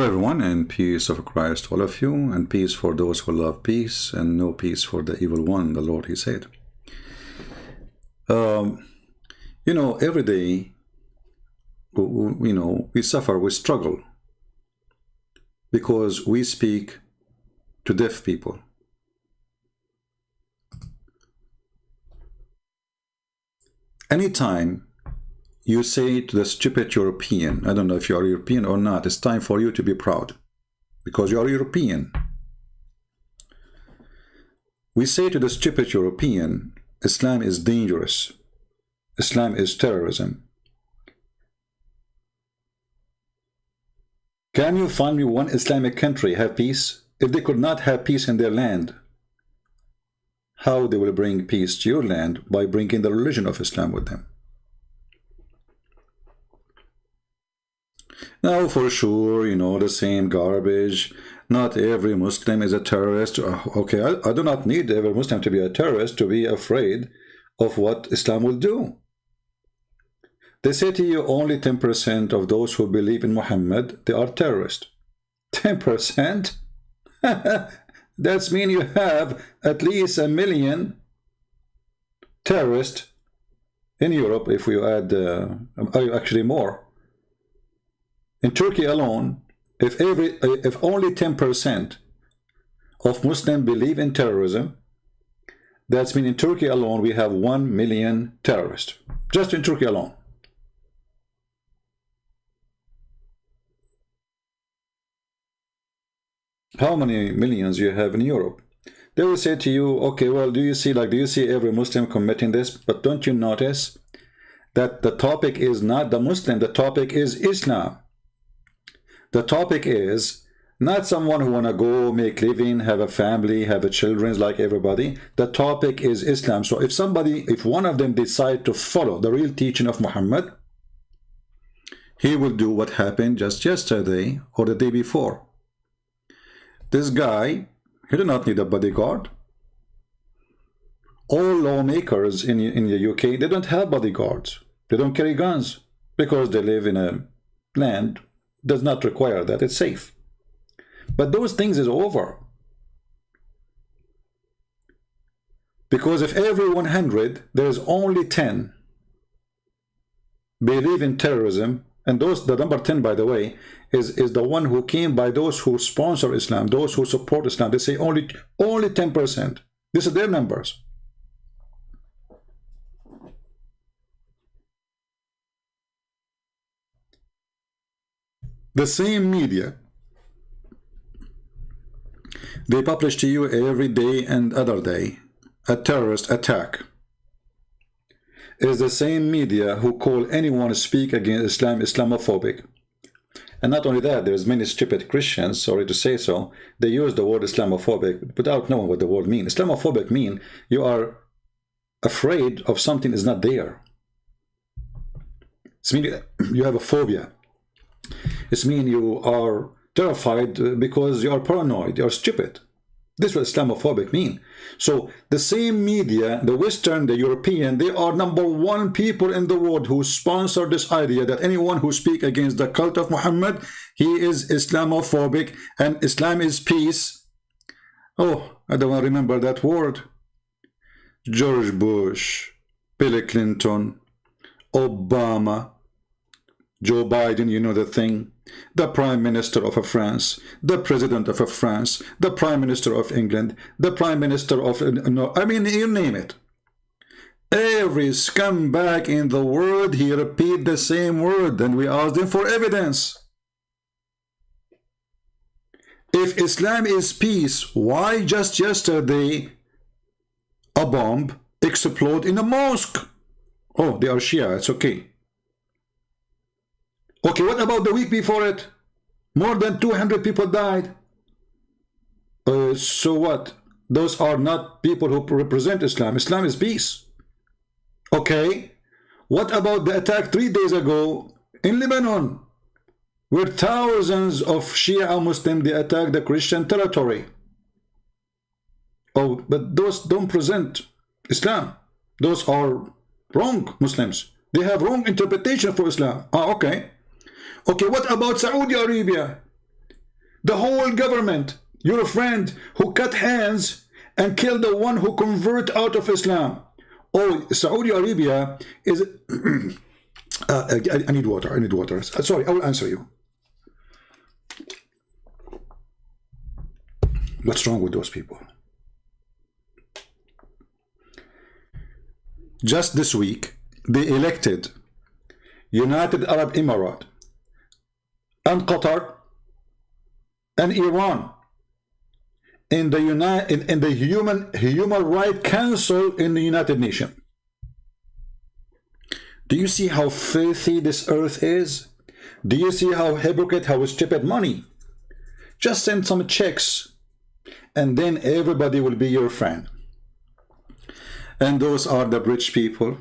Hello everyone, and peace of Christ to all of you, and peace for those who love peace, and no peace for the evil one, the Lord, he said. Every day, we suffer, we struggle, because we speak to deaf people. Anytime you say to the stupid European, I don't know if you are European or not, it's time for you to be proud, because you are European. We say to the stupid European, Islam is dangerous. Islam is terrorism. Can you find me one Islamic country have peace? If they could not have peace in their land, how they will bring peace to your land? By bringing the religion of Islam with them. Now, for sure, the same garbage. Not every Muslim is a terrorist. Okay, I do not need every Muslim to be a terrorist to be afraid of what Islam will do. They say to you only 10% of those who believe in Muhammad, they are terrorists. 10%? That means you have at least 1 million terrorists in Europe, if we add, actually more. In Turkey alone, if only 10% of Muslims believe in terrorism, that means in Turkey alone we have 1 million terrorists. Just in Turkey alone. How many millions you have in Europe? They will say to you, okay, well, do you see every Muslim committing this? But don't you notice that the topic is not the Muslim, the topic is Islam. The topic is not someone who want to go make living, have a family, have a children like everybody. The topic is Islam. So if one of them decide to follow the real teaching of Muhammad, he will do what happened just yesterday or the day before. This guy, he did not need a bodyguard. All lawmakers in the UK, they don't have bodyguards. They don't carry guns because they live in a land does not require that. It's safe. But those things is over. Because if every 100, there is only 10 believe in terrorism, and the number 10, by the way, is the one who came by those who sponsor Islam, those who support Islam. They say only 10%. These are their numbers. The same media, they publish to you every day and other day a terrorist attack. It is the same media who call anyone speak against Islam Islamophobic. And not only that, there's many stupid Christians, sorry to say so, they use the word Islamophobic without knowing what the word means. Islamophobic means you are afraid of something is not there. It means you have a phobia. It means you are terrified because you are paranoid, you are stupid. This is what Islamophobic means. So the same media, the Western, the European, they are #1 people in the world who sponsor this idea that anyone who speaks against the cult of Muhammad, he is Islamophobic and Islam is peace. Oh, I don't want to remember that word. George Bush, Bill Clinton, Obama, Joe Biden, you know the thing, the Prime Minister of France, the President of France, the Prime Minister of England, the Prime Minister of, I mean, you name it. Every scumbag in the world, he repeat the same word, and we ask them for evidence. If Islam is peace, why just yesterday a bomb exploded in a mosque? Oh, they are Shia, it's okay. Okay, what about the week before it? More than 200 people died. So what? Those are not people who represent Islam. Islam is peace. Okay. What about the attack 3 days ago in Lebanon, where thousands of Shia Muslims, they attacked the Christian territory? Oh, but those don't present Islam. Those are wrong Muslims. They have wrong interpretation for Islam. Ah, okay. Okay, what about Saudi Arabia? The whole government, your friend who cut hands and killed the one who convert out of Islam. Oh, Saudi Arabia is... I need water. I need water. Sorry, I will answer you. What's wrong with those people? Just this week, they elected United Arab Emirates and Qatar and Iran in the Human Rights Council in the United Nations. Do you see how filthy this earth is? Do you see how hypocrite, how stupid? Money? Just send some checks and then everybody will be your friend. And those are the rich people.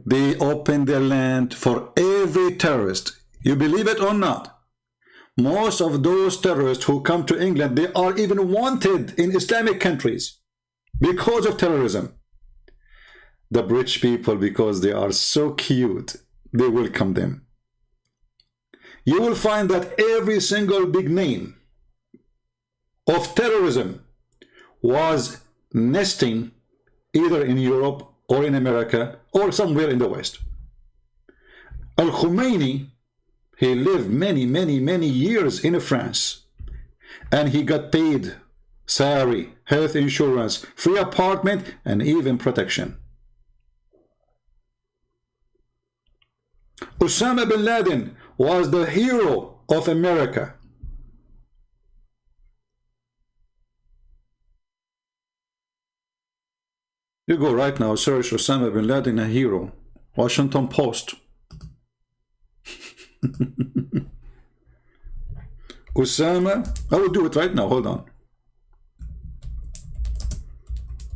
They open their land for every terrorist. You believe it or not? Most of those terrorists who come to England, they are even wanted in Islamic countries because of terrorism. The rich people, because they are so cute, they welcome them. You will find that every single big name of terrorism was nesting either in Europe or in America or somewhere in the West. Al-Khomeini, he lived many years in France, and he got paid salary, health insurance, free apartment, and even protection. Osama bin Laden was the hero of America. You go right now, search Osama bin Laden, a hero. Washington Post. Osama, I will do it right now, hold on.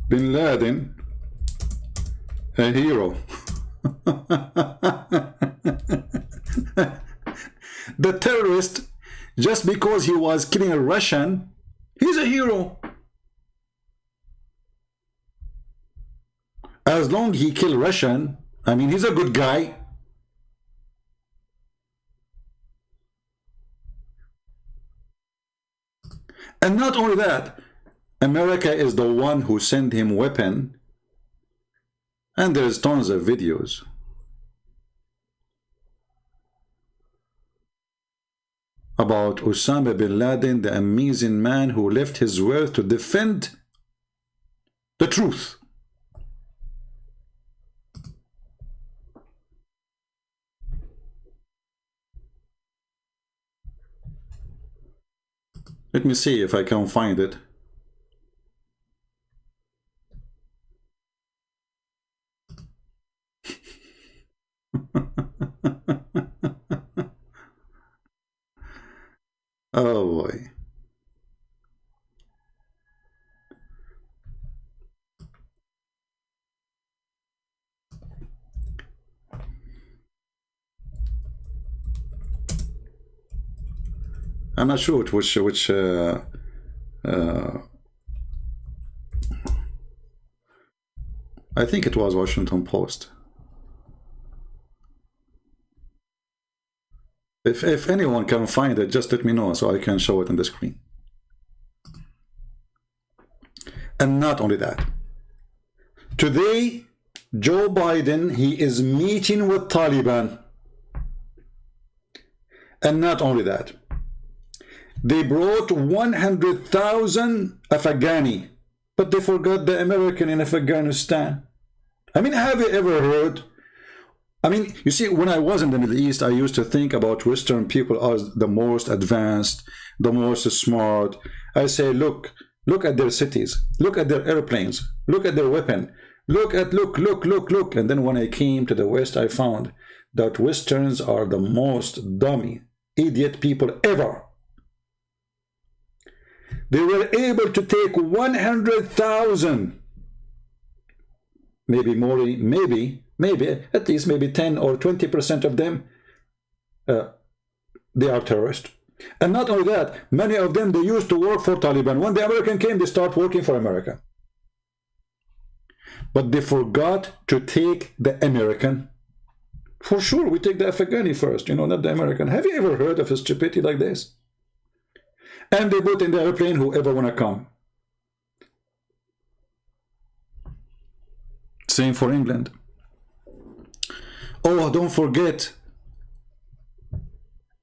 Bin Laden, a hero. The terrorist, just because he was killing a Russian, he's a hero. As long as he killed Russian, I mean, he's a good guy. And not only that, America is the one who sent him weapon. And there's tons of videos. About Osama bin Laden, the amazing man who left his wealth to defend the truth. Let me see if I can find it. Oh boy. I'm not sure which I think it was Washington Post. If anyone can find it, just let me know so I can show it on the screen. And not only that, today Joe Biden, he is meeting with Taliban. And not only that, they brought 100,000 Afghani, but they forgot the American in Afghanistan. I mean, have you ever heard? I mean, you see, when I was in the Middle East, I used to think about Western people as the most advanced, the most smart. I say, look at their cities, look at their airplanes, look at their weapon, look. And then when I came to the West, I found that Westerns are the most dummy, idiot people ever. They were able to take 100,000, maybe more, maybe at least maybe 10 or 20% of them, they are terrorists. And not only that, many of them, they used to work for Taliban. When the American came, they start working for America. But they forgot to take the American. For sure, we take the Afghani first, you know, not the American. Have you ever heard of a stupidity like this? and they put in the airplane whoever wanna come. Same for England. Oh, don't forget.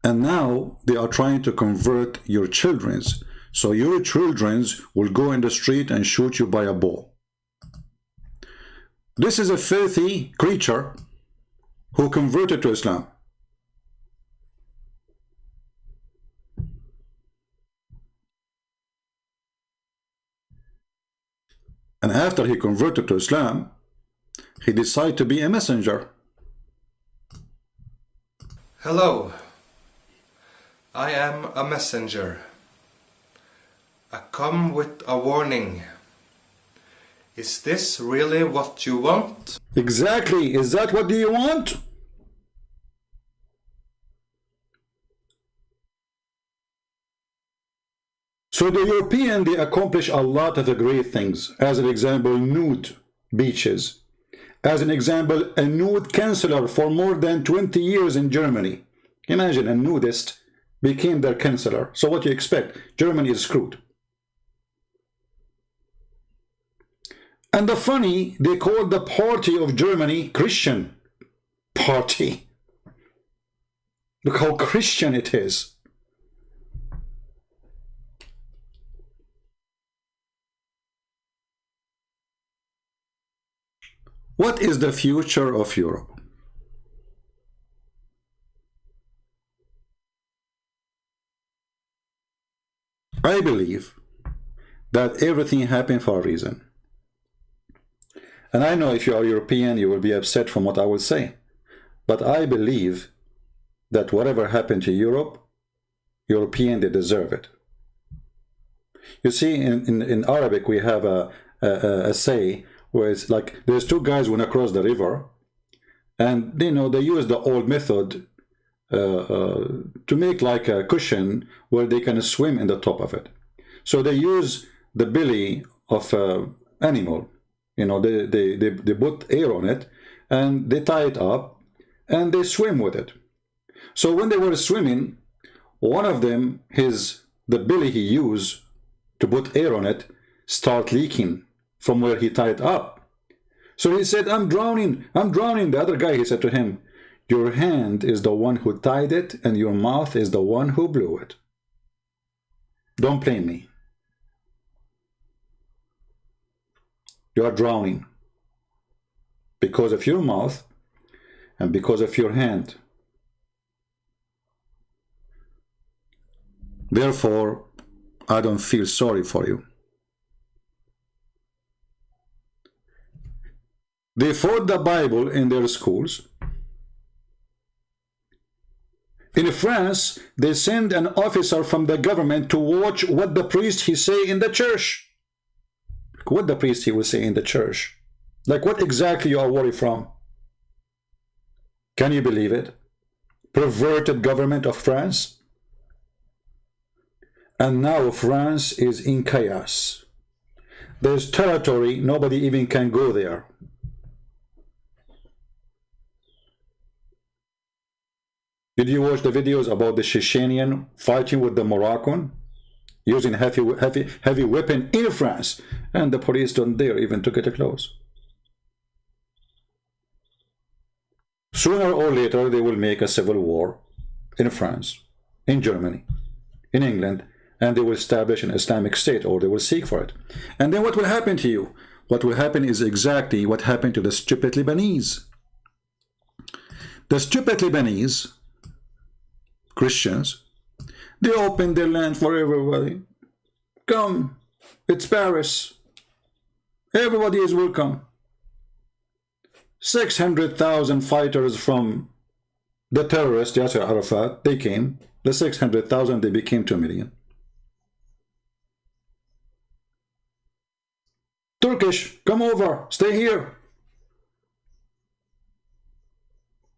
And now they are trying to convert your children's. So your children's will go in the street and shoot you by a bow. This is a filthy creature who converted to Islam. And after he converted to Islam, he decided to be a messenger. Hello, I am a messenger. I come with a warning. Is this really what you want? Exactly. Is that what do you want? So the European, they accomplish a lot of the great things. As an example, nude beaches. As an example, a nude counselor for more than 20 years in Germany. Imagine a nudist became their counselor. So what do you expect? Germany is screwed. And the funny, they call the party of Germany Christian party. Look how Christian it is. What is the future of Europe? I believe that everything happened for a reason. And I know if you are European, you will be upset from what I will say. But I believe that whatever happened to Europe, European, they deserve it. You see, in Arabic, we have a say where it's like, there's two guys went across the river, and they use the old method to make like a cushion where they can swim in the top of it. So they use the belly of animal. They put air on it, and they tie it up, and they swim with it. So when they were swimming, one of them, the belly he used to put air on it, start leaking from where he tied up. So he said, I'm drowning, I'm drowning. The other guy, he said to him, your hand is the one who tied it, and your mouth is the one who blew it. Don't blame me. You are drowning because of your mouth and because of your hand. Therefore, I don't feel sorry for you. They fought the Bible in their schools. In France, they send an officer from the government to watch what the priest he say in the church. What the priest he will say in the church. Like what exactly you are worried from? Can you believe it? Perverted government of France. And now France is in chaos. There's territory, nobody even can go there. Did you watch the videos about the Chechenian fighting with the Moroccan? Using heavy weapon in France, and the police don't dare even to get close. Sooner or later, they will make a civil war in France, in Germany, in England, and they will establish an Islamic state, or they will seek for it. And then what will happen to you? What will happen is exactly what happened to the stupid Lebanese. The stupid Lebanese Christians, they opened their land for everybody. Come, it's Paris. Everybody is welcome. 600,000 fighters from the terrorist Yasser Arafat, they came. The 600,000, they became 2 million. Turkish, come over, stay here.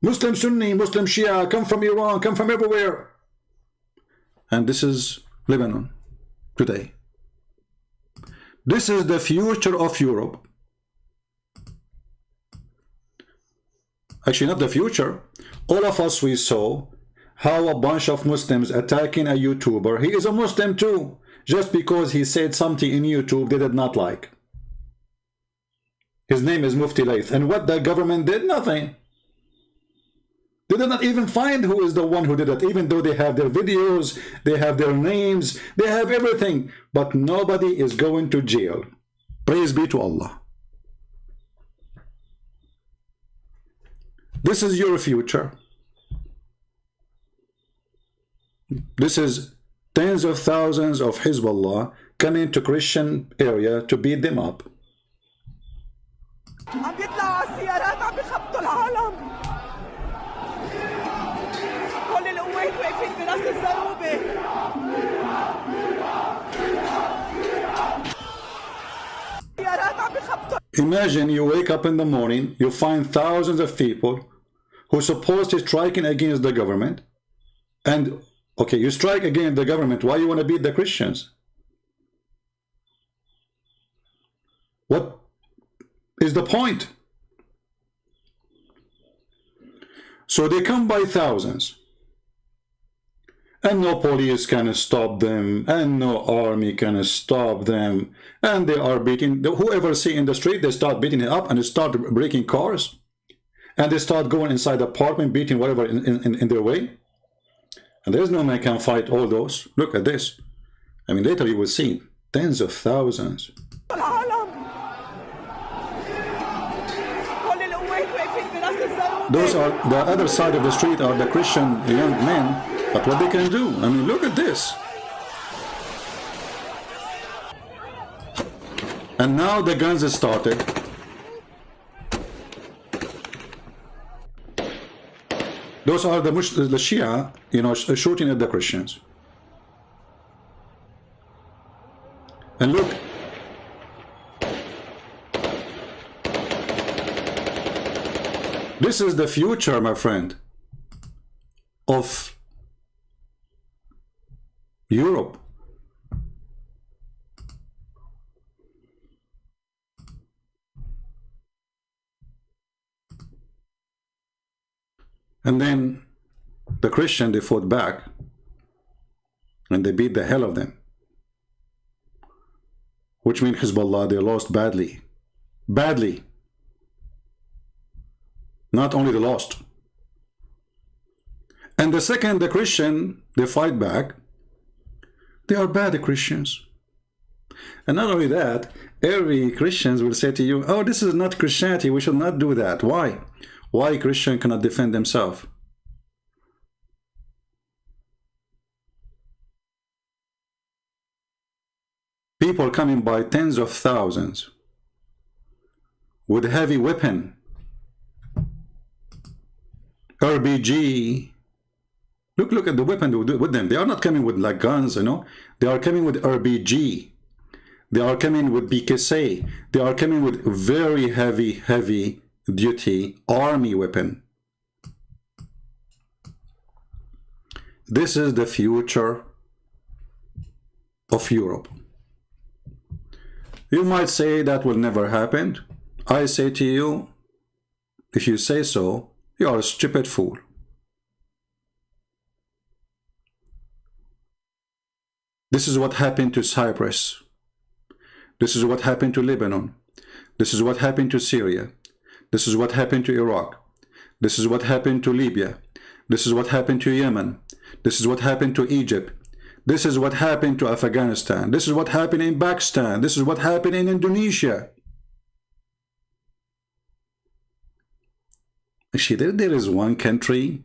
Muslim Sunni, Muslim Shia, come from Iran, come from everywhere. And this is Lebanon today. This is the future of Europe. Actually, not the future. All of us, we saw how a bunch of Muslims attacking a YouTuber. He is a Muslim too, just because he said something in YouTube they did not like. His name is Mufti Laith. And what the government did? Nothing. They did not even find who is the one who did it, even though they have their videos, they have their names, they have everything. But nobody is going to jail. Praise be to Allah. This is your future. This is tens of thousands of Hezbollah coming to Christian area to beat them up. عم بيطلعوا على السيارات عم بيخبطوا العالم. كل القوات واقفين براس الزروبة. السيارات عم بيخبطوا. Imagine you wake up in the morning, you find thousands of people who supposed to striking against the government, and okay, you strike against the government, why you want to beat the Christians? What is the point? So they come by thousands, and no police can stop them, and no army can stop them, and they are beating whoever see in the street. They start beating it up, and they start breaking cars, and they start going inside the apartment, beating whatever in their way. And there's no man can fight all those. Look at this. I mean, later you will see tens of thousands. Those are the other side of the street are the Christian young men, but what they can do? I mean, look at this. And now the guns have started. Those are the Shia, you know, shooting at the Christians. And look. This is the future, my friend, of Europe. And then the Christian, they fought back and they beat the hell of them. Which means Hezbollah, they lost badly. Badly. Not only they lost. And the second, the Christian, they fight back. They are bad Christians. And not only that, every Christians will say to you, oh, this is not Christianity, we should not do that. Why? Why Christian cannot defend themselves? People coming by tens of thousands with heavy weapon, RBG. Look at the weapon with them. They are not coming with like guns, you know. They are coming with RBG. They are coming with BKC. They are coming with very heavy duty army weapon. This is the future of Europe. You might say that will never happen. I say to you, if you say so, you are a stupid fool. This is what happened to Cyprus. This is what happened to Lebanon. This is what happened to Syria. This is what happened to Iraq. This is what happened to Libya. This is what happened to Yemen. This is what happened to Egypt. This is what happened to Afghanistan. This is what happened in Pakistan. This is what happened in Indonesia. Actually, there is one country.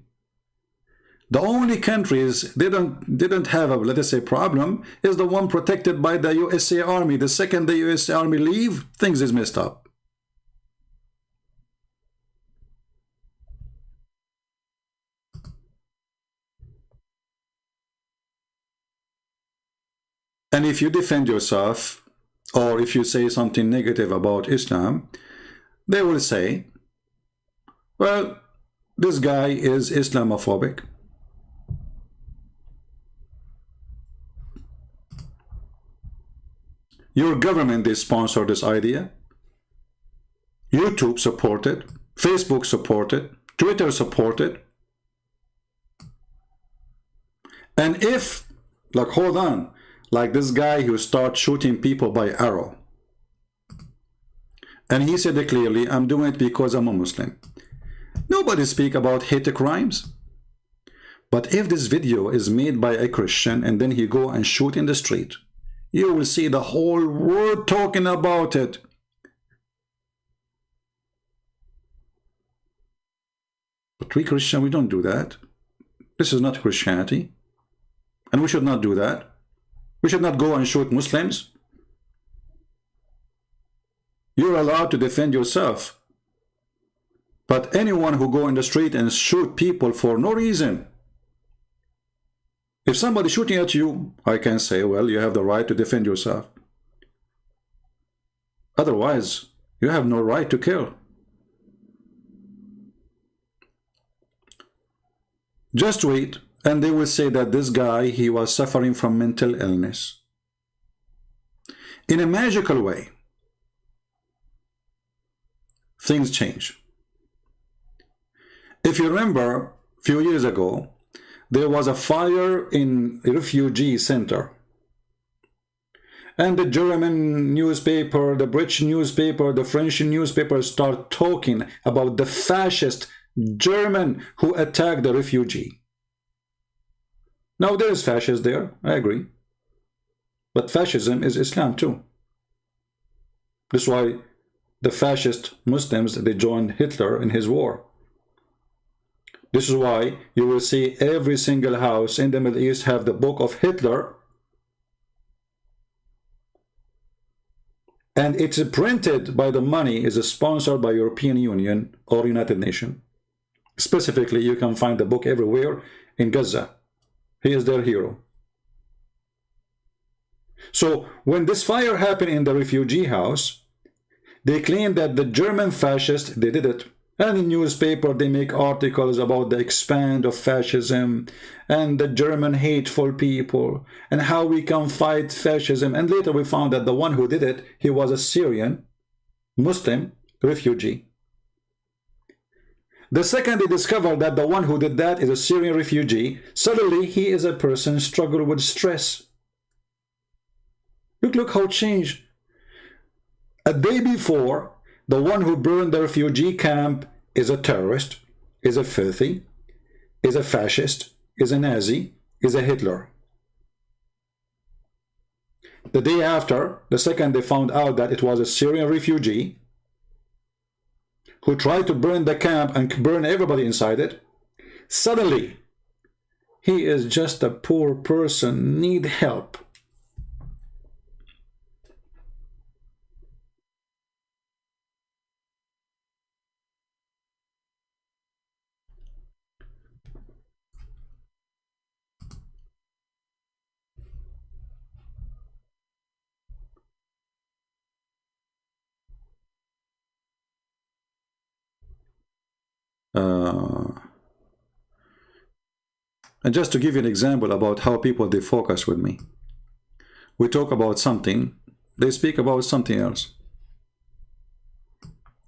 The only countries they don't have a, let us say, problem is the one protected by the USA Army. The second the USA Army leave, things is messed up. And if you defend yourself, or if you say something negative about Islam, they will say, well, this guy is Islamophobic. Your government, they sponsor this idea. YouTube supported, Facebook supported, Twitter supported. And if, like, hold on, like this guy who starts shooting people by arrow, and he said it clearly, I'm doing it because I'm a Muslim. Nobody speak about hate crimes. But if this video is made by a Christian and then he go and shoot in the street, you will see the whole world talking about it. But we Christian, we don't do that. This is not Christianity. And we should not do that. We should not go and shoot Muslims. You're allowed to defend yourself. But anyone who go in the street and shoot people for no reason, if somebody shooting at you, I can say, well, you have the right to defend yourself. Otherwise, you have no right to kill. Just wait, and they will say that this guy, he was suffering from mental illness. In a magical way, things change. If you remember, a few years ago, there was a fire in a refugee center. And the German newspaper, the British newspaper, the French newspaper start talking about the fascist German who attacked the refugee. Now there is fascists there, I agree. But fascism is Islam too. That's why the fascist Muslims, they joined Hitler in his war. This is why you will see every single house in the Middle East have the book of Hitler. And it's printed by the money, is sponsored by European Union or United Nations. Specifically, you can find the book everywhere in Gaza. He is their hero. So when this fire happened in the refugee house, they claim that the German fascists, they did it. And in newspaper, they make articles about the expand of fascism and the German hateful people and how we can fight fascism. And later we found that the one who did it, he was a Syrian Muslim refugee. The second they discovered that the one who did that is a Syrian refugee, suddenly he is a person struggling with stress. Look how it changed. A day before, the one who burned the refugee camp is a terrorist, is a filthy, is a fascist, is a Nazi, is a Hitler. The day after, the second they found out that it was a Syrian refugee who tried to burn the camp and burn everybody inside it, suddenly he is just a poor person, need help. And just to give you an example about how people, they focus with me. We talk about something, they speak about something else.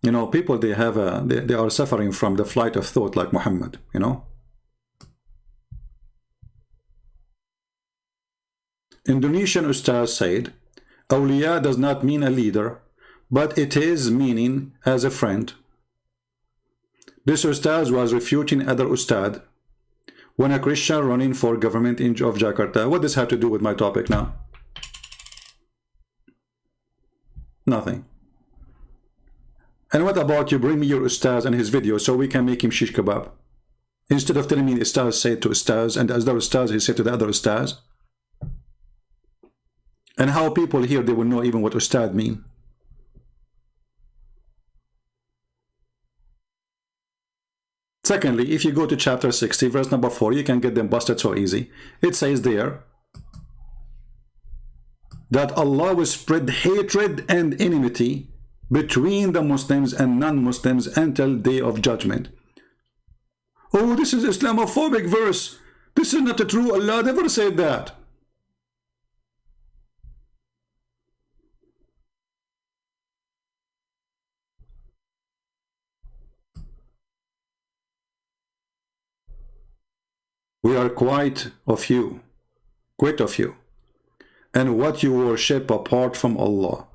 You know, people, they have they are suffering from the flight of thought like Muhammad, you know. Indonesian Ustaz said, Awliya does not mean a leader, but it is meaning as a friend. This Ustaz was refuting other Ustad when a Christian running for government of Jakarta. What does this have to do with my topic now? Nothing. And what about you bring me your Ustaz and his video so we can make him shish kebab? Instead of telling me Ustaz said to Ustaz and as other Ustaz he said to the other Ustaz. And how people here, they will know even what Ustad mean. Secondly, if you go to chapter 60, verse number 4, you can get them busted so easy. It says there that Allah will spread hatred and enmity between the Muslims and non-Muslims until day of judgment. Oh, this is Islamophobic verse. This is not a true. Allah never said that. We are quite of you, and what you worship apart from Allah.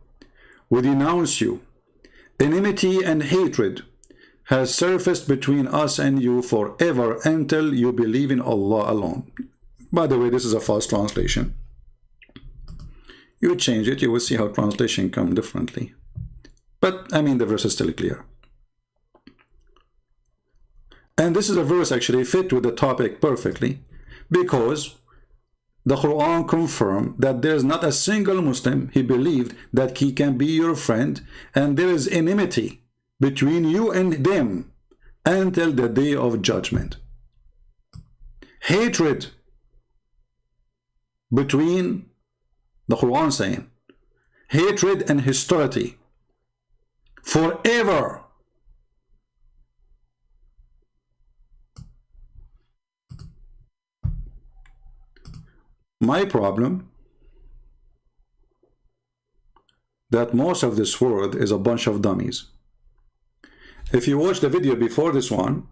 We denounce you. Enmity and hatred has surfaced between us and you forever until you believe in Allah alone. By the way, this is a false translation. You change it, you will see how translation come differently. But, I mean, the verse is still clear. And this is a verse actually fit with the topic perfectly, because the Quran confirmed that there is not a single Muslim, he believed that he can be your friend, and there is enmity between you and them until the day of judgment. Hatred between, the Quran saying, hatred and hostility forever. My problem, that most of this world is a bunch of dummies. If you watch the video before this one,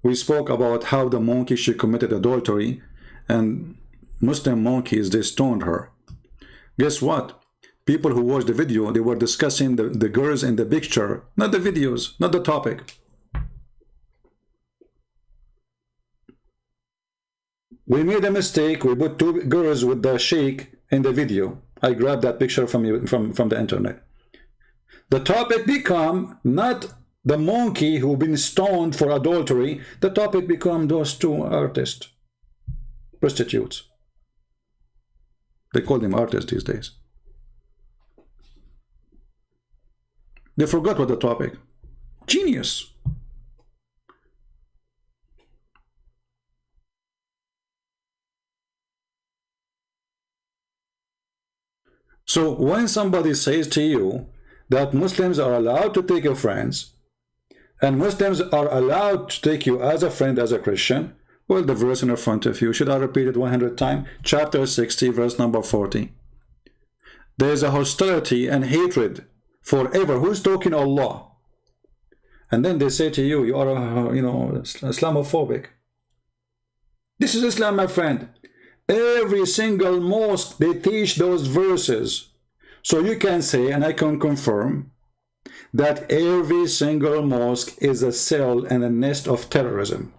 we spoke about how the monkey, she committed adultery, and Muslim monkeys, they stoned her. Guess what? People who watched the video, they were discussing the girls in the picture, not the videos, not the topic. We made a mistake. We put two girls with the sheikh in the video. I grabbed that picture from the internet. The topic become not the monkey who been stoned for adultery. The topic become those two artists, prostitutes. They call them artists these days. They forgot what the topic. Genius. So when somebody says to you that Muslims are allowed to take your friends, and Muslims are allowed to take you as a friend, as a Christian, well, the verse in front of you, should I repeat it 100 times? Chapter 60, verse number 40. There is a hostility and hatred forever. Who's talking? Allah. And then they say to you, you are, Islamophobic. This is Islam, my friend. Every single mosque, they teach those verses. So you can say, and I can confirm, that every single mosque is a cell and a nest of terrorism.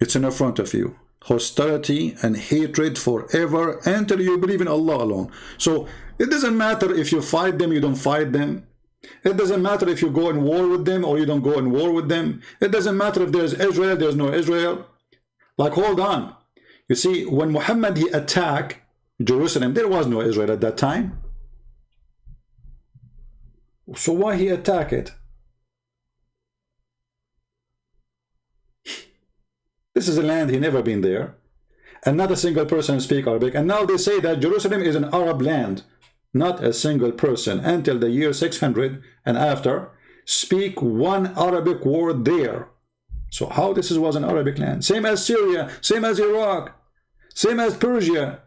It's in front of you. Hostility and hatred forever until you believe in Allah alone. So it doesn't matter if you fight them, you don't fight them. It doesn't matter if you go in war with them or you don't go in war with them. It doesn't matter if there's Israel, there's no Israel. Like, hold on. You see, when Muhammad, he attacked Jerusalem, there was no Israel at that time. So why he attack it? This is a land he never been there. And not a single person speak Arabic. And now they say that Jerusalem is an Arab land. Not a single person until the year 600 and after speak one Arabic word there. So how this was an Arabic land? Same as Syria, same as Iraq, same as Persia.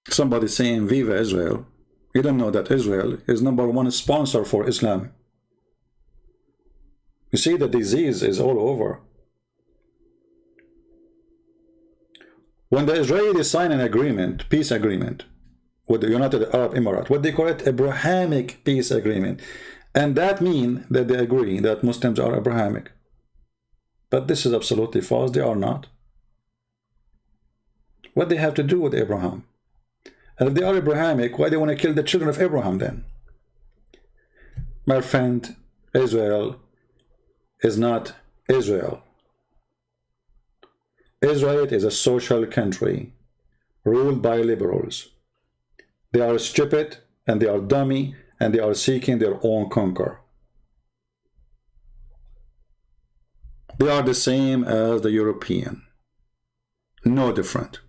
Somebody saying Viva Israel. You don't know that Israel is #1 sponsor for Islam. You see, the disease is all over. When the Israelis sign an agreement, peace agreement, with the United Arab Emirates, what they call it, Abrahamic peace agreement. And that means that they agree that Muslims are Abrahamic. But this is absolutely false. They are not. What they have to do with Abraham? And if they are Abrahamic, why they want to kill the children of Abraham then? My friend, Israel is not Israel. Israel is a social country ruled by liberals. They are stupid and they are dummy and they are seeking their own conquer. They are the same as the European. No different.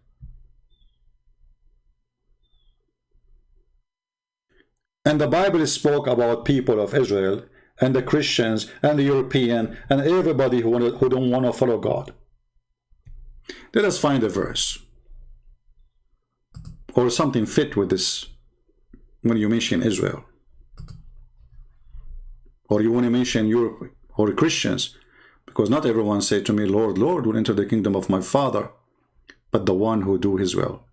And the Bible spoke about people of Israel and the Christians and the European and everybody who don't want to follow God. Let us find a verse or something fit with this when you mention Israel, or you want to mention Europe or Christians, because not everyone say to me, Lord, Lord, will enter the kingdom of my Father, but the one who do his will.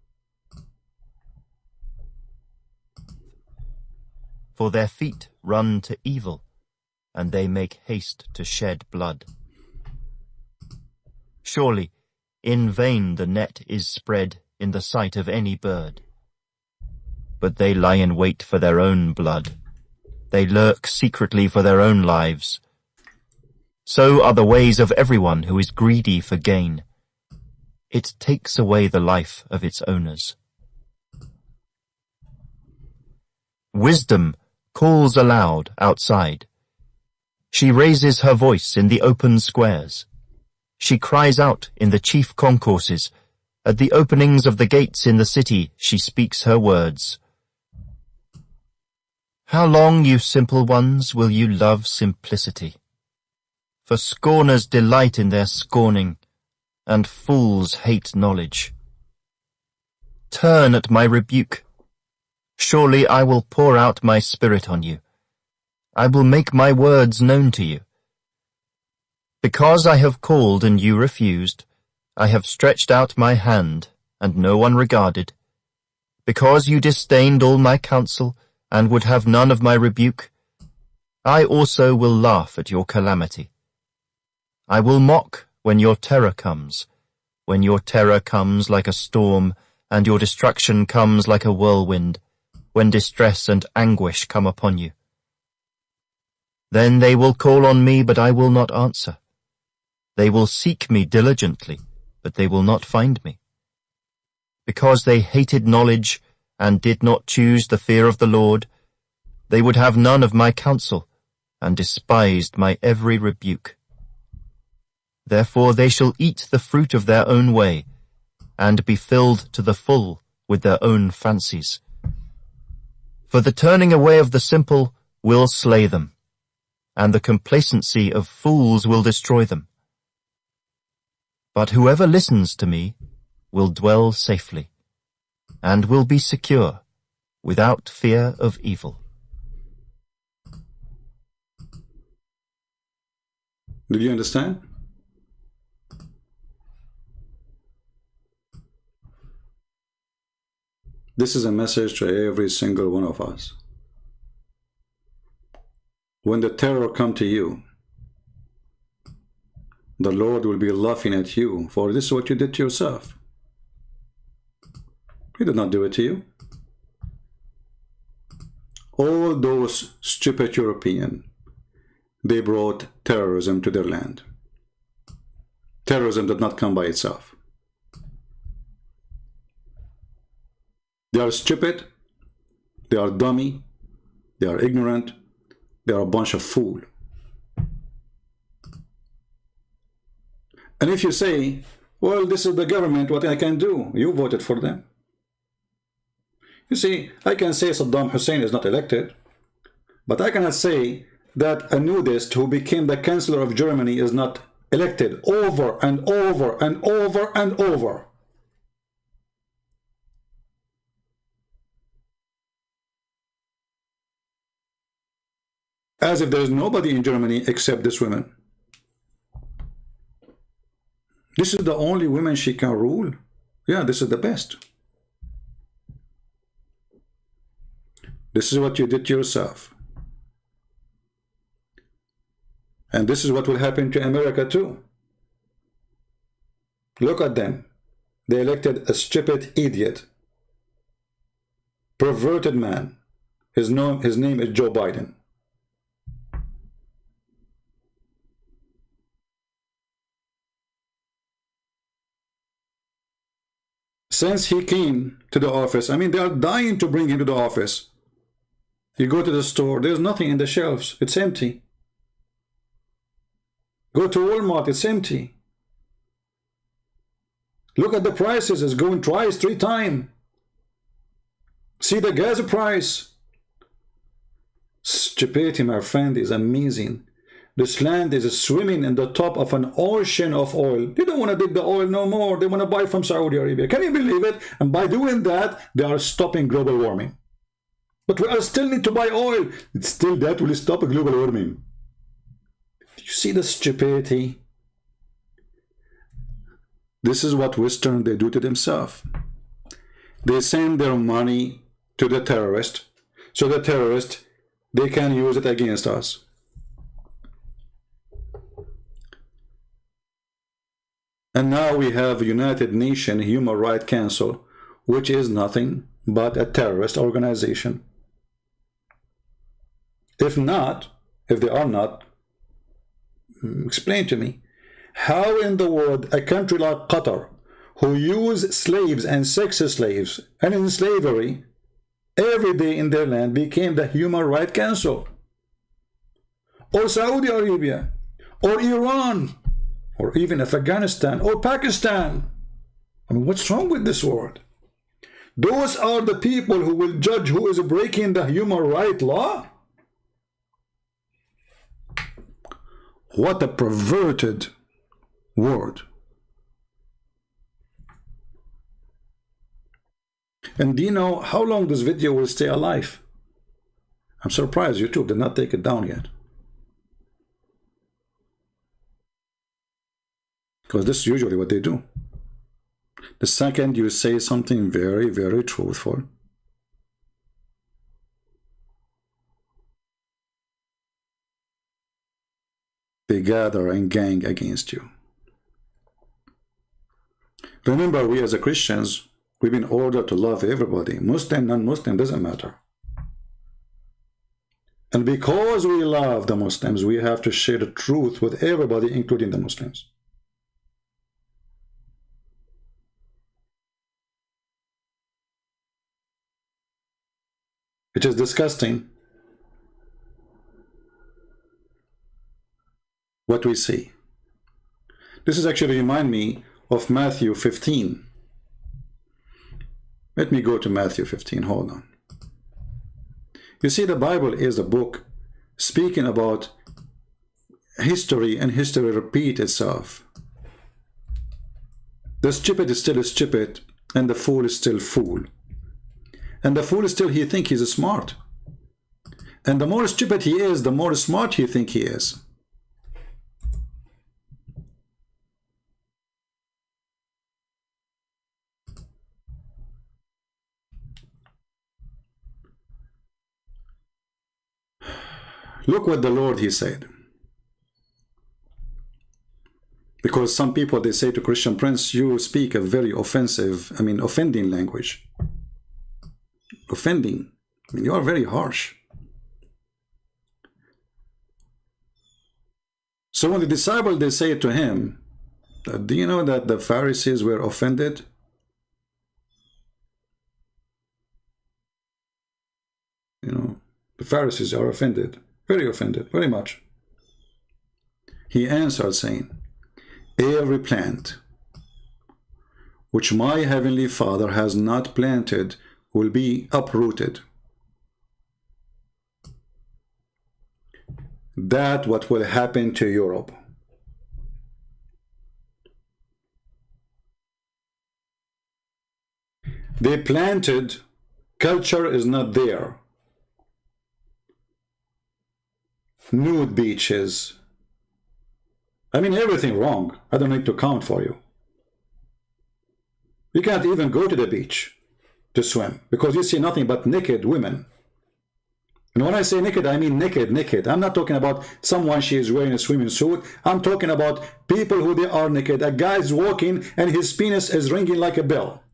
For their feet run to evil, and they make haste to shed blood. Surely, in vain the net is spread in the sight of any bird. But they lie in wait for their own blood. They lurk secretly for their own lives. So are the ways of everyone who is greedy for gain. It takes away the life of its owners. Wisdom calls aloud outside. She raises her voice in the open squares. She cries out in the chief concourses. At the openings of the gates in the city she speaks her words. How long, you simple ones, will you love simplicity? For scorners delight in their scorning, and fools hate knowledge. Turn at my rebuke. Surely I will pour out my spirit on you. I will make my words known to you. Because I have called and you refused, I have stretched out my hand, and no one regarded. Because you disdained all my counsel, and would have none of my rebuke, I also will laugh at your calamity. I will mock when your terror comes, when your terror comes like a storm, and your destruction comes like a whirlwind, when distress and anguish come upon you. Then they will call on me, but I will not answer. They will seek me diligently, but they will not find me. Because they hated knowledge, and did not choose the fear of the Lord, they would have none of my counsel, and despised my every rebuke. Therefore they shall eat the fruit of their own way, and be filled to the full with their own fancies. For the turning away of the simple will slay them, and the complacency of fools will destroy them. But whoever listens to me will dwell safely, and will be secure, without fear of evil. Did you understand? This is a message to every single one of us. When the terror come to you, the Lord will be laughing at you, for this is what you did to yourself. He did not do it to you. All those stupid Europeans, they brought terrorism to their land. Terrorism did not come by itself. They are stupid, they are dummy, they are ignorant, they are a bunch of fools. And if you say, well, this is the government, what I can do? You voted for them. You see, I can say Saddam Hussein is not elected, but I cannot say that a nudist who became the Chancellor of Germany is not elected over and over and over and over. As if there is nobody in Germany except this woman. This is the only woman she can rule. Yeah, this is the best. This is what you did to yourself. And this is what will happen to America too. Look at them. They elected a stupid idiot. Perverted man. His name is Joe Biden. Since he came to the office, I mean, they are dying to bring him to the office. You go to the store, there's nothing in the shelves. It's empty. Go to Walmart, it's empty. Look at the prices, it's going twice, 3 times. See the gas price. Stupidity, my friend, is amazing. This land is swimming in the top of an ocean of oil. They don't want to dig the oil no more. They want to buy from Saudi Arabia. Can you believe it? And by doing that, they are stopping global warming. But we still need to buy oil. It's still that will stop global warming. Do you see the stupidity? This is what Western they do to themselves. They send their money to the terrorist, so the terrorist they can use it against us. And now we have United Nations Human Rights Council, which is nothing but a terrorist organization. If they are not, explain to me, how in the world a country like Qatar, who use slaves and sex slaves and in slavery every day in their land, became the Human Rights Council? Or Saudi Arabia, or Iran, or even Afghanistan, or Pakistan. I mean, what's wrong with this world? Those are the people who will judge who is breaking the human rights law? What a perverted word. And do you know how long this video will stay alive? I'm surprised YouTube did not take it down yet. Because this is usually what they do. The second you say something very, very truthful, they gather and gang against you. Remember, we as a Christians, we've been ordered to love everybody. Muslim, non-Muslim, doesn't matter. And because we love the Muslims, we have to share the truth with everybody, including the Muslims. It is disgusting what we see. This is actually remind me of Matthew 15. Let me go to Matthew 15. Hold on. You see, the Bible is a book speaking about history, and history repeats itself. The stupid is still stupid, and the fool is still fool. And the fool is still, he thinks he's smart. And the more stupid he is, the more smart he thinks he is. Look what the Lord, he said. Because some people, they say to Christian Prince, you speak a very offensive, offending language. Offending. You are very harsh. So when the disciples, they say to him, do you know that the Pharisees were offended? You know, the Pharisees are offended. Very offended, very much. He answered saying, every plant which my heavenly Father has not planted will be uprooted. That's what will happen to Europe. They planted, culture is not there. Nude beaches. Everything wrong. I don't need to count for you. You can't even go to the beach to swim because you see nothing but naked women. And when I say naked, I mean naked, naked. I'm not talking about someone she is wearing a swimming suit. I'm talking about people who they are naked. A guy is walking and his penis is ringing like a bell.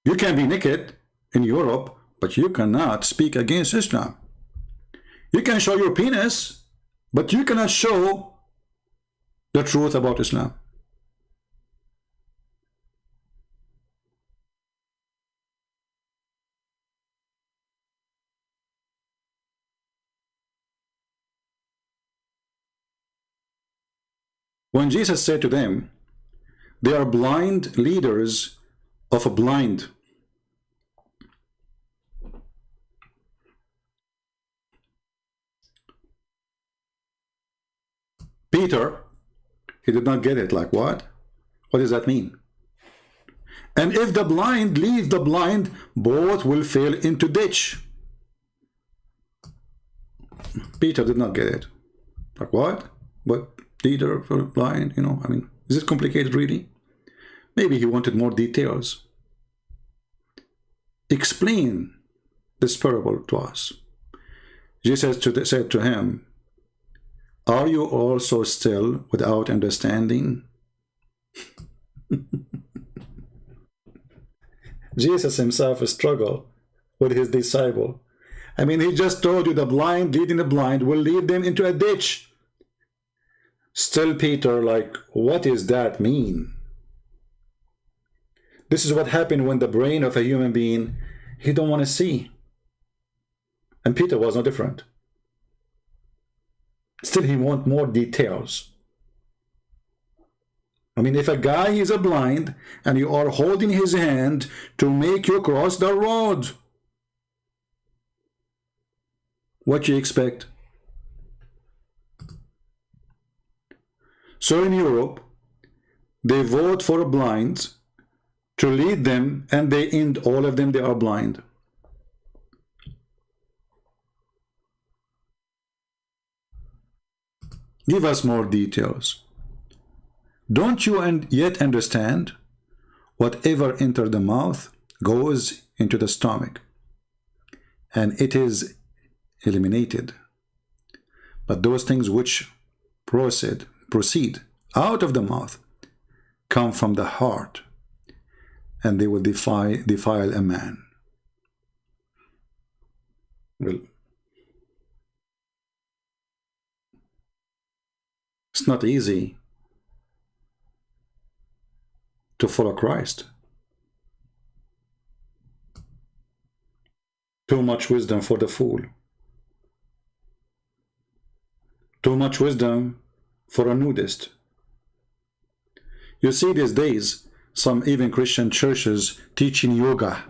You can be naked in Europe, but you cannot speak against Islam. You can show your penis, but you cannot show the truth about Islam. When Jesus said to them They are blind leaders of a blind. Peter, he did not get it. Like what? What does that mean? And if the blind lead the blind, both will fall into ditch. Peter did not get it. Like what? But leader for blind, you know, I mean, is it complicated really? Maybe he wanted more details. Explain this parable to us. Jesus said to him, are you also still without understanding? Jesus himself struggled with his disciple. I mean, he just told you the blind leading the blind will lead them into a ditch. Still Peter, like, what does that mean? This is what happened when the brain of a human being, he don't want to see. And Peter was no different. Still, he want more details. I mean, if a guy is a blind and you are holding his hand to make you cross the road, what you expect? So in Europe, they vote for blinds to lead them, and they end all of them, they are blind. Give us more details. Don't you yet understand? Whatever enters the mouth goes into the stomach, and it is eliminated. But those things which proceed out of the mouth come from the heart, and they will defile a man. Well, it's not easy to follow Christ. Too much wisdom for the fool. Too much wisdom for a nudist. You see these days, some even Christian churches teaching yoga.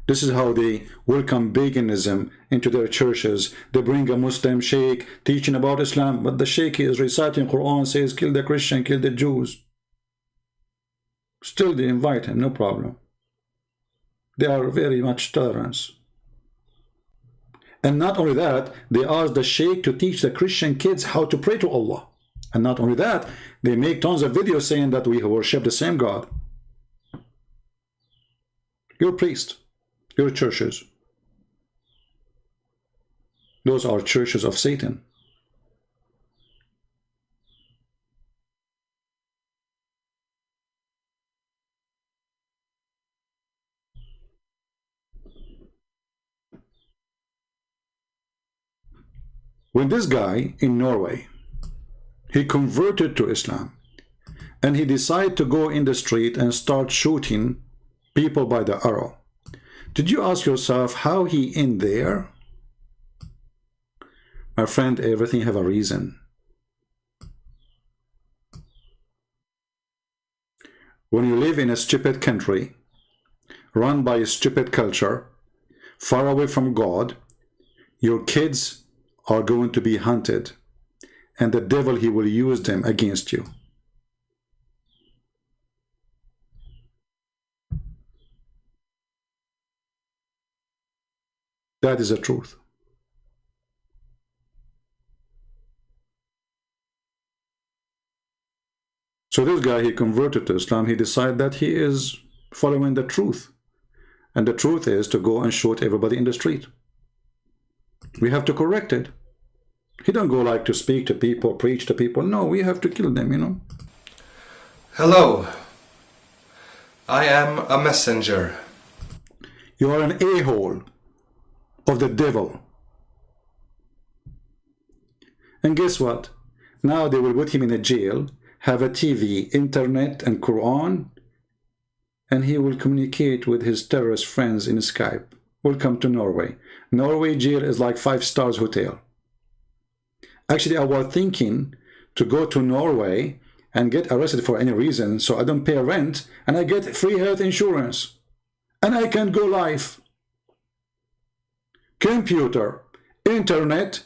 This is how they welcome paganism into their churches. They bring a Muslim sheikh teaching about Islam, but the sheikh is reciting Quran, says kill the Christian, kill the Jews. Still they invite him, no problem. They are very much tolerant. And not only that, they ask the sheikh to teach the Christian kids how to pray to Allah. And not only that, they make tons of videos saying that we worship the same God. Your priest, your churches, those are churches of Satan. When this guy in Norway, he converted to Islam, and he decided to go in the street and start shooting people by the arrow. Did you ask yourself how he in there? My friend, everything have a reason. When you live in a stupid country, run by a stupid culture, far away from God, your kids are going to be hunted, and the devil, he will use them against you. That is the truth. So this guy, he converted to Islam. He decided that he is following the truth, and the truth is to go and shoot everybody in the street. We have to correct it. He don't go like to speak to people, preach to people. No, we have to kill them, you know. Hello, I am a messenger. You are an a-hole of the devil. And guess what? Now they will put him in a jail, have a TV, internet, and Quran, and he will communicate with his terrorist friends in Skype. Welcome to Norway. Norway jail is like 5-star hotel. Actually, I was thinking to go to Norway and get arrested for any reason, so I don't pay rent, and I get free health insurance, and I can go live. Computer, internet,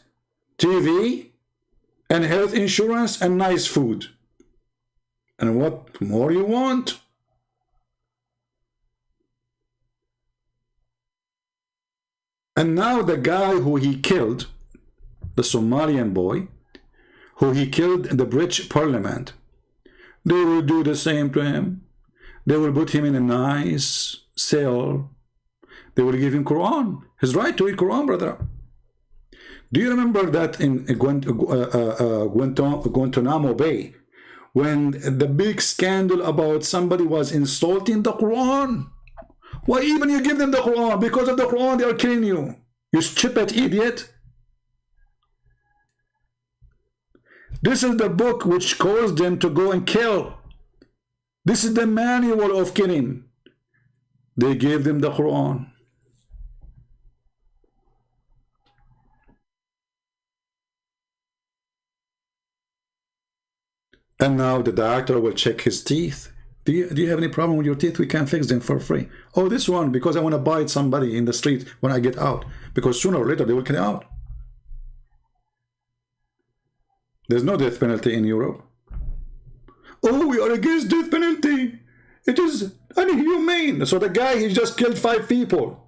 TV, and health insurance, and nice food. And what more you want? And now the guy who he killed, the Somalian boy, who he killed in the British Parliament, they will do the same to him. They will put him in a nice cell. They will give him Quran, his right to read Quran, brother. Do you remember that in Guantanamo Bay, when the big scandal about somebody was insulting the Quran? Why even you give them the Quran? Because of the Quran they are killing you. You stupid idiot. This is the book which caused them to go and kill. This is the manual of killing. They gave them the Quran. And now the doctor will check his teeth. Do you have any problem with your teeth? We can fix them for free. Oh, this one, because I want to bite somebody in the street when I get out. Because sooner or later they will get out. There's no death penalty in Europe. Oh, we are against death penalty. It is inhumane. So the guy, he just killed 5 people.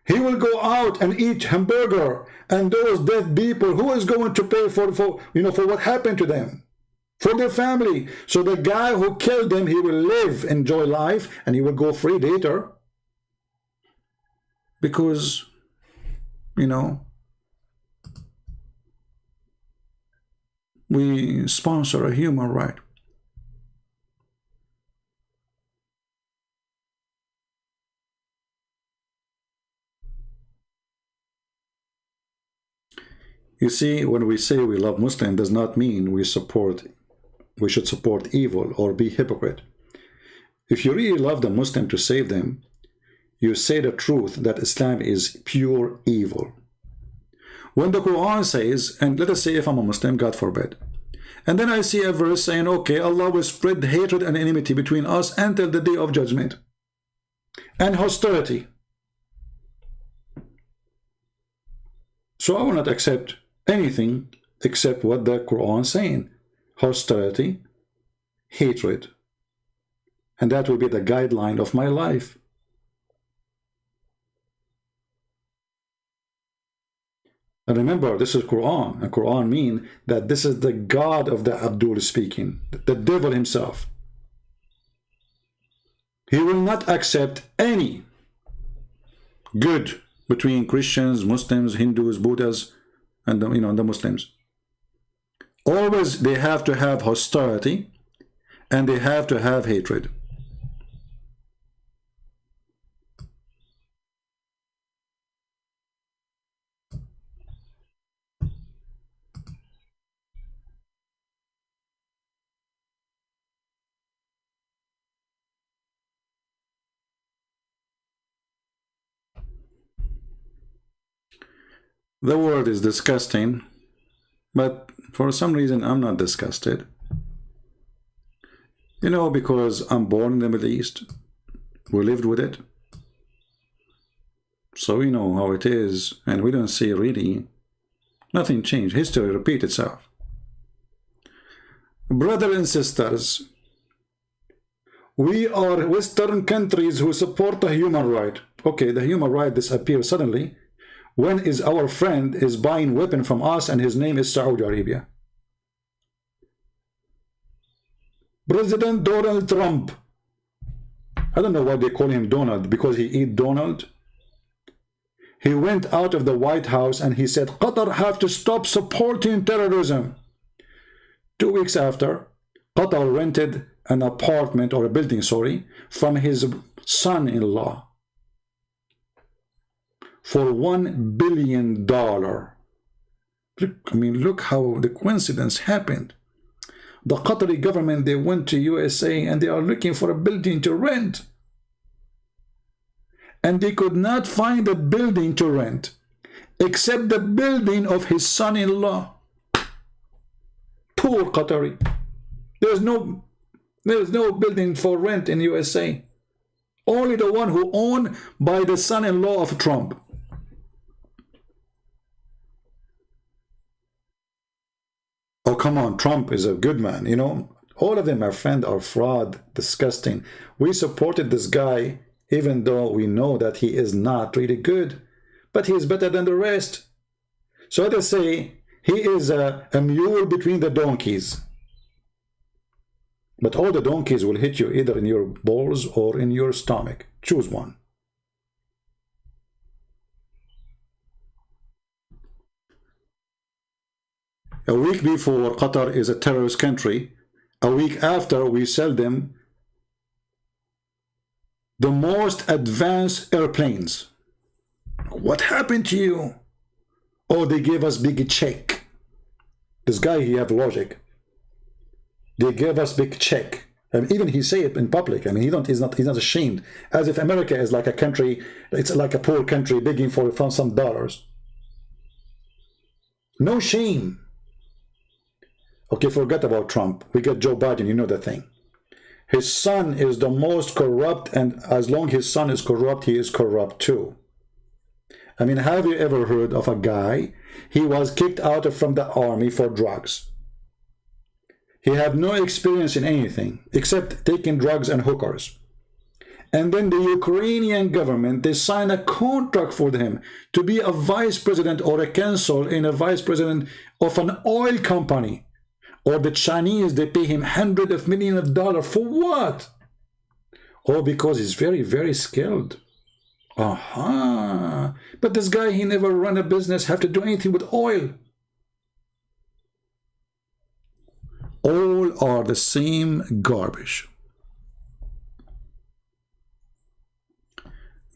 He will go out and eat hamburger, and those dead people, who is going to pay for what happened to them? For their family. So the guy who killed them, he will live, enjoy life, and he will go free later. Because, we sponsor a human right. You see, when we say we love Muslims, does not mean we should support evil or be hypocrite. If you really love the Muslim to save them, you say the truth that Islam is pure evil. When the Quran says, and let us say if I'm a Muslim, God forbid, and then I see a verse saying, okay, Allah will spread hatred and enmity between us until the day of judgment, and hostility. So I will not accept anything except what the Quran is saying. Hostility, hatred. And that will be the guideline of my life. And remember, this is Quran. And Quran means that this is the God of the Abdul speaking, the devil himself. He will not accept any good between Christians, Muslims, Hindus, Buddhas, and the Muslims. Always they have to have hostility, and they have to have hatred. The world is disgusting, but for some reason I'm not disgusted. Because I'm born in the Middle East. We lived with it. So we know how it is, and we don't see really nothing changed. History repeats itself. Brothers and sisters, we are Western countries who support the human right. Okay, the human right disappears suddenly when our friend is buying weapon from us, and his name is Saudi Arabia. President Donald Trump. I don't know why they call him Donald, because he eat Donald. He went out of the White House and he said, Qatar have to stop supporting terrorism. 2 weeks after, Qatar rented an apartment, or a building, sorry, from his son-in-law for $1 billion. Look how the coincidence happened. The Qatari government, they went to USA and they are looking for a building to rent. And they could not find a building to rent except the building of his son-in-law. Poor Qatari. There's no building for rent in USA. Only the one who owned by the son-in-law of Trump. Oh, come on, Trump is a good man, you know. All of them, my friend, are fraud, disgusting. We supported this guy, even though we know that he is not really good, but he is better than the rest. So they say he is a mule between the donkeys. But all the donkeys will hit you either in your balls or in your stomach. Choose one. A week before, Qatar is a terrorist country. A week after, we sell them the most advanced airplanes. What happened to you? Oh, they gave us big check. This guy, he have logic. They gave us big check. And even he say it in public. I mean, he's not ashamed. As if America is like a country, it's like a poor country begging for some dollars. No shame. Okay, forget about Trump. We got Joe Biden, you know the thing. His son is the most corrupt, and as long as his son is corrupt, he is corrupt too. I mean, have you ever heard of a guy? He was kicked out from the army for drugs. He had no experience in anything except taking drugs and hookers. And then the Ukrainian government, they signed a contract for him to be a vice president or a consul in a vice president of an oil company. Or the Chinese, they pay him hundreds of millions of dollars. For what? Oh, because he's very, very skilled. Aha. But this guy, he never run a business, have to do anything with oil. All are the same garbage.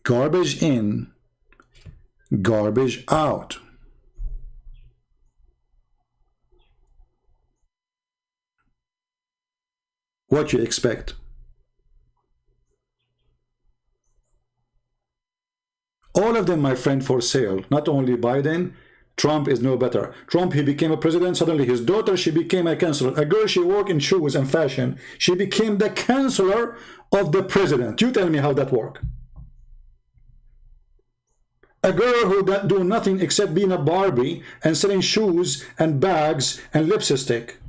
Garbage in, garbage out. What you expect? All of them, my friend, for sale. Not only Biden, Trump is no better. Trump, he became a president. Suddenly his daughter, she became a counselor. A girl, she worked in shoes and fashion. She became the counselor of the president. You tell me how that works. A girl who don't do nothing except being a Barbie and selling shoes and bags and lipstick.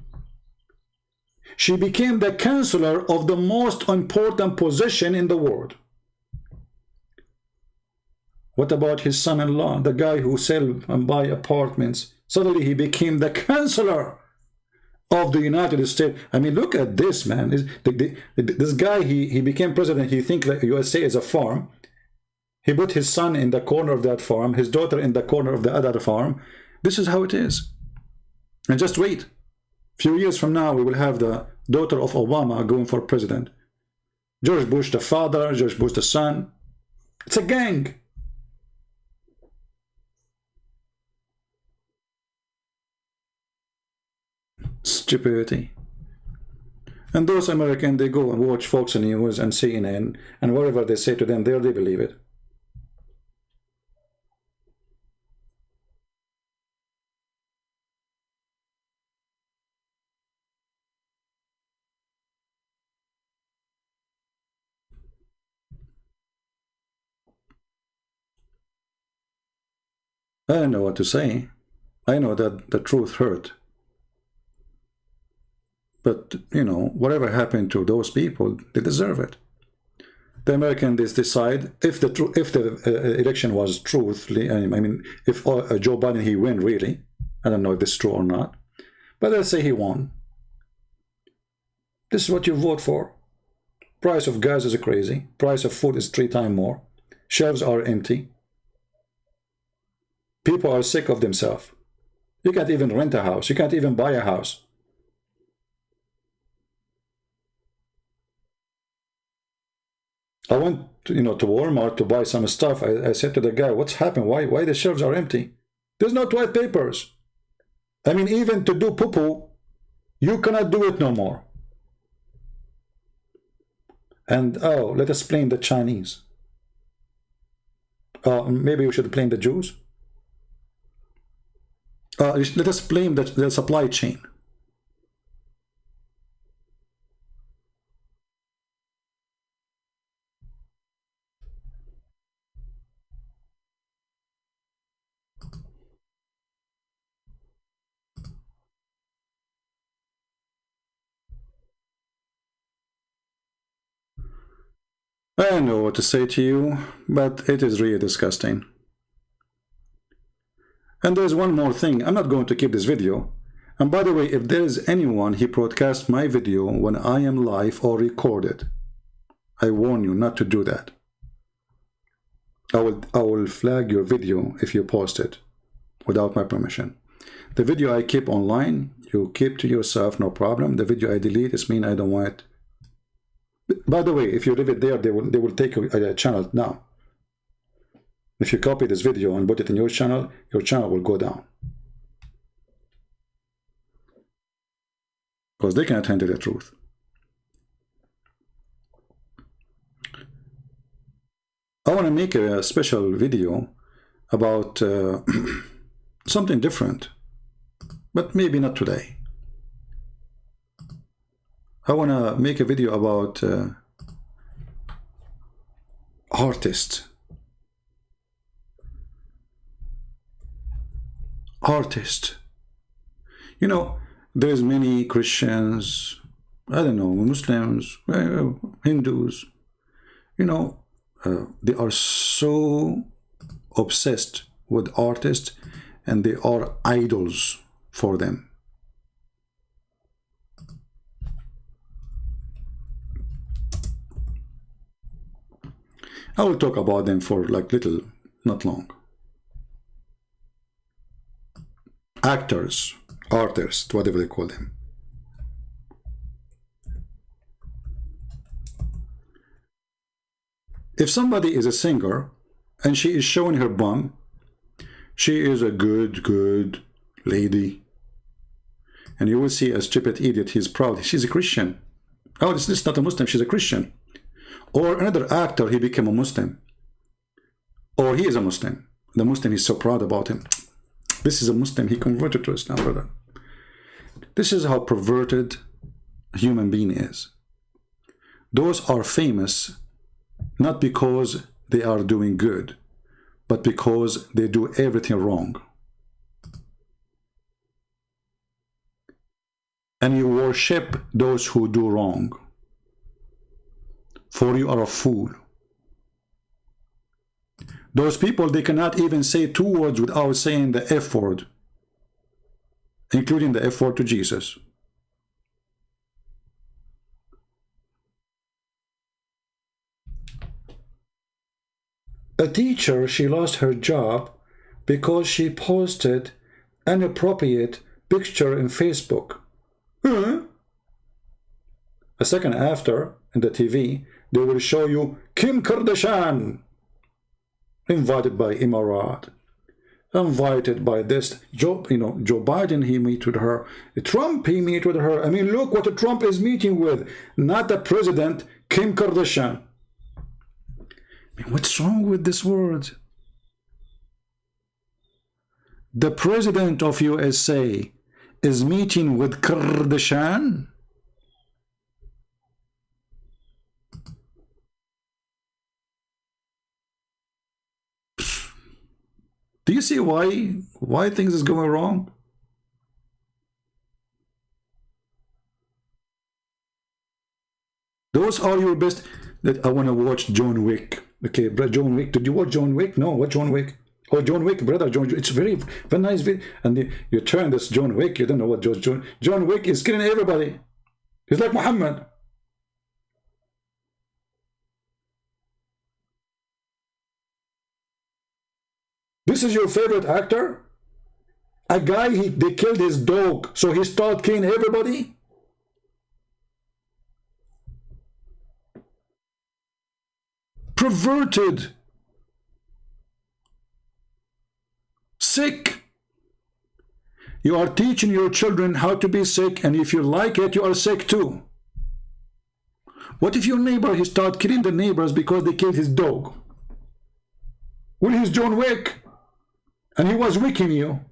She became the counselor of the most important position in the world. What about his son-in-law, the guy who sell and buy apartments? Suddenly he became the counselor of the United States. I mean, look at this, man. This guy, he became president. He thinks that USA is a farm. He put his son in the corner of that farm, his daughter in the corner of the other farm. This is how it is. And just wait. A few years from now, we will have the daughter of Obama going for president. George Bush the father, George Bush the son. It's a gang. Stupidity. And those Americans, they go and watch Fox News and CNN, and whatever they say to them, there they believe it. I don't know what to say. I know that the truth hurt. But, you know, whatever happened to those people, they deserve it. The Americans decide if the election was truthfully, I mean, if Joe Biden, he win really. I don't know if this is true or not. But let's say he won. This is what you vote for. Price of gas is crazy. Price of food is 3 times more. Shelves are empty. People are sick of themselves. You can't even rent a house. You can't even buy a house. I went, you know, to Walmart to buy some stuff. I said to the guy, "What's happened? Why the shelves are empty? There's no toilet papers. I mean, even to do poo-poo, you cannot do it no more." And oh, let us blame the Chinese. Maybe we should blame the Jews. Let us blame the supply chain. I don't know what to say to you, but it is really disgusting. And there's one more thing. I'm not going to keep this video. And by the way, if there is anyone he broadcasts my video when I am live or recorded, I warn you not to do that. I will flag your video if you post it without my permission. The video I keep online, you keep to yourself, no problem. The video I delete is mean I don't want it. By the way, if you leave it there, they will take a channel down. If you copy this video and put it in your channel will go down. Because they cannot handle the truth. I want to make a special video about something different, but maybe not today. I want to make a video about artists. You know, there's many Christians, I don't know, Muslims, Hindus, you know, they are so obsessed with artists and they are idols for them. I will talk about them for like little, not long. Actors, artists, whatever they call them. If somebody is a singer and she is showing her bum, she is a good lady. And you will see a stupid idiot, he's proud. She's a Christian. Oh, this is not a Muslim, she's a Christian. Or another actor, he became a Muslim. Or he is a Muslim. The Muslim is so proud about him. This is a Muslim, he converted to Islam, brother. This is how perverted a human being is. Those are famous not because they are doing good, but because they do everything wrong. And you worship those who do wrong. For you are a fool. Those people, they cannot even say 2 words without saying the F word, including the F word to Jesus. A teacher, she lost her job because she posted inappropriate picture in Facebook. A second after, in the TV, they will show you Kim Kardashian, invited by Emirat, invited by this, Joe Biden, he meet with her, Trump, he meet with her. I mean, look what Trump is meeting with, not the president, Kim Kardashian. I mean, what's wrong with this word? The president of USA is meeting with Kardashian? Do you see why things is going wrong? Those are your best. That I want to watch John Wick. Okay, John Wick. Did you watch John Wick? No, what John Wick? Oh, John Wick, brother. It's very nice video. And you turn this John Wick. You don't know what John Wick is killing everybody. He's like Muhammad. This is your favorite actor? A guy, they killed his dog, so he started killing everybody? Perverted. Sick. You are teaching your children how to be sick, and if you like it, you are sick too. What if your neighbor, he started killing the neighbors because they killed his dog? Well, he's John Wick. And he was wicking you.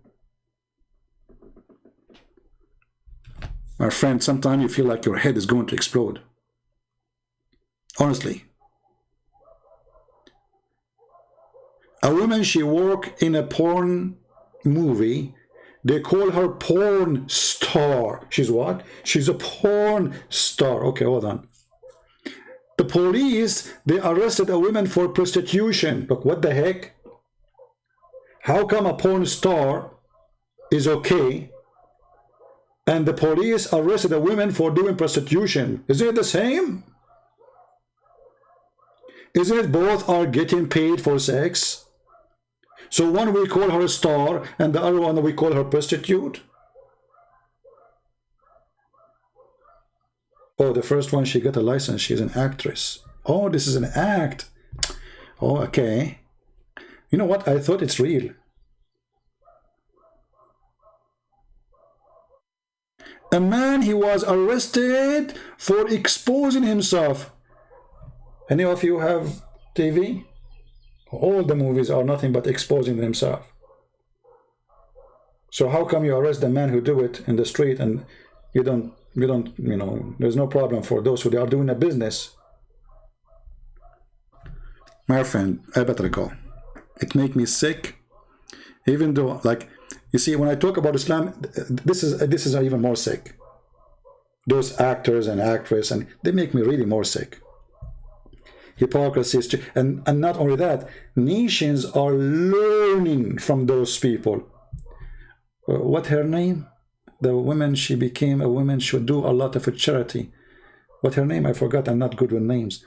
My friend, sometimes you feel like your head is going to explode. Honestly. A woman, she worked in a porn movie. They call her porn star. She's what? She's a porn star. Okay, hold on. The police, they arrested a woman for prostitution. Look, what the heck? How come a porn star is okay and the police arrested a woman for doing prostitution? Isn't it the same? Isn't it both are getting paid for sex? So one we call her a star and the other one we call her prostitute? Oh, the first one, she got a license. She's an actress. Oh, this is an act. Oh, okay. You know what? I thought it's real. A man, he was arrested for exposing himself. Any of you have TV? All the movies are nothing but exposing themselves. So how come you arrest the man who do it in the street and you don't, you know, there's no problem for those who they are doing a business? My friend, I better go. It make me sick, even though, like, you see, when I talk about Islam, this is even more sick. Those actors and actresses, and they make me really more sick. Hypocrisy, and not only that, nations are learning from those people. What her name? The woman, she became a woman, should do a lot of a charity. What her name? I forgot. I'm not good with names.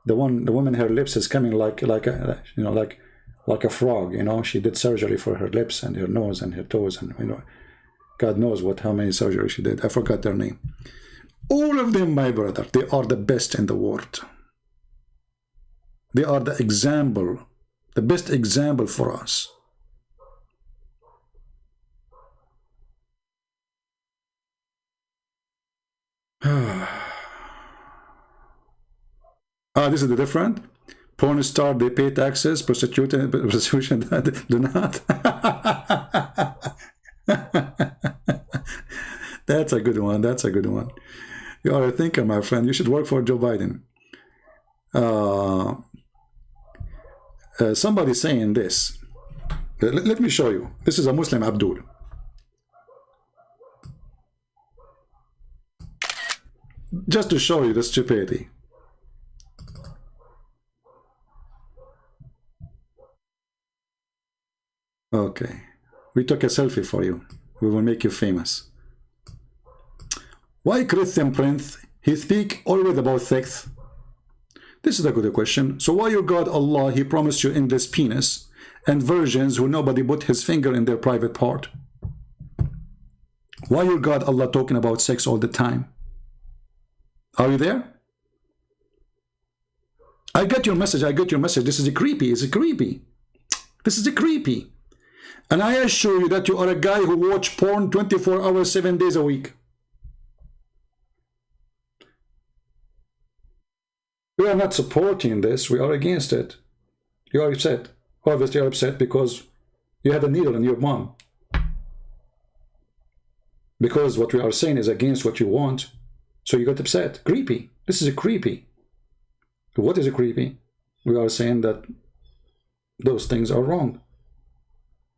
The woman, her lips is coming like a, you know, like a frog. You know, she did surgery for her lips and her nose and her toes, and you know, God knows how many surgeries she did. I forgot their name. All of them, my brother, they are the best in the world. They are the example, the best example for us. This is the different. Porn star, they pay taxes. Prostitution do not. That's a good one. That's a good one. You are a thinker, my friend. You should work for Joe Biden. Somebody saying this. Let me show you. This is a Muslim Abdul. Just to show you the stupidity. Okay. We took a selfie for you. We will make you famous. Why Christian prince, he speak always about sex? This is a good question. So why your God Allah, he promised you in this penis and virgins who nobody put his finger in their private part? Why your God Allah talking about sex all the time? Are you there? I get your message. I get your message. This is creepy. It's creepy. This is creepy. And I assure you that you are a guy who watch porn 24 hours, 7 days a week. We are not supporting this. We are against it. You are upset. Obviously, you are upset because you had a needle in your mom. Because what we are saying is against what you want. So you got upset. Creepy. This is creepy. What is creepy? We are saying that those things are wrong.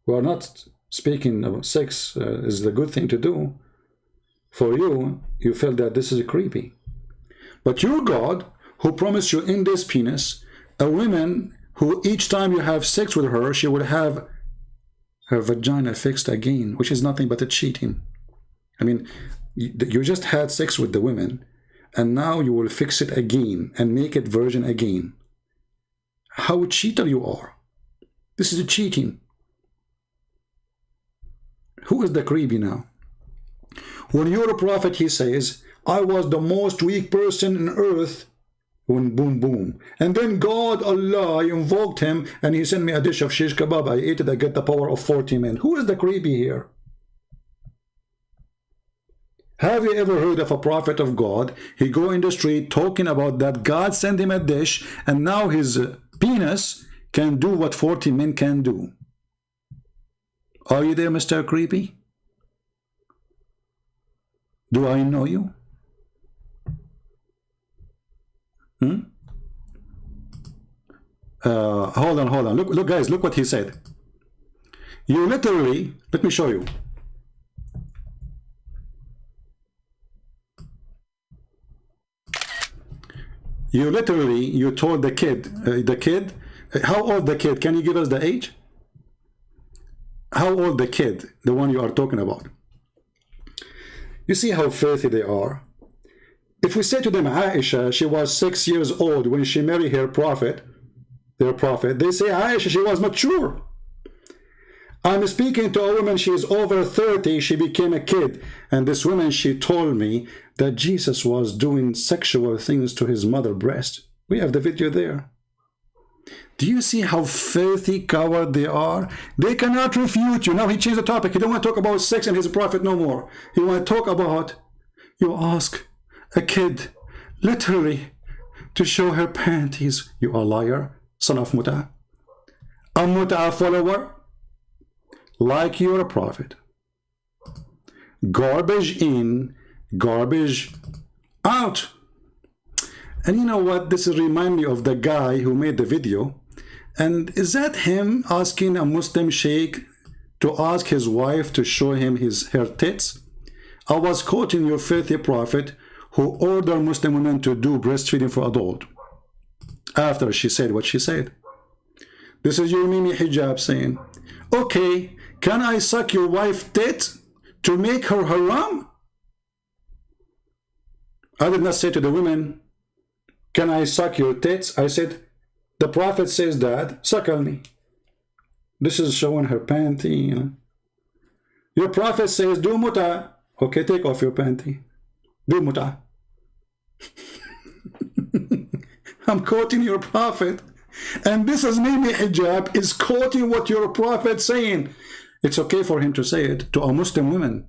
We are not speaking about sex is the good thing to do. For you, you felt that this is creepy. But your God, who promised you in this penis, a woman who each time you have sex with her, she will have her vagina fixed again, which is nothing but a cheating. I mean, you just had sex with the women, and now you will fix it again and make it virgin again. How a cheater you are. This is a cheating. Who is the creepy now? When you're a prophet, he says, I was the most weak person on earth. When boom, boom. And then God, Allah, I invoked him and he sent me a dish of shish kebab. I ate it, I get the power of 40 men. Who is the creepy here? Have you ever heard of a prophet of God? He go in the street talking about that God sent him a dish and now his penis can do what 40 men can do. Are you there, Mr. Creepy? Do I know you? Hold on. Look, guys, look what he said. You literally, let me show you. You literally, you told the kid, how old the kid? Can you give us the age? How old the kid, the one you are talking about? You see how filthy they are. If we say to them, Aisha, she was 6 years old when she married her prophet, their prophet, they say, Aisha, she was mature. I'm speaking to a woman, she is over 30, she became a kid. And this woman, she told me that Jesus was doing sexual things to his mother's breast. We have the video there. Do you see how filthy coward they are? They cannot refute you. Now he changed the topic. He don't want to talk about sex and his prophet no more. He want to talk about, you ask a kid, literally, to show her panties. You are a liar, son of Muta. A Muta follower, like you're a prophet. Garbage in, garbage out. And you know what? This is remind me of the guy who made the video. And is that him asking a Muslim sheikh to ask his wife to show him her tits? I was quoting your filthy prophet who ordered Muslim women to do breastfeeding for adult after she said what she said. This is your Mimi hijab saying, okay, can I suck your wife's tit to make her haram? I did not say to the women, can I suck your tits? I said, the prophet says that, suckle me. This is showing her panty, you know. Your prophet says, do muta. Okay, take off your panty. Do muta. I'm quoting your prophet. And this is Mimi hijab is quoting what your prophet saying. It's okay for him to say it to a Muslim woman.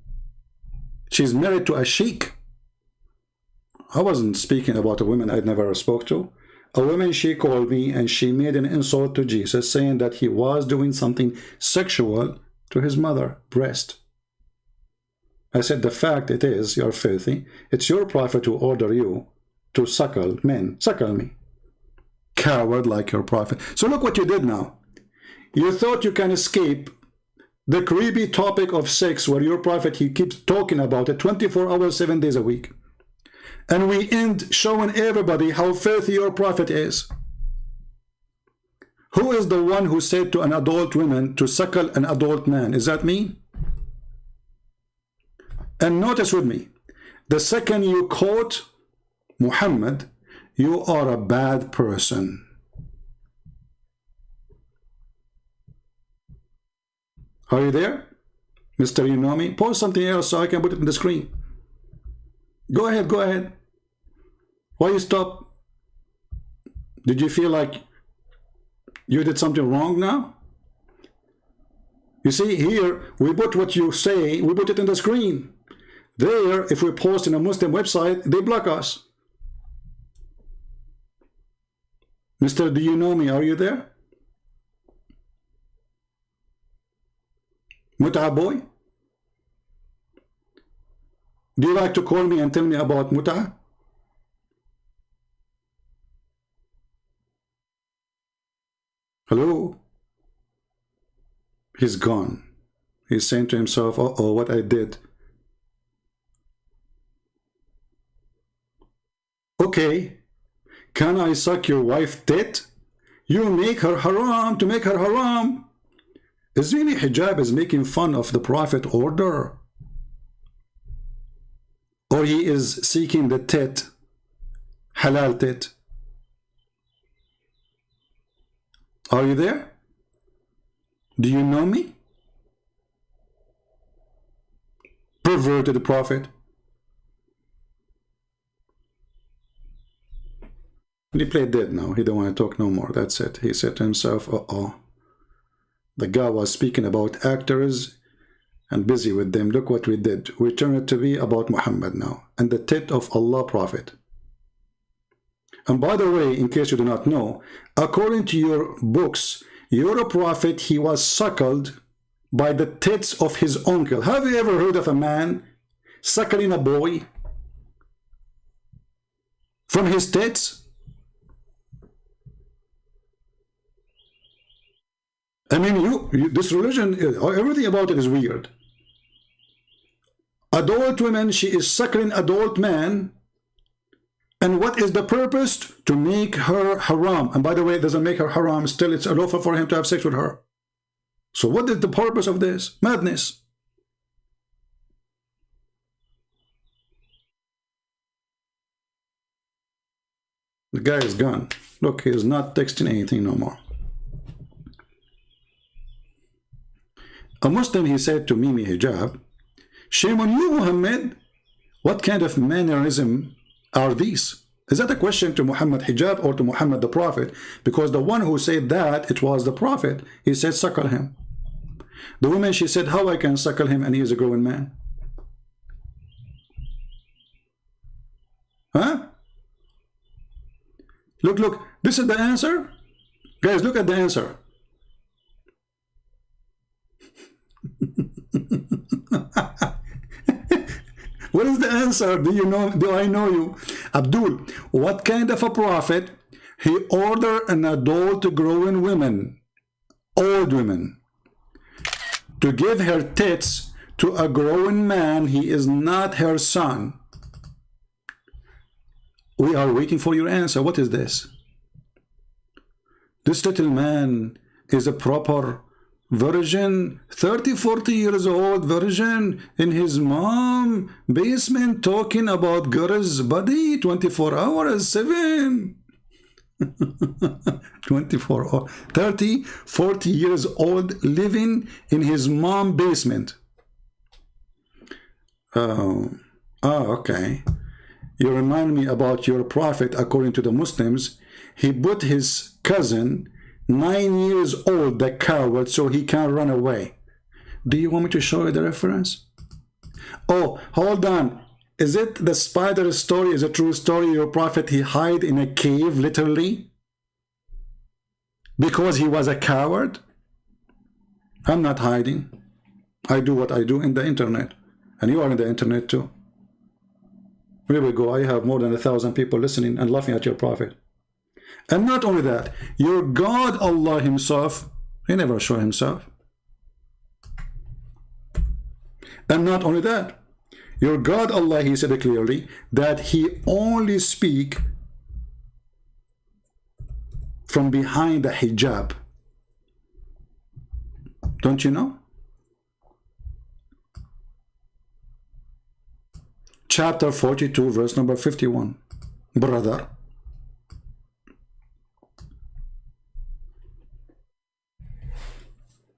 She's married to a sheikh. I wasn't speaking about a woman I'd never spoke to. A woman, she called me and she made an insult to Jesus, saying that he was doing something sexual to his mother's breast. I said, the fact it is, you're filthy. It's your prophet who ordered you to suckle men. Suckle me. Coward like your prophet. So look what you did now. You thought you can escape the creepy topic of sex where your prophet, he keeps talking about it 24 hours, 7 days a week. And we end showing everybody how filthy your prophet is. Who is the one who said to an adult woman to suckle an adult man? Is that me? And notice with me, the second you quote Muhammad, you are a bad person. Are you there? Mr. You know me? Post something else so I can put it in the screen. Go ahead, go ahead. Why you stop? Did you feel like you did something wrong now? You see, here, we put what you say, we put it in the screen. There, if we post in a Muslim website, they block us. Mr. Do you know me? Are you there? Muta boy? Do you like to call me and tell me about Muta? Hello? He's gone. He's saying to himself, uh-oh, what I did. Okay, can I suck your wife's tit? You make her haram to make her haram. Is really hijab is making fun of the prophet order? Or he is seeking the tit, halal tit? Are you there? Do you know me? Perverted prophet. He played dead now. He don't want to talk no more. That's it. He said to himself, uh-oh. The guy was speaking about actors and busy with them. Look what we did. We turned it to be about Muhammad now and the tit of Allah prophet. And by the way, in case you do not know, according to your books, your prophet, he was suckled by the tits of his uncle. Have you ever heard of a man suckling a boy from his tits? I mean, this religion, everything about it is weird. Adult women, she is suckling adult man And what is the purpose? To make her haram. And by the way, it doesn't make her haram. Still, it's lawful for him to have sex with her. So what is the purpose of this? Madness. The guy is gone. Look, he is not texting anything no more. A Muslim, he said to Mimi Hijab, shame on you, Muhammad. What kind of mannerism are these? Is that a question to Muhammad Hijab or to Muhammad the Prophet? Because the one who said that, it was the Prophet. He said, suckle him. The woman, she said, how I can suckle him and he is a grown man? Huh? Look, look, this is the answer. Guys, look at the answer. What is the answer? Do you know? Do I know you? Abdul, what kind of a prophet? He ordered an adult grown woman, old woman, to give her tits to a grown man. He is not her son. We are waiting for your answer. What is this? This little man is a proper virgin, 30-40 years old virgin in his mom basement talking about girl's body 24 hours 7. 24 or 30-40 years old living in his mom basement. Oh, okay. You remind me about your prophet. According to the Muslims, he put his cousin 9 years old, the coward, so he can't run away. Do you want me to show you the reference? Oh, hold on. Is it the spider story? Is a true story? Your prophet, he hid in a cave, literally, because he was a coward? I'm not hiding. I do what I do in the internet, and you are in the internet too. Here we go. I have more than 1,000 people listening and laughing at your prophet. And not only that, your God Allah himself, he never showed himself. And not only that, your God Allah, he said clearly that he only speak from behind the hijab. Don't you know? Chapter 42, verse number 51. Brother.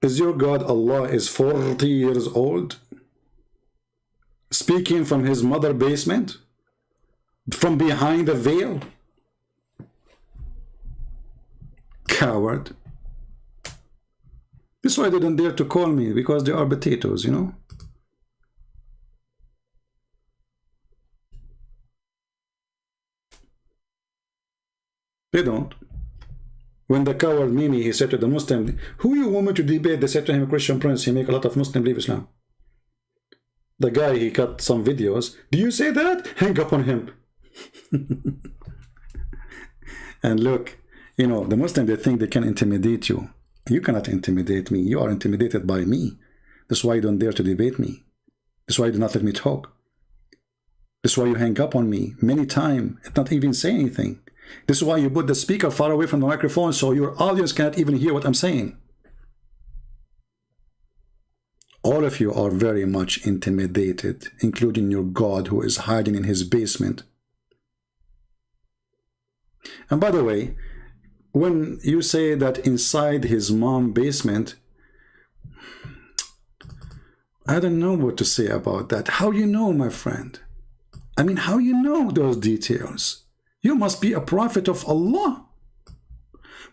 Is your God Allah is 40 years old? Speaking from his mother basement? From behind the veil? Coward. This is why they didn't dare to call me, because they are potatoes, you know? They don't. When the coward Mimi, he said to the Muslim, who you want me to debate? They said to him, Christian Prince, he make a lot of Muslim leave Islam. The guy, he cut some videos. Do you say that? Hang up on him. And look, you know, the Muslim, they think they can intimidate you. You cannot intimidate me. You are intimidated by me. That's why you don't dare to debate me. That's why you do not let me talk. That's why you hang up on me many times and not even say anything. This is why you put the speaker far away from the microphone so your audience cannot even hear what I'm saying. All of you are very much intimidated, including your God who is hiding in his basement. And by the way, when you say that inside his mom's basement, I don't know what to say about that. How you know, my friend? I mean, how you know those details? You must be a prophet of Allah.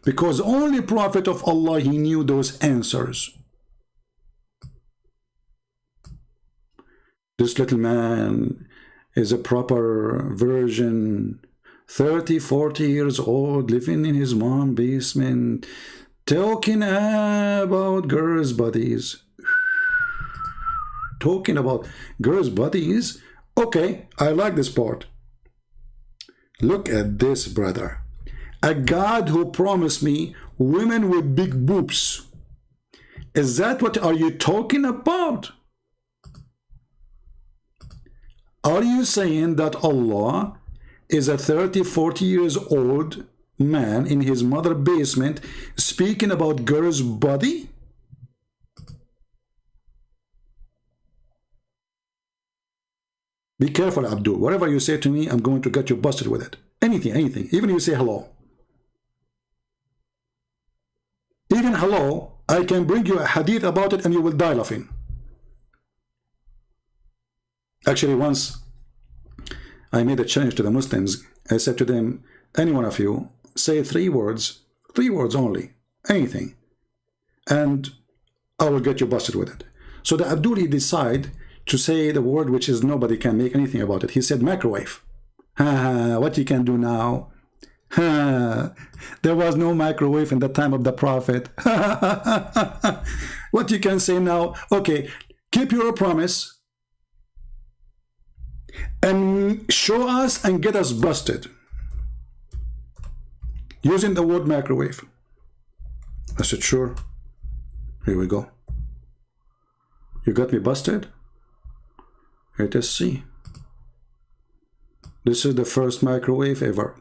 Because only prophet of Allah, he knew those answers. This little man is a proper virgin, 30-40 years old, living in his mom's basement, talking about girls' bodies. Talking about girls' bodies? Okay, I like this part. Look at this, brother. A God who promised me women with big boobs. Is that what are you talking about? Are you saying that Allah is a 30, 40 years old man in his mother's basement speaking about girl's body? Be careful, Abdul. Whatever you say to me, I'm going to get you busted with it. Anything, anything. Even you say hello. Even hello, I can bring you a hadith about it and you will die laughing. Actually, once I made a challenge to the Muslims. I said to them, any one of you, say 3 words only, anything, and I will get you busted with it. So the Abdul, he decided to say the word which is nobody can make anything about it. He said microwave. What you can do now? There was no microwave in the time of the Prophet. What you can say now? Okay, keep your promise and show us and get us busted using the word microwave. I said, sure. Here we go. You got me busted? Let us see. This is the first microwave ever.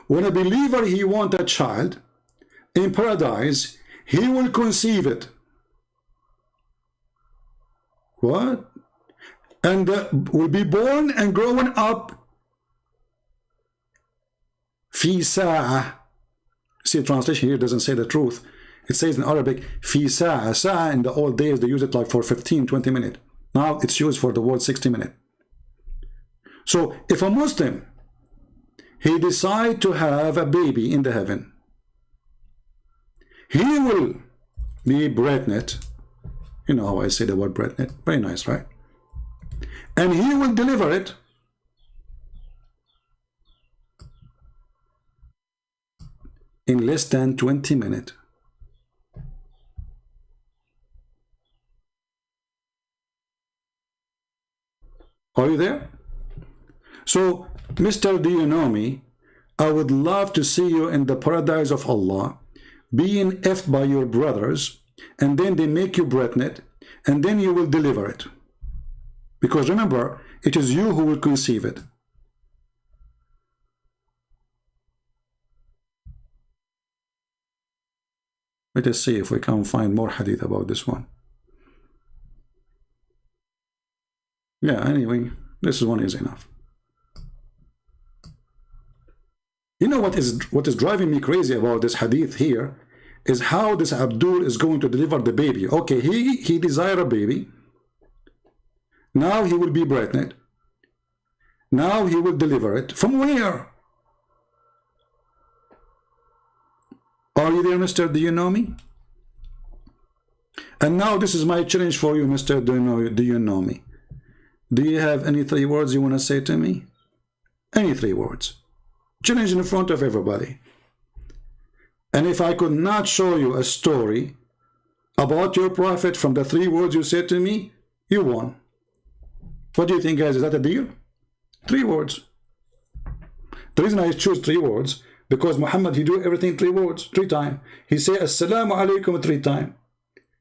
When a believer, he wants a child in paradise, he will conceive it. What? And will be born and growing up. Fi sa'a. See, the translation here doesn't say the truth. It says in Arabic, Fi sa'a. Sa'a in the old days, they use it like for 15, 20 minutes. Now it's used for the word 60 minutes. So if a Muslim, he decide to have a baby in the heaven, he will be pregnant. You know how I say the word pregnant? Very nice, right? And he will deliver it in less than 20 minutes. Are you there? So, Mr. Do you know me? I would love to see you in the paradise of Allah, being effed by your brothers, and then they make you pregnant, and then you will deliver it. Because remember, it is you who will conceive it. Let us see if we can find more hadith about this one. Yeah, anyway, this one is enough. You know what is driving me crazy about this hadith here is how this Abdul is going to deliver the baby. Okay, he desire a baby. Now he will be pregnant. Now he will deliver it. From where? Are you there, Mr. Do you know me? And now this is my challenge for you, Mr. Do you know me? Do you have any 3 words you want to say to me? Any 3 words. Challenge in front of everybody. And if I could not show you a story about your prophet from the 3 words you said to me, you won. What do you think, guys? Is that a deal? 3 words. The reason I choose 3 words, because Muhammad, he do everything 3 words, 3 times. He say Assalamu alaikum 3 times.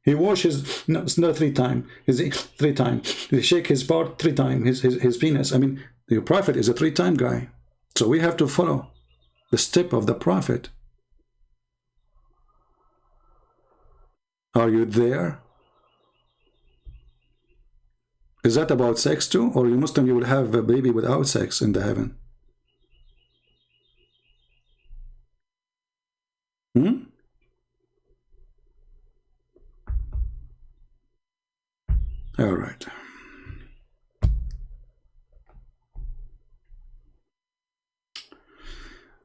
He washes, no, it's not 3 times. Is 3 times. He shake his part 3 times, his penis. I mean, your prophet is a 3-time guy. So we have to follow the step of the prophet. Are you there? Is that about sex too? Or you Muslim, you will have a baby without sex in the heaven? All right.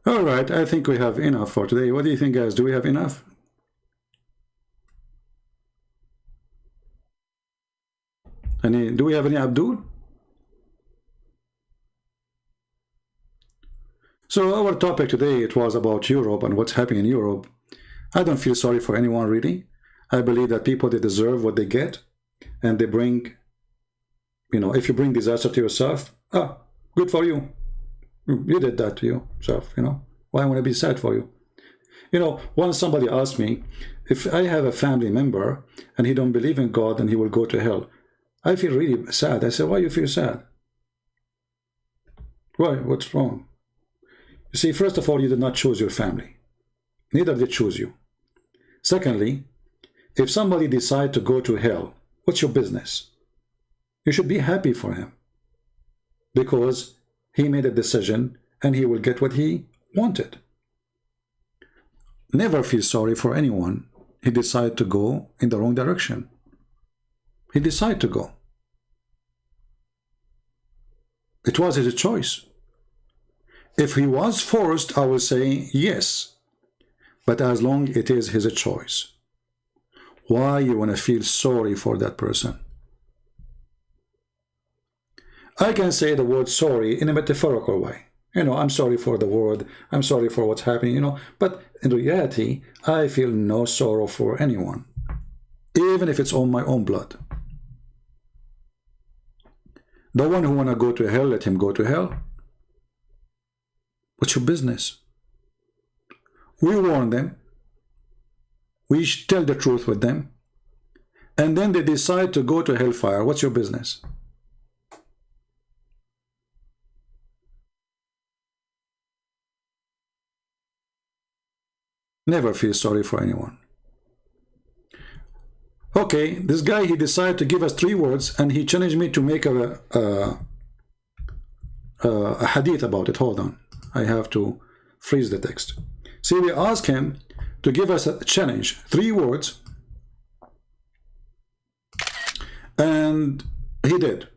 All right, I think we have enough for today. What do you think, guys? Do we have enough? Do we have any Abdul? So our topic today, it was about Europe and what's happening in Europe. I don't feel sorry for anyone, really. I believe that people, they deserve what they get, and they bring, you know, if you bring disaster to yourself, good for you. You did that to yourself, you know. Why would I be sad for you? You know, once somebody asked me, if I have a family member and he don't believe in God and he will go to hell, I feel really sad. I said, why you feel sad? Why? What's wrong? You see, first of all, you did not choose your family. Neither did choose you. Secondly, if somebody decides to go to hell, what's your business? You should be happy for him, because he made a decision and he will get what he wanted. Never feel sorry for anyone. He decided to go in the wrong direction. He decided to go. It was his choice. If he was forced, I will say yes. But as long it is his choice. Why you want to feel sorry for that person? I can say the word sorry in a metaphorical way. You know, I'm sorry for the world. I'm sorry for what's happening, you know. But in reality, I feel no sorrow for anyone. Even if it's on my own blood. The one who want to go to hell, let him go to hell. What's your business? We warn them. We tell the truth with them. And then they decide to go to hellfire. What's your business? Never feel sorry for anyone. Okay, this guy, he decided to give us 3 words and he challenged me to make a hadith about it. Hold on. I have to freeze the text. See, we asked him to give us a challenge, 3 words, and he did.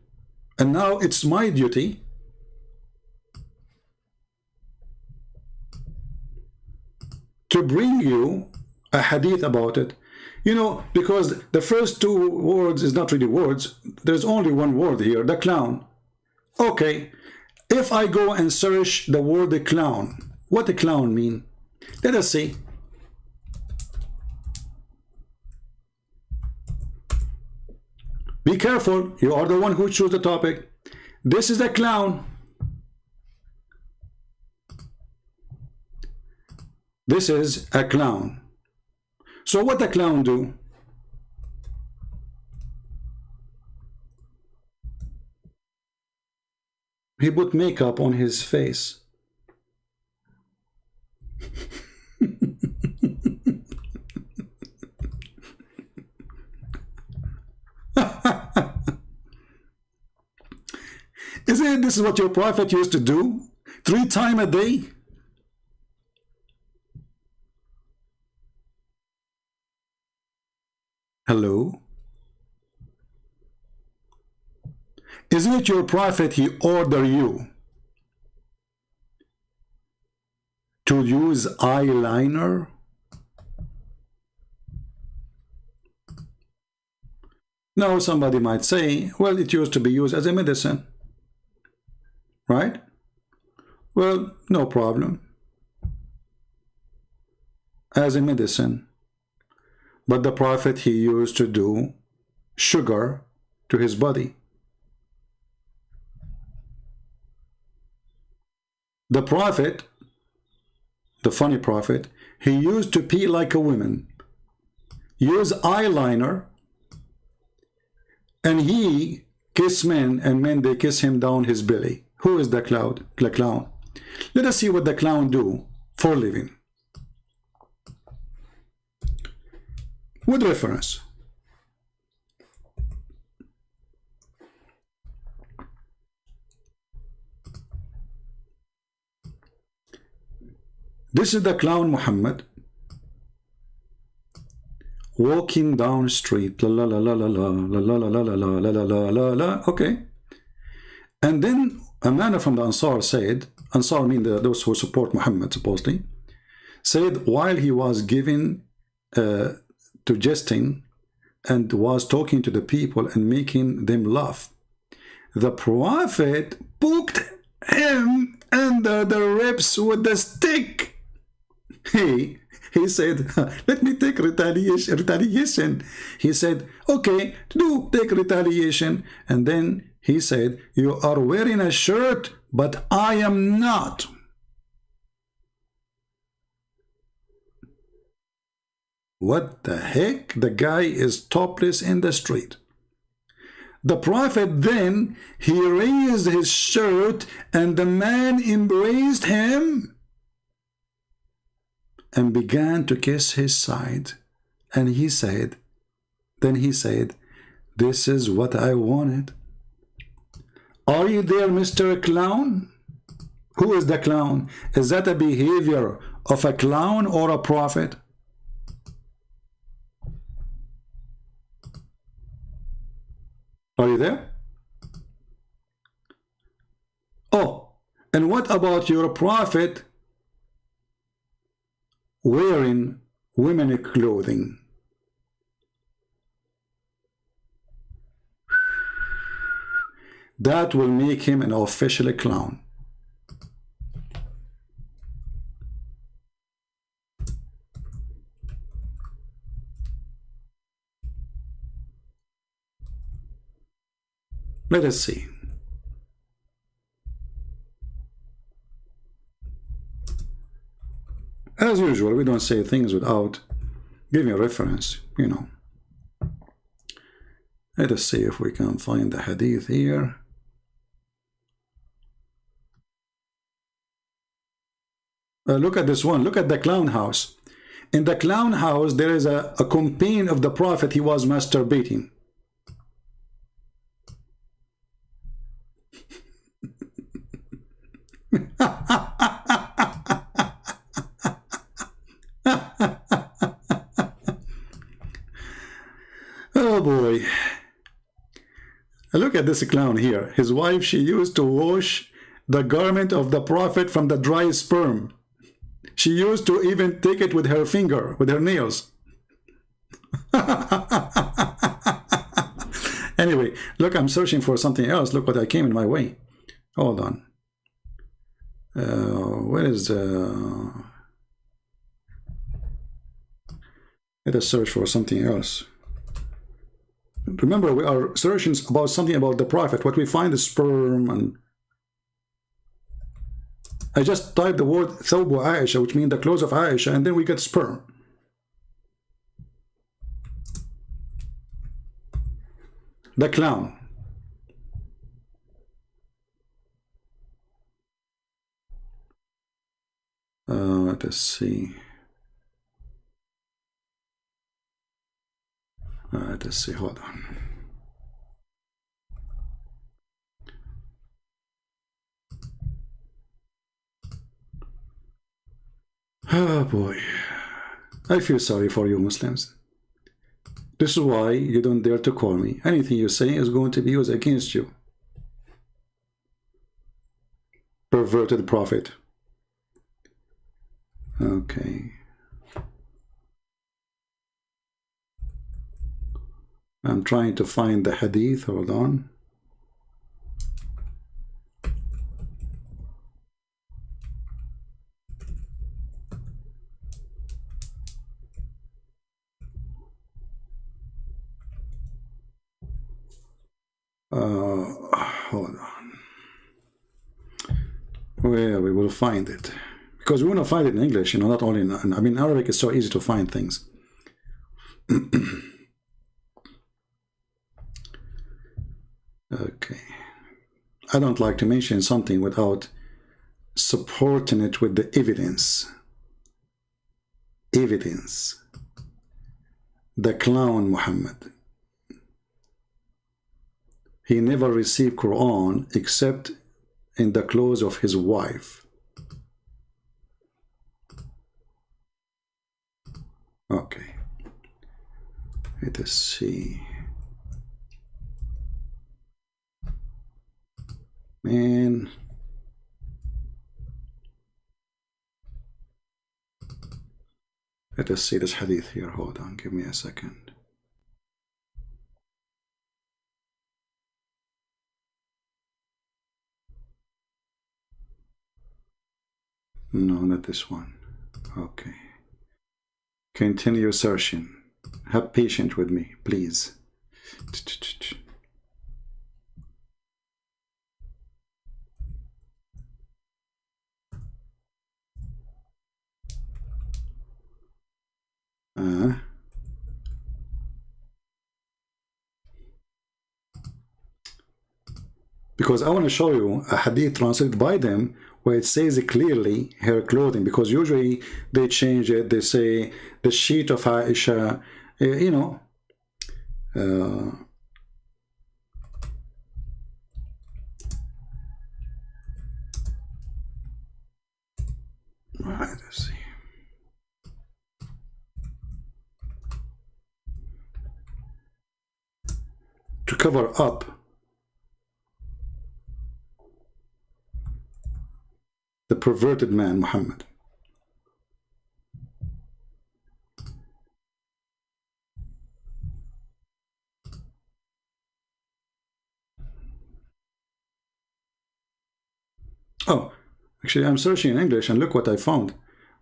And now it's my duty to bring you a hadith about it. You know, because the first 2 words is not really words. There's only one word here, the clown. Okay, if I go and search the word the clown, what the clown mean? Let us see. Be careful, you are the one who chose the topic. This is a clown. This is a clown. So what the clown do? He put makeup on his face. Isn't this is what your prophet used to do? 3 times a day? Hello? Isn't it your prophet, he ordered you to use eyeliner? Now somebody might say, well, it used to be used as a medicine. Right? Well, no problem. As a medicine. But the prophet, he used to do sugar to his body. The prophet, the funny prophet, he used to pee like a woman, use eyeliner, and he kiss men, and men, they kiss him down his belly. Who is the clown? Let us see what the clown do for a living. With reference. This is the clown Muhammad walking down the street. La la la la la la la la la la la la la la la la. Okay. And then a man from the Ansar said, Ansar mean those who support Muhammad supposedly, said while he was giving to jesting and was talking to the people and making them laugh, the prophet poked him under the ribs with the stick. He said, let me take retaliation. He said, okay, do take retaliation. And then he said, you are wearing a shirt, but I am not. What the heck? The guy is topless in the street. The Prophet then, he raised his shirt and the man embraced him and began to kiss his side. And he said, this is what I wanted. Are you there, Mr. Clown? Who is the clown? Is that a behavior of a clown or a prophet? Are you there? Oh, and what about your prophet wearing women clothing? That will make him an official clown. Let us see. As usual, we don't say things without giving a reference, you know. Let us see if we can find the hadith here. Look at this one. Look at the clown house. In the clown house, there is a companion of the Prophet. He was masturbating. Oh boy. Look at this clown here. His wife, she used to wash the garment of the Prophet from the dry sperm. She used to even take it with her finger, with her nails. Anyway, look, I'm searching for something else. Look what I came in my way. Hold on. Where is let us search for something else. Remember, we are searching about something about the Prophet. What we find is sperm, and I just typed the word Thawbu Aisha, which means the clothes of Aisha, and then we get sperm. The clown. Let us see. Let us see. Hold on. Oh boy. I feel sorry for you Muslims. This is why you don't dare to call me. Anything you say is going to be used against you. Perverted prophet. Okay. I'm trying to find the hadith. Hold on. Hold on. Well, we will find it. Because we want to find it in English, you know, not only in, I mean, Arabic is so easy to find things. Okay. I don't like to mention something without supporting it with the evidence. Evidence. The clown Muhammad. He never received Quran except in the clothes of his wife. Okay. Let us see. Man. Let us see this hadith here. Hold on. Give me a second. No, not this one. Okay. Continue searching. Have patience with me, please. because I want to show you a hadith translated by them where it says clearly her clothing, because usually they change it. They say the sheet of Aisha, you know. Right, let's see. To cover up the perverted man Muhammad. Oh, actually, I'm searching in English and look what I found.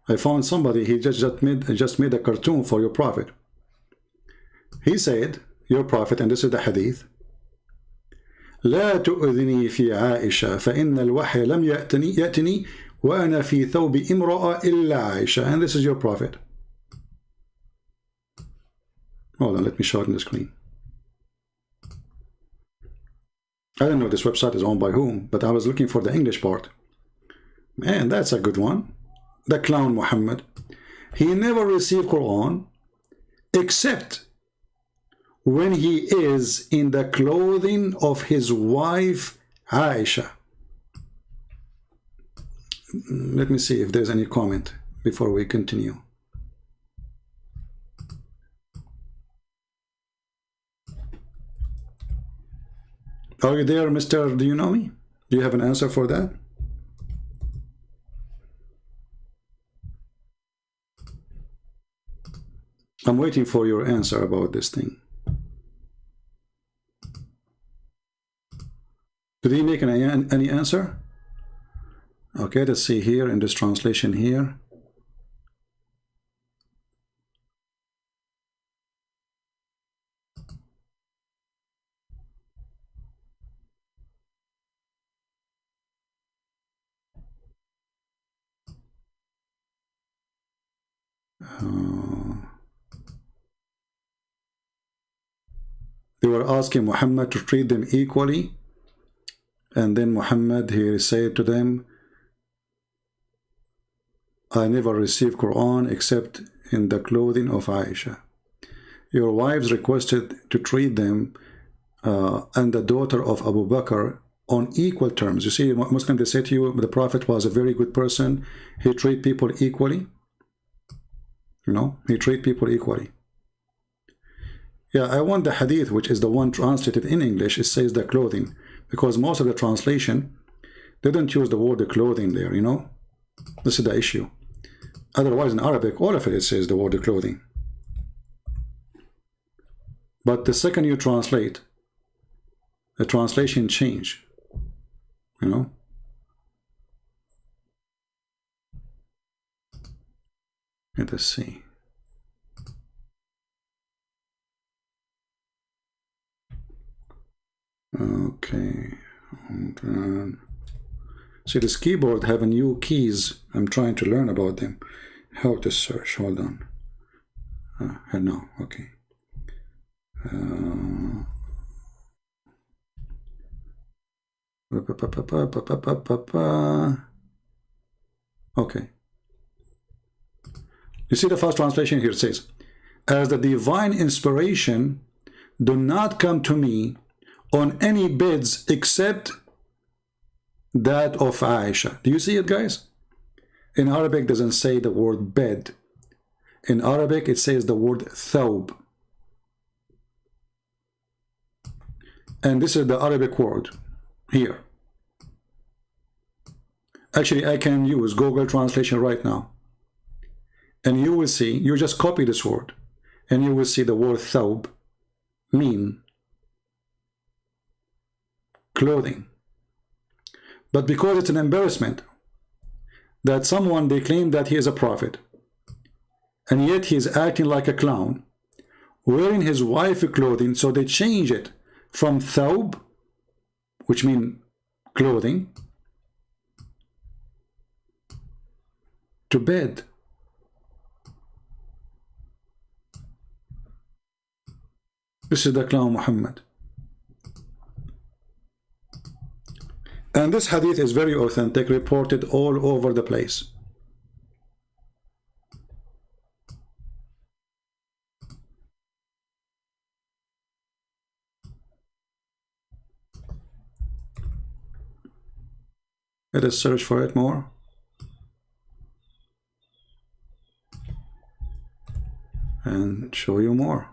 I found somebody, he just made a cartoon for your prophet. He said, your prophet, and this is the hadith, لا تؤذني في عائشة فإن الوحي لم يأتني وأنا في ثوب امرأة إلا عائشة. And this is your prophet. Hold on, let me show it on the screen. I don't know this website is owned by whom, but I was looking for the English part. Man, that's a good one. The clown Muhammad. He never received Quran except when he is in the clothing of his wife Aisha. Let me see if there's any comment before we continue. Are you there, Mr. Do you know me? Do you have an answer for that? I'm waiting for your answer about this thing. Did he make any answer? Okay, let's see here in this translation here. They were asking Muhammad to treat them equally, and then Muhammad, he said to them, I never received Quran except in the clothing of Aisha. Your wives requested to treat them and the daughter of Abu Bakr on equal terms. You see, Muslim, they say to you, the Prophet was a very good person. He treated people equally. You know, he treated people equally. Yeah, I want the hadith, which is the one translated in English. It says the clothing, because most of the translation, they don't use the word clothing there, you know. This is the issue. Otherwise, in Arabic, all of it says the word clothing. But the second you translate, the translation change, you know. Let us see. Okay. See, this keyboard have a new keys. I'm trying to learn about them. How to search? Hold on. No. Okay. Okay. You see the first translation here says, as the divine inspiration do not come to me on any beds except that of Aisha. Do you see it, guys? In Arabic, it doesn't say the word bed. In Arabic, it says the word thawb. And this is the Arabic word here. Actually, I can use Google Translation right now. And you will see, you just copy this word, and you will see the word thawb mean clothing. But because it's an embarrassment that someone, they claim that he is a prophet, and yet he is acting like a clown, wearing his wife's clothing, so they change it from thawb, which means clothing, to bed. This is the clown Muhammad. And this hadith is very authentic, reported all over the place. Let us search for it more. And show you more.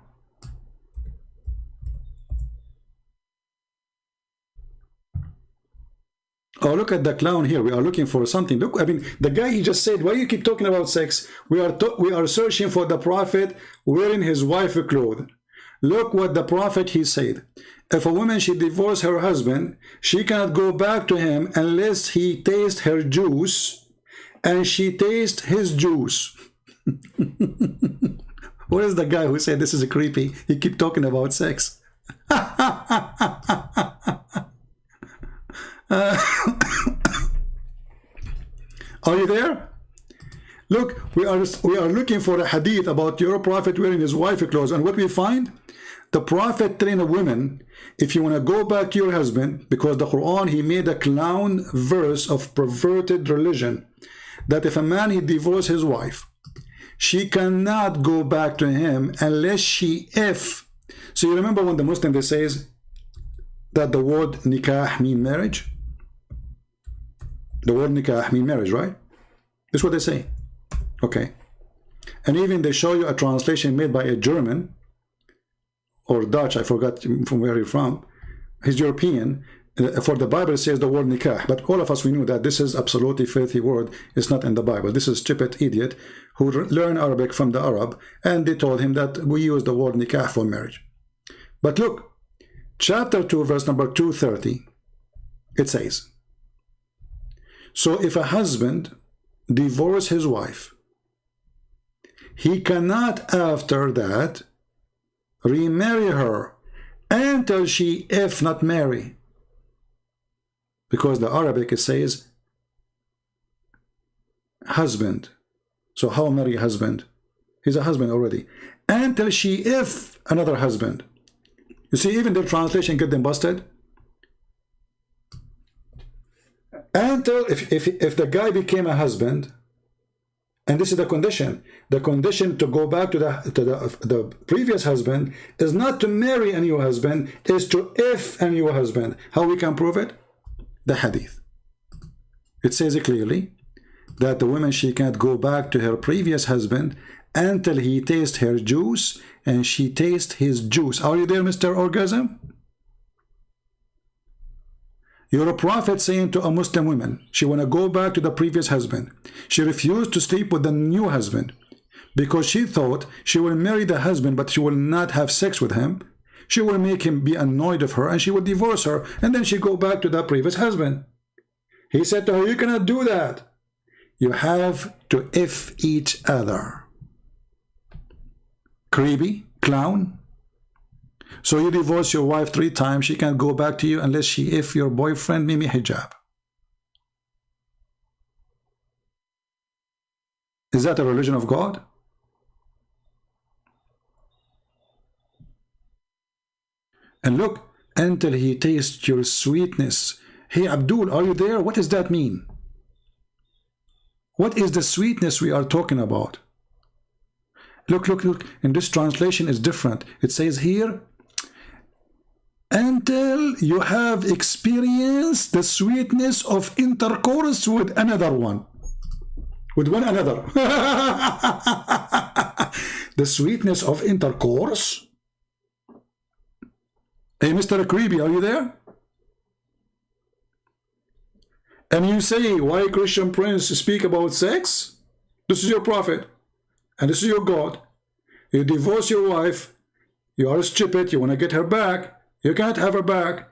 Oh, look at the clown here. We are looking for something. Look, I mean, the guy, he just said, why you keep talking about sex? We are searching for the Prophet wearing his wife's clothes. Look what the Prophet, he said. If a woman, she divorced her husband, she cannot go back to him unless he tastes her juice and she tastes his juice. What is the guy who said this is creepy? He keep talking about sex. Are you there? Look, we are looking for a hadith about your Prophet wearing his wife's clothes, and what we find, the Prophet telling a woman, if you want to go back to your husband, because the Quran, he made a clown verse of perverted religion, that if a man, he divorced his wife, she cannot go back to him unless she if. So you remember when the Muslim, they says that the word nikah mean marriage? The word nikah mean marriage, right? That's what they say. Okay. And even they show you a translation made by a German or Dutch, I forgot from where he's from. He's European. For the Bible, it says the word nikah. But all of us, we knew that this is absolutely filthy word. It's not in the Bible. This is stupid idiot who learned Arabic from the Arab. And they told him that we use the word nikah for marriage. But look, chapter 2, verse number 230, it says, so if a husband divorces his wife, he cannot after that remarry her until she if not marry. Because the Arabic, it says husband. So how marry husband? He's a husband already. Until she if another husband. You see, even the translation get them busted. Until if the guy became a husband, and this is the condition to go back to the previous husband is not to marry a new husband, is to if a new husband. How we can prove it? The hadith. It says clearly that the woman, she can't go back to her previous husband until he tastes her juice and she tastes his juice. Are you there, Mr. Orgasm? You're a prophet saying to a Muslim woman, she want to go back to the previous husband. She refused to sleep with the new husband because she thought she will marry the husband, but she will not have sex with him. She will make him be annoyed of her and she will divorce her, and then she go back to the previous husband. He said to her, you cannot do that. You have to if each other. Creepy, clown. So you divorce your wife 3 times, she can't go back to you unless she if your boyfriend mimi hijab. Is that a religion of God? And look, until he tastes your sweetness. Hey Abdul, are you there? What does that mean? What is the sweetness we are talking about? Look, look, look. In this translation is different. It says here, until you have experienced the sweetness of intercourse with another one. With one another. The sweetness of intercourse. Hey, Mr. Creepy, are you there? And you say, why Christian Prince speak about sex? This is your prophet. And this is your God. You divorce your wife. You are stupid. You want to get her back. You can't have her back.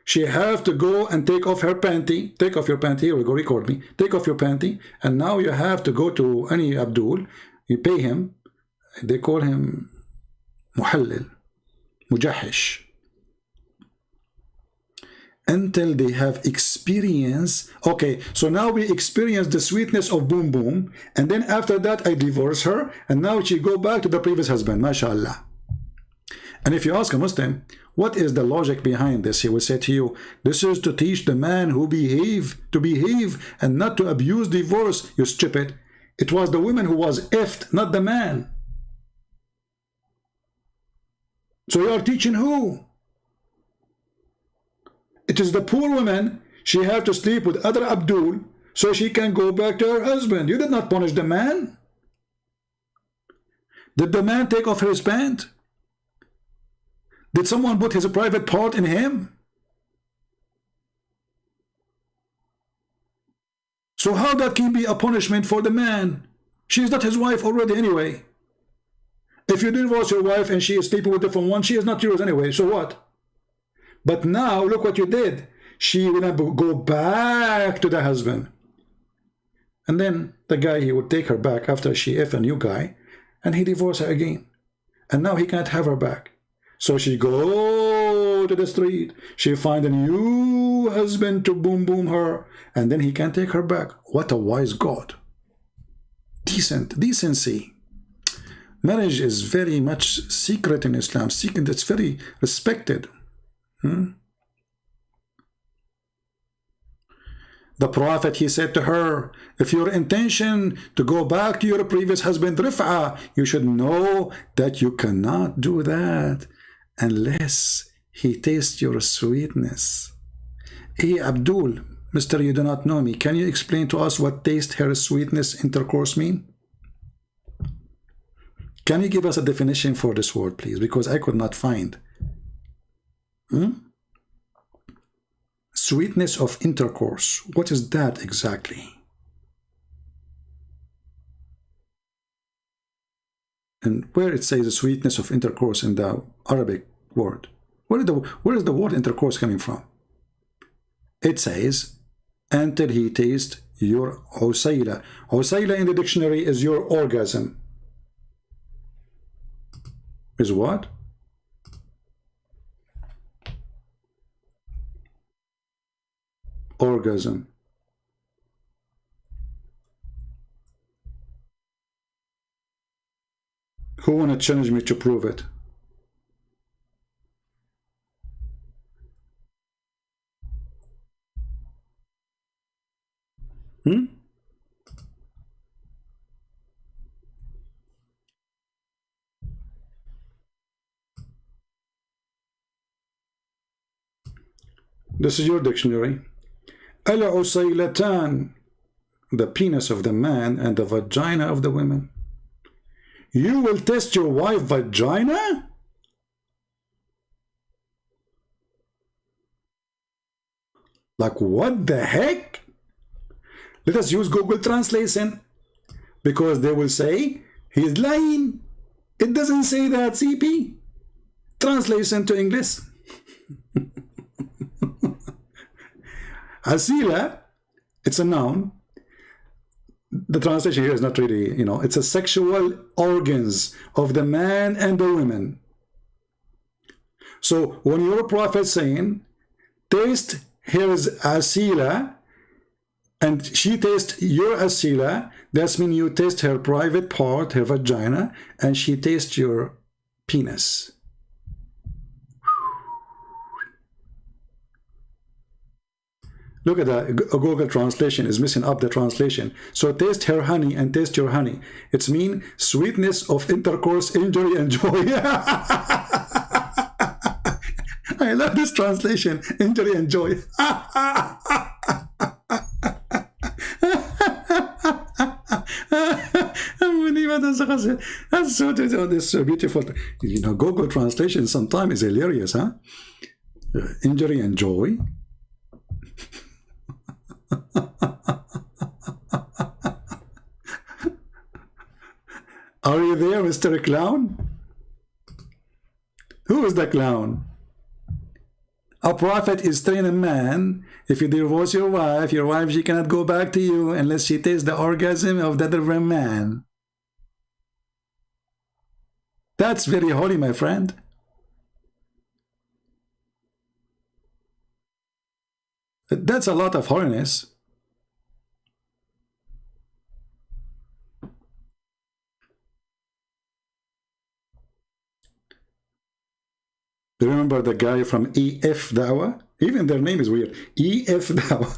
She have to go and take off her panty. Take off your panty. Here we go, record me. Take off your panty. And now you have to go to any Abdul. You pay him. They call him Muhallil. Mujahish. Until they have experienced. Okay, so now we experience the sweetness of boom boom. And then after that, I divorce her. And now she go back to the previous husband. MashaAllah. And if you ask a Muslim, What is the logic behind this? He will say to you, this is to teach the man who to behave and not to abuse divorce, you stupid. It was the woman who was effed, not the man. So you are teaching who? It is the poor woman. She had to sleep with other Abdul so she can go back to her husband. You did not punish the man. Did the man take off his pant? Did someone put his private part in him? So how that can be a punishment for the man? She is not his wife already anyway. If you divorce your wife and she is sleeping with a different one, she is not yours anyway, so what? But now, look what you did. She will go back to the husband. And then the guy, he would take her back after she F a new guy, and he divorced her again. And now he can't have her back. So she go to the street. She find a new husband to boom boom her, and then he can take her back. What a wise God. Decency. Marriage is very much secret in Islam. Secret, it's very respected. The Prophet, he said to her, if your intention to go back to your previous husband, Rif'a, you should know that you cannot do that unless he tastes your sweetness. Hey, Abdul, Mr. You do not know me. Can you explain to us what taste her sweetness intercourse mean? Can you give us a definition for this word, please? Because I could not find. Sweetness of intercourse. What is that exactly? And where it says the sweetness of intercourse in the Arabic word, where is the word intercourse coming from? It says, until he tastes your usayla. Usayla in the dictionary is your orgasm. Is what? Orgasm. Who want to challenge me to prove it? This is your dictionary. Al-usaylatan, the penis of the man and the vagina of the women. You will test your wife's vagina? Like what the heck? Let us use Google Translation, because they will say he's lying. It doesn't say that, CP. Translation to English. Asila, it's a noun. The translation here is not really, it's a sexual organs of the man and the women. So when your prophet saying, taste his asila, and she tastes your asila, that means you taste her private part, her vagina, and she tastes your penis. Look at that. Google translation is missing up the translation. So taste her honey and taste your honey. It's mean sweetness of intercourse, injury, and joy. I love this translation, injury and joy. That's so beautiful. Google translation sometimes is hilarious, huh? Injury and joy. Are you there, Mr. Clown? Who is the clown? A prophet is telling a man, if you divorce your wife, she cannot go back to you unless she tastes the orgasm of the other man. That's very holy, my friend. That's a lot of holiness. Do you remember the guy from EF Dawa? Even their name is weird. EF Dawa.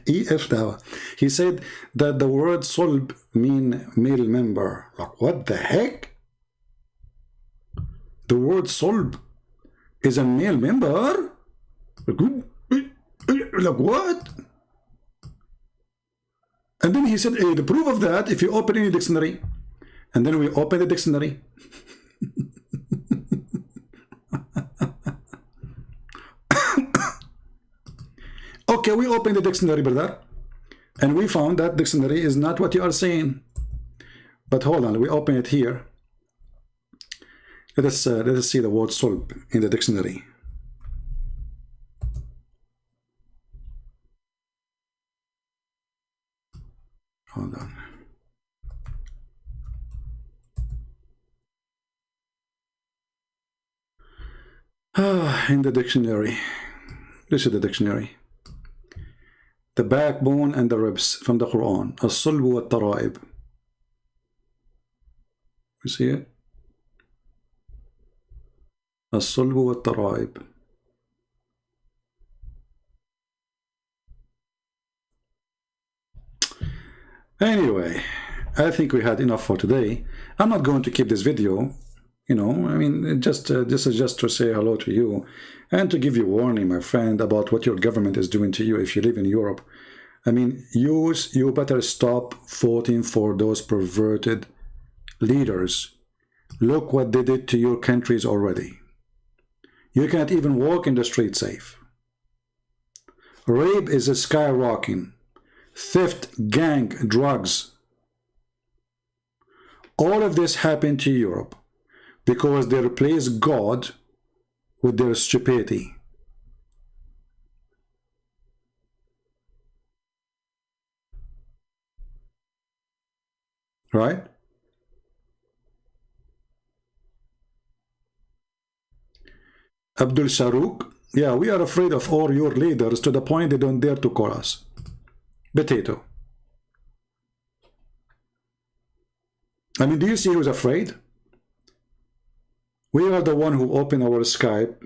EF Dawa. He said that the word solb mean male member. Like, what the heck? The word solb is a male member? Like, what? And then he said, hey, the proof of that, if you open any dictionary. And then we open the dictionary. Okay, we opened the dictionary, brother, and we found that dictionary is not what you are saying. But hold on, we open it here. Let us see the word solb in the dictionary. Hold on. In the dictionary. This is the dictionary. The backbone and the ribs from the Quran. الصلب والترائب. You see it? الصلب والترائب. Anyway, I think we had enough for today. I'm not going to keep this video. You know, I mean, this is just to say hello to you and to give you warning, my friend, about what your government is doing to you if you live in Europe. I mean, you better stop voting for those perverted leaders. Look what they did to your countries already. You can't even walk in the street safe. Rape is skyrocketing. Theft, gang, drugs. All of this happened to Europe because they replaced God with their stupidity. Right? Abdul Sharouk, yeah, we are afraid of all your leaders to the point they don't dare to call us. Potato. I mean, do you see who's afraid? We are the one who open our Skype,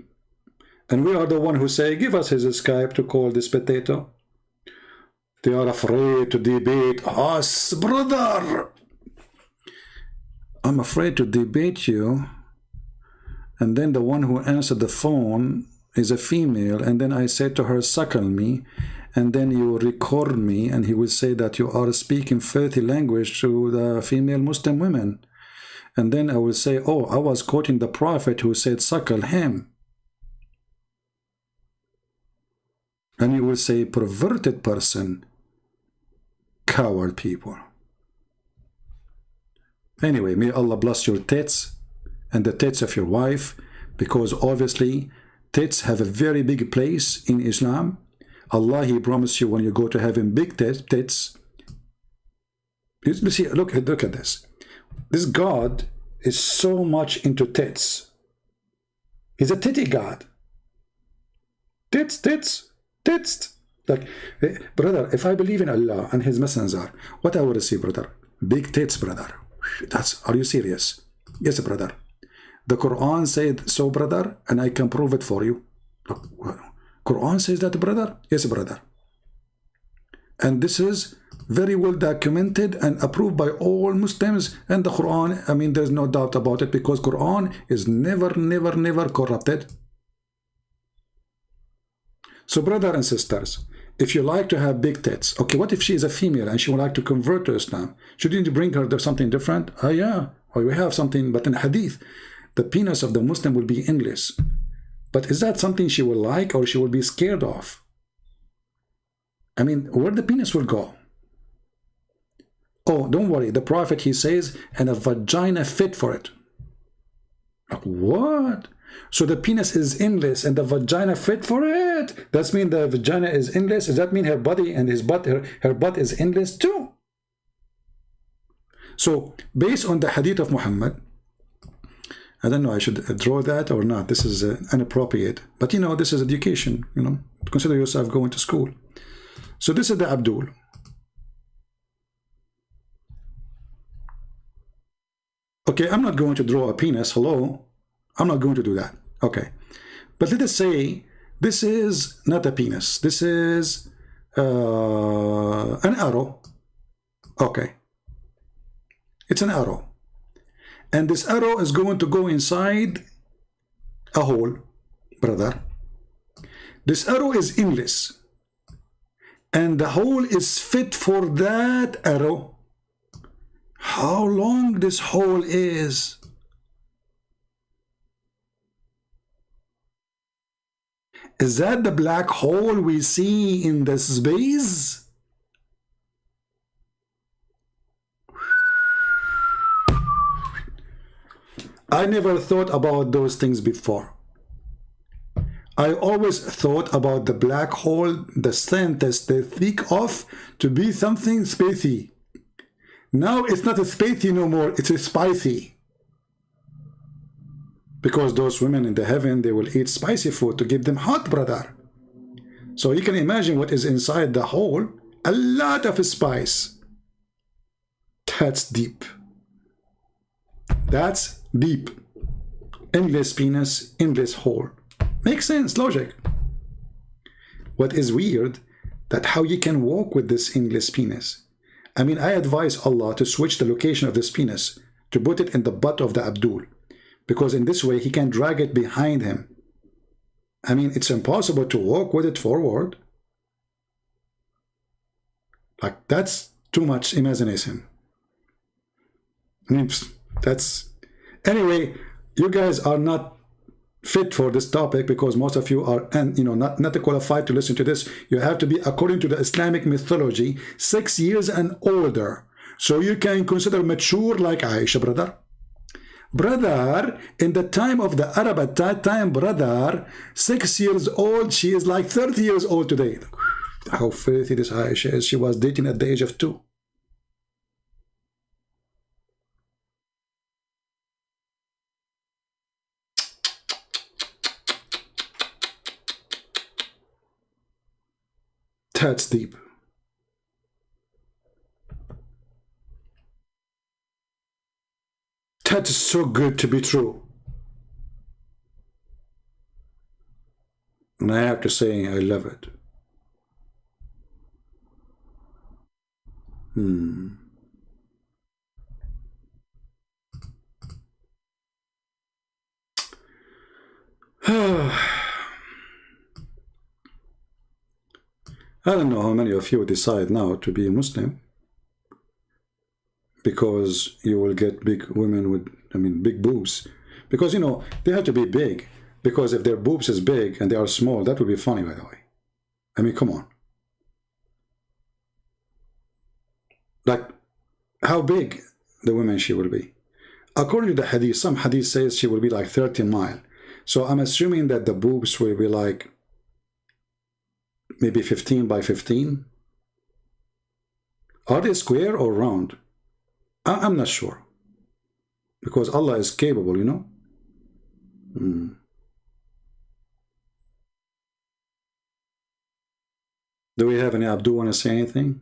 and we are the one who say, give us his Skype to call this potato. They are afraid to debate us, brother. I'm afraid to debate you, and then the one who answered the phone is a female, and then I say to her, suckle me, and then you record me, and he will say that you are speaking filthy language to the female Muslim women. And then I will say, oh, I was quoting the prophet who said, suckle him. And you will say, perverted person, coward people. Anyway, may Allah bless your tits and the tits of your wife, because obviously tits have a very big place in Islam. Allah, He promised you when you go to heaven big tits. You see, look at this. This God is so much into tits. He's a titty God. Tits, tits, tits. Like, brother, if I believe in Allah and His messenger, what I will see, brother? Big tits, brother. Are you serious? Yes, brother. The Quran said so, brother, and I can prove it for you. Quran says that, brother? Yes, brother. And this is very well documented and approved by all Muslims, and the Quran, I mean, there's no doubt about it, because Quran is never corrupted. So, brother and sisters, if you like to have big tits, okay, what if she is a female and she would like to convert to Islam? Shouldn't you bring her something different? Oh, yeah, or we have something, but in Hadith, the penis of the Muslim will be endless. But is that something she will like or she will be scared of? I mean, where the penis will go? Oh, don't worry, the Prophet, he says, and a vagina fit for it. Like, what? So the penis is endless and the vagina fit for it? That means the vagina is endless? Does that mean her body and his butt, her butt is endless too? So, based on the hadith of Muhammad, I don't know, I should draw that or not. This is inappropriate. But, you know, this is education, you know. Consider yourself going to school. So this is the Abdul. Okay, I'm not going to draw a penis. Hello? I'm not going to do that. Okay. But let us say this is not a penis. This is an arrow. Okay. It's an arrow. And this arrow is going to go inside a hole, brother. This arrow is endless. And the hole is fit for that arrow. How long this hole is? Is that the black hole we see in the space? I never thought about those things before. I always thought about the black hole the scientists they think of to be something spacey. Now it's not a spacey no more, it's a spicy. Because those women in the heaven, they will eat spicy food to keep them hot, brother. So you can imagine what is inside the hole. A lot of spice. That's deep. That's deep. Endless penis, endless hole. Makes sense, logic. What is weird, that how you can walk with this endless penis. I mean, I advise Allah to switch the location of this penis, to put it in the butt of the Abdul. Because in this way, he can drag it behind him. I mean, it's impossible to walk with it forward. Like, that's too much imagination. I mean, that's... Anyway, you guys are not fit for this topic because most of you are, and not qualified to listen to this. You have to be, according to the Islamic mythology, 6 years and older. So you can consider mature like Aisha, brother. Brother, in the time of the Arab at that time, brother, 6 years old, she is like 30 years old today. How filthy this Aisha is. She was dating at the age of 2. That's deep. That is so good to be true. And I have to say, I love it. I don't know how many of you decide now to be a Muslim, because you will get big women with, big boobs. Because, they have to be big. Because if their boobs is big and they are small, that would be funny, by the way. I mean, come on. Like, how big the woman she will be? According to the hadith, some hadith says she will be like 30 mile. So I'm assuming that the boobs will be like maybe 15 by 15. Are they square or round? I'm not sure. Because Allah is capable, Do we have any Abdul want to say anything?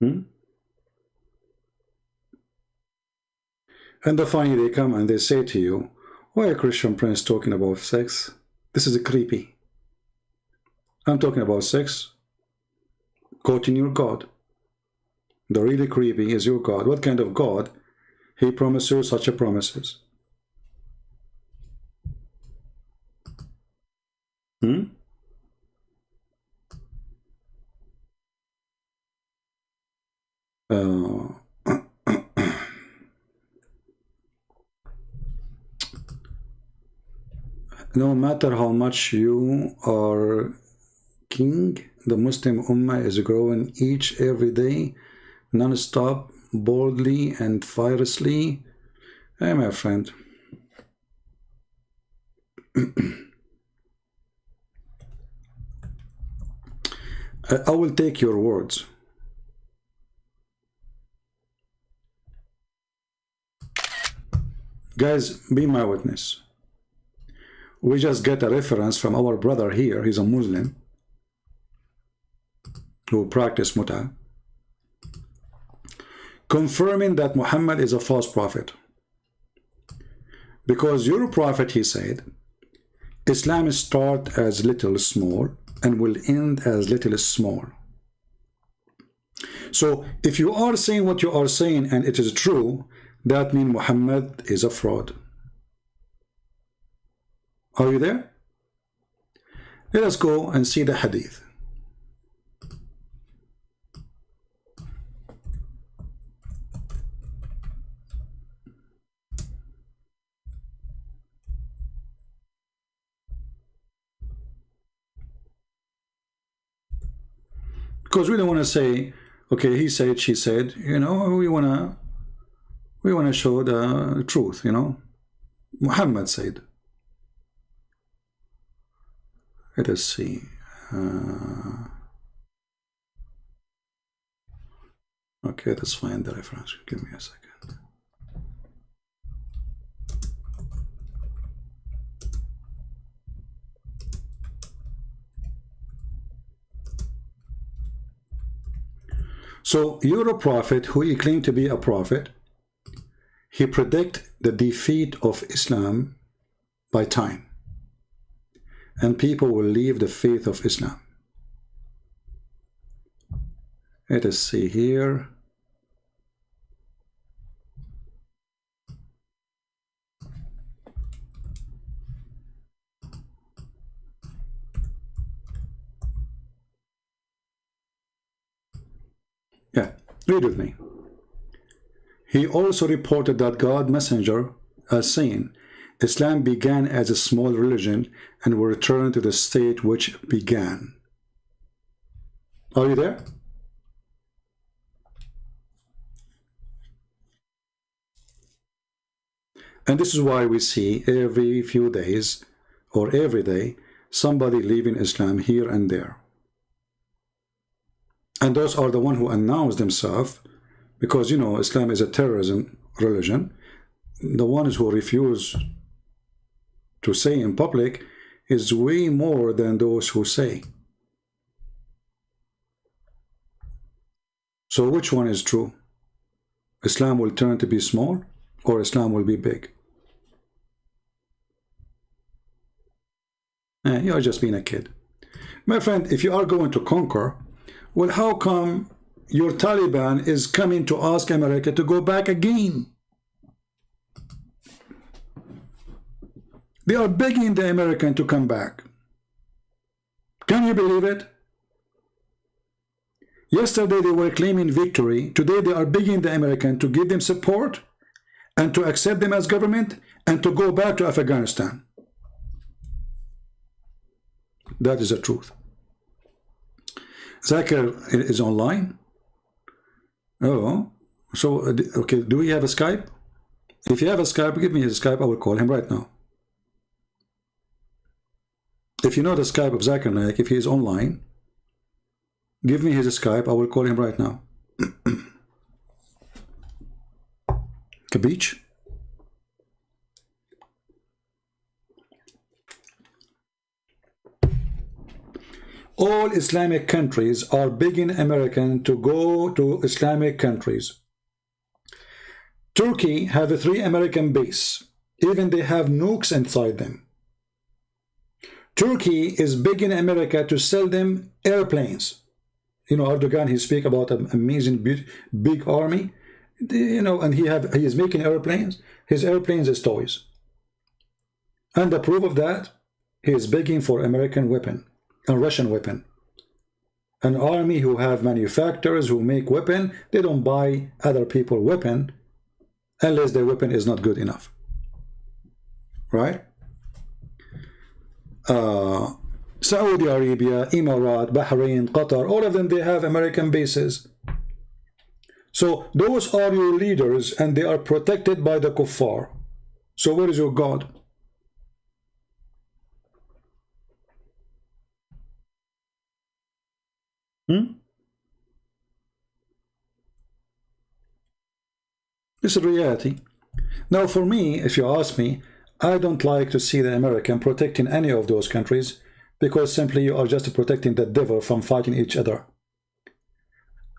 And the funny, they come and they say to you, why a Christian prince talking about sex? This is creepy. I'm talking about sex. Quoting your God. The really creepy is your God. What kind of God? He promised you such a promises. No matter how much you are king, the Muslim Ummah is growing every day, non-stop, boldly and fiercely. Hey, my friend. I will take your words. Guys, be my witness. We just get a reference from our brother here. He's a Muslim who practice mut'ah, confirming that Muhammad is a false prophet. Because your prophet, he said, Islam start as little small and will end as little small. So if you are saying what you are saying and it is true, that means Muhammad is a fraud. Are you there? Let us go and see the hadith. Because we don't want to say, okay, he said, she said, you know, we want to show the truth, you know. Muhammad said. Let us see. Okay, let's find the reference. Give me a second. So you're a prophet who he claimed to be a prophet. He predict the defeat of Islam by time. And people will leave the faith of Islam. Let us see here. Yeah, read with me. He also reported that God messenger as saying, Islam began as a small religion and will return to the state which began. Are you there? And this is why we see every few days or every day somebody leaving Islam here and there. And those are the ones who announce themselves, because, you know, Islam is a terrorism religion. The ones who refuse to say in public is way more than those who say. So which one is true? Islam will turn to be small or Islam will be big? You are just being a kid. My friend, if you are going to conquer, well, how come your Taliban is coming to ask America to go back again? They are begging the American to come back. Can you believe it? Yesterday they were claiming victory. Today they are begging the American to give them support and to accept them as government and to go back to Afghanistan. That is the truth. Zakir is online. Oh, so okay, do we have a Skype? If you have a Skype, give me his Skype. I will call him right now. If you know the Skype of Zakir Naik, if he is online, give me his Skype. I will call him right now. Kabich? All Islamic countries are begging Americans to go to Islamic countries. Turkey have 3 American bases. Even they have nukes inside them. Turkey is begging America to sell them airplanes. You know, Erdogan, he speak about an amazing big army. You know, and he is making airplanes. His airplanes is toys. And the proof of that, he is begging for American weapon. A Russian weapon. An army who have manufacturers who make weapon, they don't buy other people weapon unless their weapon is not good enough. Right? Saudi Arabia, Emirat, Bahrain, Qatar, all of them, they have American bases. So those are your leaders and they are protected by the kuffar. So where is your God? This is reality. Now for me, if you ask me, I don't like to see the American protecting any of those countries because simply you are just protecting the devil from fighting each other.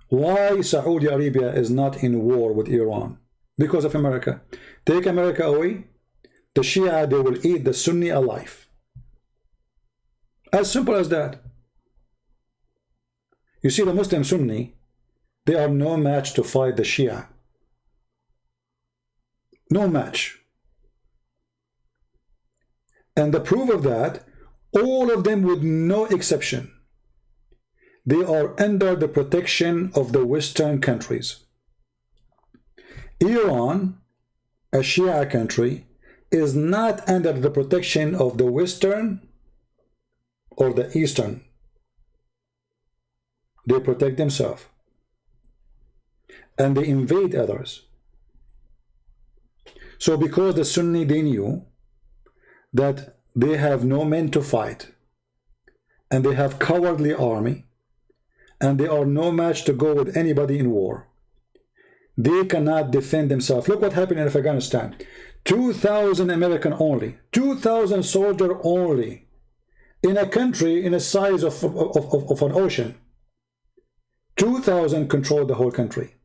Why Saudi Arabia is not in war with Iran? Because of America. Take America away, the Shia, they will eat the Sunni alive. As simple as that. You see, the Muslim Sunni, they are no match to fight the Shia. No match. And the proof of that, all of them with no exception, they are under the protection of the Western countries. Iran, a Shia country, is not under the protection of the Western or the Eastern. They protect themselves. And they invade others. So because the Sunni, they knew that they have no men to fight, and they have cowardly army, and they are no match to go with anybody in war. They cannot defend themselves. Look what happened in Afghanistan. 2,000 American only, 2,000 soldiers only, in a country in the size of an ocean. 2,000 controlled the whole country.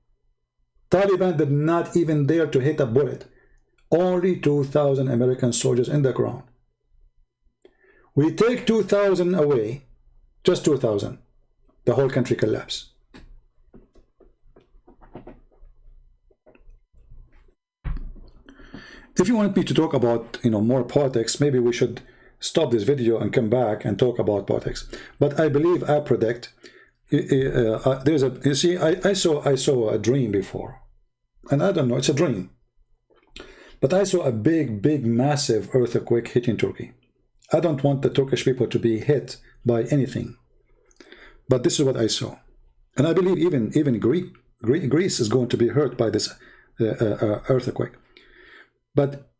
Taliban did not even dare to hit a bullet. Only 2,000 American soldiers in the ground. We take 2,000 away, just 2,000, the whole country collapsed. If you want me to talk about, more politics, maybe we should stop this video and come back and talk about politics. But I believe, I predict, I saw a dream before, and I don't know, it's a dream. But I saw a big, massive earthquake hitting Turkey. I don't want the Turkish people to be hit by anything. But this is what I saw. And I believe even Greece is going to be hurt by this earthquake. But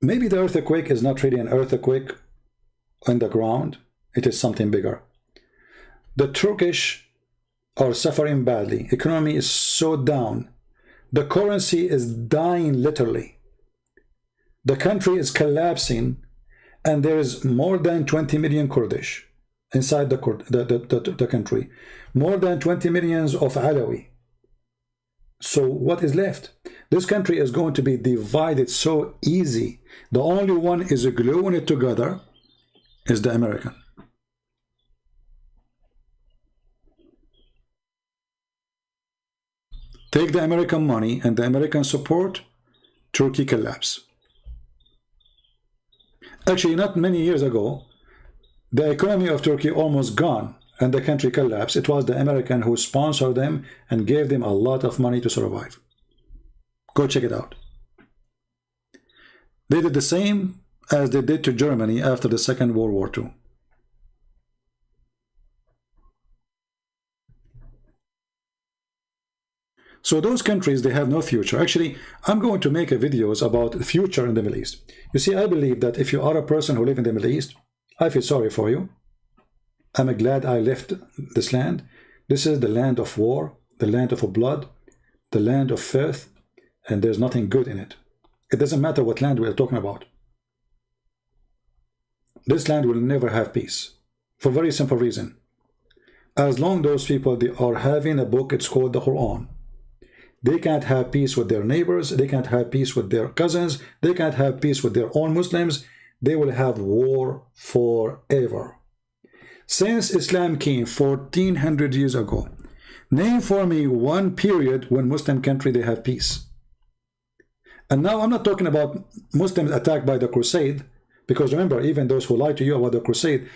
maybe the earthquake is not really an earthquake on the ground. It is something bigger. The Turkish are suffering badly. Economy is so down. The currency is dying literally. The country is collapsing, and there is more than 20 million Kurdish inside the country. More than 20 millions of Alawi. So what is left? This country is going to be divided so easy. The only one is gluing it together is the American. Take the American money and the American support, Turkey collapse. Actually, not many years ago, the economy of Turkey almost gone and the country collapsed. It was the American who sponsored them and gave them a lot of money to survive. Go check it out. They did the same as they did to Germany after the Second World War II. So those countries, they have no future. Actually, I'm going to make videos about the future in the Middle East. You see, I believe that if you are a person who lives in the Middle East, I feel sorry for you. I'm glad I left this land. This is the land of war, the land of blood, the land of filth, and there's nothing good in it. It doesn't matter what land we are talking about. This land will never have peace, for a very simple reason. As long those people, they are having a book, it's called the Quran. They can't have peace with their neighbors. They can't have peace with their cousins. They can't have peace with their own Muslims. They will have war forever. Since Islam came 1400 years ago, name for me one period when Muslim country they have peace. And now I'm not talking about Muslims attacked by the crusade, because remember, even those who lie to you about the crusade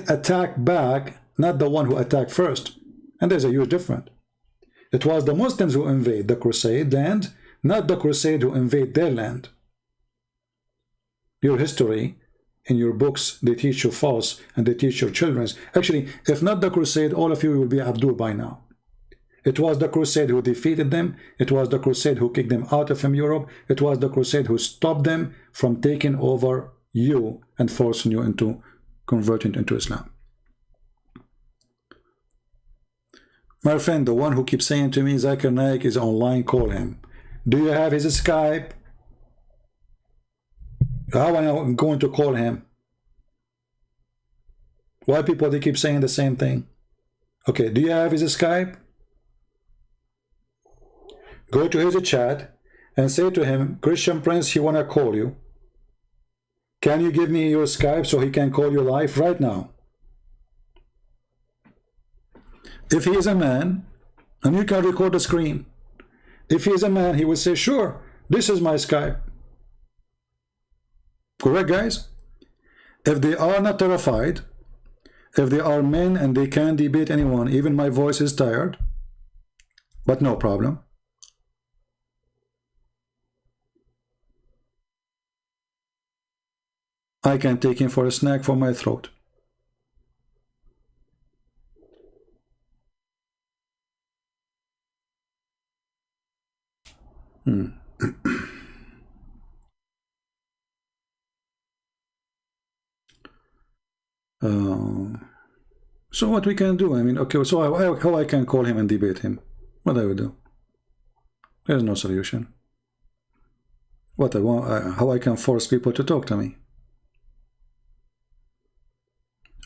attacked back, not the one who attacked first. And there's a huge difference. It was the Muslims who invade the crusade land, not the crusade who invade their land. Your history, in your books, they teach you false, and they teach your children. Actually, if not the crusade, all of you will be Abdul by now. It was the crusade who defeated them. It was the crusade who kicked them out from Europe. It was the crusade who stopped them from taking over you and forcing you into converting into Islam. My friend, the one who keeps saying to me, Zakir Naik is online, call him. Do you have his Skype? How am I going to call him? Why people, they keep saying the same thing? Okay, do you have his Skype? Go to his chat and say to him, Christian Prince, he wanna call you. Can you give me your Skype so he can call you live right now? If he is a man, and you can record the screen. If he is a man, he will say, sure, this is my Skype. Correct, guys? If they are not terrified, if they are men and they can't debate anyone, even my voice is tired, but no problem. I can take him for a snack for my throat. So what we can do, I mean, okay, so how I can call him and debate him? What I would do? There's no solution. What I want, how I can force people to talk to me?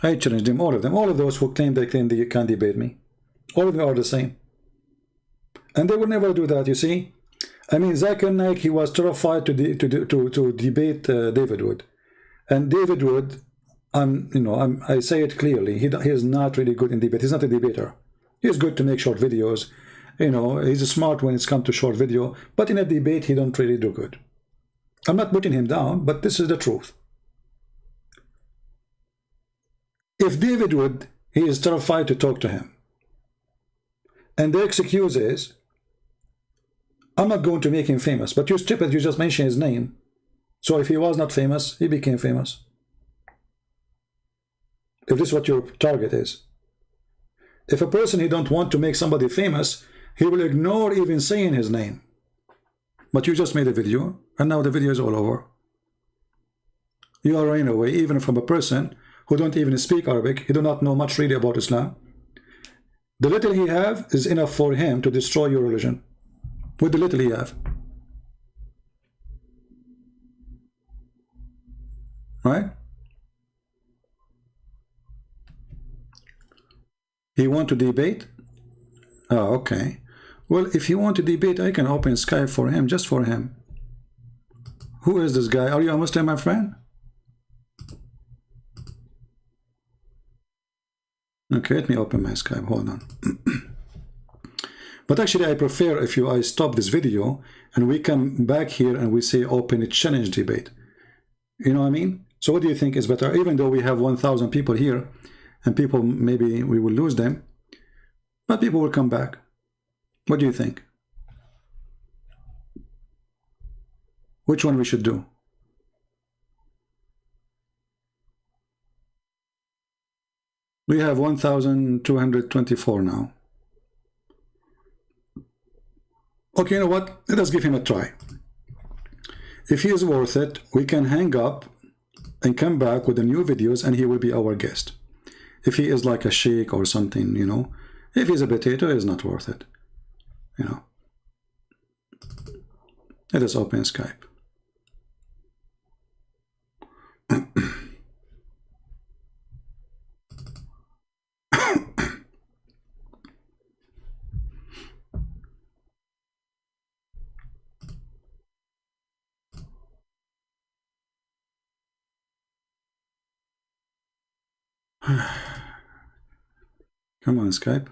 I challenge them, all of them, all of those who claim they can debate me. All of them are the same. And they will never do that, you see? I mean, Zakir Naik, he was terrified to debate David Wood. And David Wood, I say it clearly, he is not really good in debate. He's not a debater. He's good to make short videos. You know, he's smart when it's come to short video, but in a debate, he don't really do good. I'm not putting him down, but this is the truth. If David Wood, he is terrified to talk to him, and the excuse is, I'm not going to make him famous, but you're stupid, you just mentioned his name. So if he was not famous, he became famous. If this is what your target is. If a person, he don't want to make somebody famous, he will ignore even saying his name. But you just made a video, and now the video is all over. You are running away even from a person who don't even speak Arabic. He do not know much really about Islam. The little he have is enough for him to destroy your religion. With the little he have. Right? He want to debate? Oh, okay. Well, if you want to debate, I can open Skype for him, just for him. Who is this guy? Are you a Muslim, my friend? Okay, let me open my Skype. Hold on. But actually, I prefer if I stop this video and we come back here and we say open a challenge debate. You know what I mean? So what do you think is better? Even though we have 1,000 people here, and people, maybe we will lose them, but people will come back. What do you think? Which one we should do? We have 1,224 now. Okay, you know what? Let us give him a try. If he is worth it, we can hang up and come back with the new videos and he will be our guest. If he is like a sheikh or something, you know, if he's a potato, it's not worth it, you know. Let us open Skype. Come on, Skype.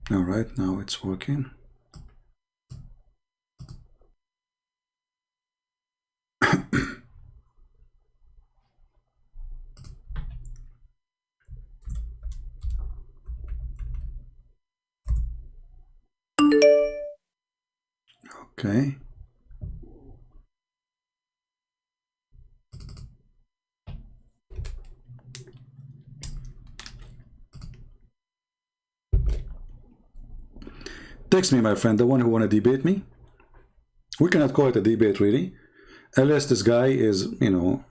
All right, now it's working. Okay. Text me, my friend, the one who want to debate me. We cannot call it a debate, really, unless this guy is, you know,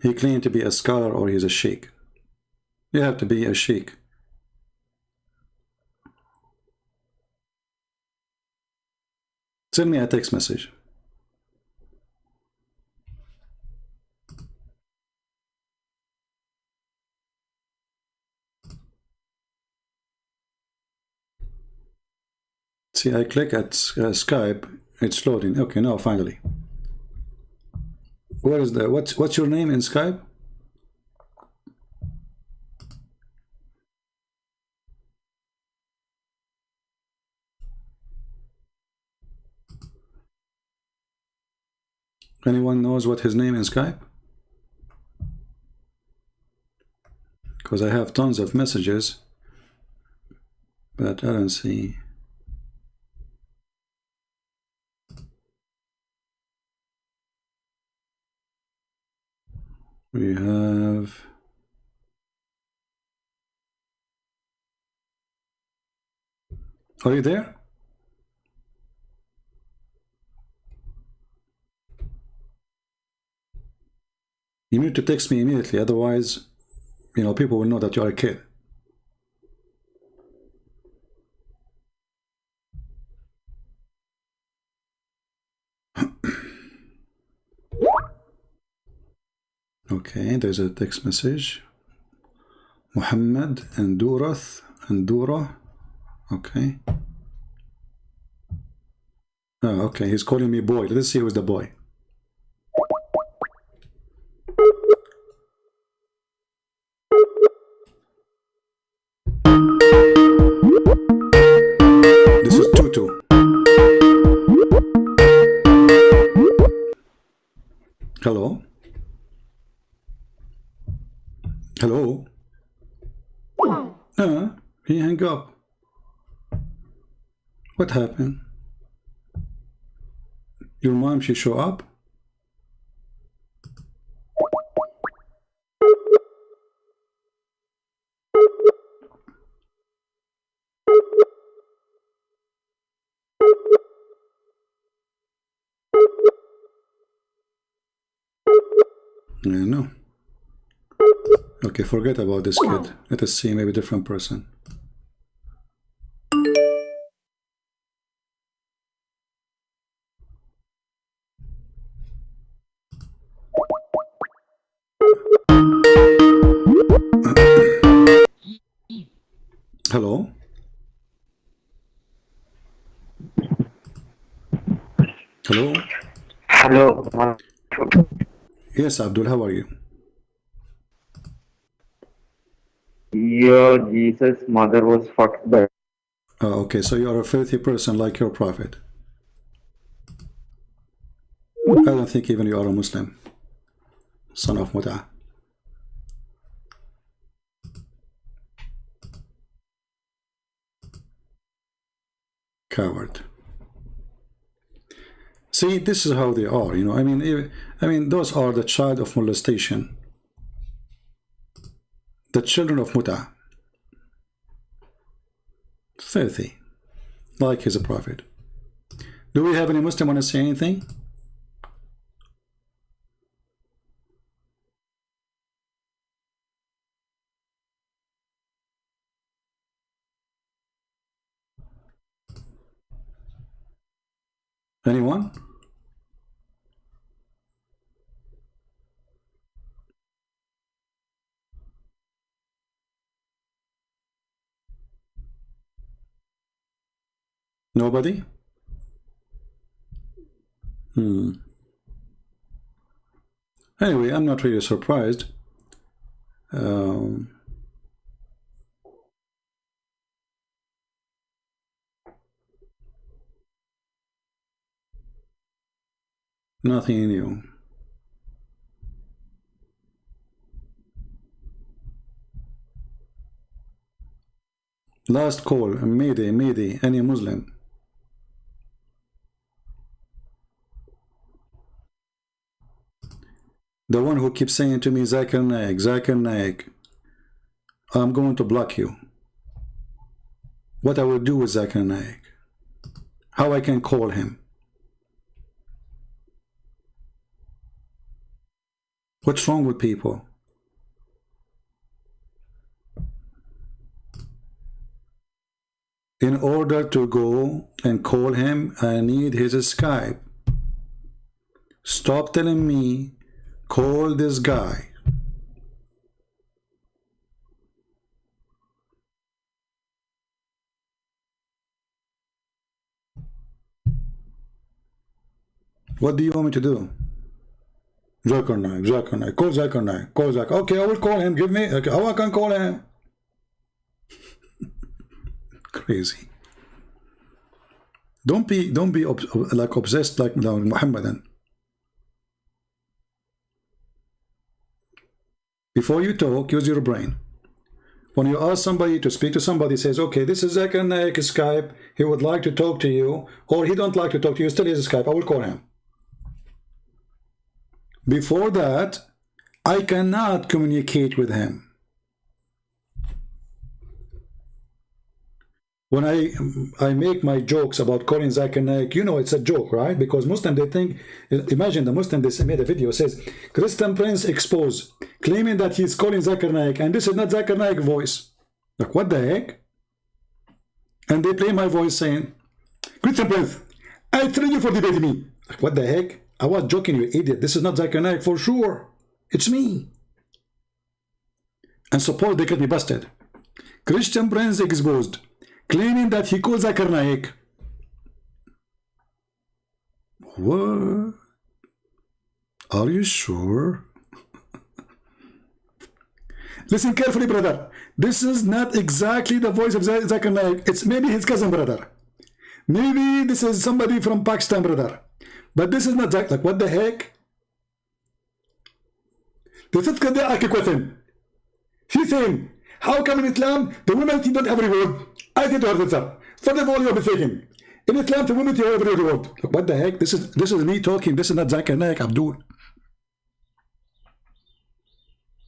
he claimed to be a scholar or he's a sheikh. You have to be a sheikh. Send me a text message. See, I click at Skype, it's loading. Okay, now finally. Where is the what's your name in Skype? Anyone knows what his name in Skype? Because I have tons of messages, but I don't see. We have. Are you there? You need to text me immediately, otherwise, you know, people will know that you're a kid. Okay, there's a text message. Muhammad and Dura. Okay. Oh, okay, he's calling me boy. Let's see who's the boy. This is Tutu. Hello? Hello? He hung up. What happened? Your mom, she show up? Yeah, no. Okay, forget about this kid. Let us see, maybe a different person. Hello? Hello? Hello. Yes, Abdul, how are you? Your Jesus' mother was fucked by. Okay, so you are a filthy person like your prophet. I don't think even you are a Muslim. Son of Mut'ah. Coward. See, this is how they are, you know. I mean, those are the child of molestation. The children of Mut'ah. Filthy. Like he's a prophet. Do we have any Muslim want to say anything? Anyone? Nobody? Anyway, I'm not really surprised. Nothing new. Last call, Mayday, any Muslim? The one who keeps saying to me, Zakir Naik, I'm going to block you. What I will do with Zakir Naik? How I can call him? What's wrong with people? In order to go and call him, I need his Skype. Stop telling me, call this guy. What do you want me to do? Zakir Naik, Zakir Naik, call Zakir Naik, call Zakir. Okay, I will call him. Give me. Okay, how I can call him? Crazy. Don't be like obsessed like Muhammadan. Before you talk, use your brain. When you ask somebody to speak to somebody, says, okay, this is Zakir Naik, Skype. He would like to talk to you, or he don't like to talk to you. Still is Skype. I will call him. Before that, I cannot communicate with him. When I make my jokes about calling Zakir Naik, you know it's a joke, right? Because Muslim, they think, imagine the Muslim, they made a video, says, Christian Prince exposed, claiming that he's calling Zakir Naik, and this is not Zakir Naik voice. Like, what the heck? And they play my voice saying, Christian Prince, I train you for debating me. Like, what the heck? I was joking, you idiot. This is not Zakir Naik for sure. It's me. And suppose they get me busted. Christian Prince exposed, claiming that he calls Zakir Naik. What? Are you sure? Listen carefully, brother. This is not exactly the voice of Zakir Naik. It's maybe his cousin, brother. Maybe this is somebody from Pakistan, brother. But this is not Zakir. Like, what the heck? تذكر ده أكيد كوثن. She's saying, how come in Islam the women don't have reward? I think to have answer. First of all, you're mistaken. In Islam, the women have reward. Like, what the heck? This is me talking. This is not Zakir Naik, Abdul.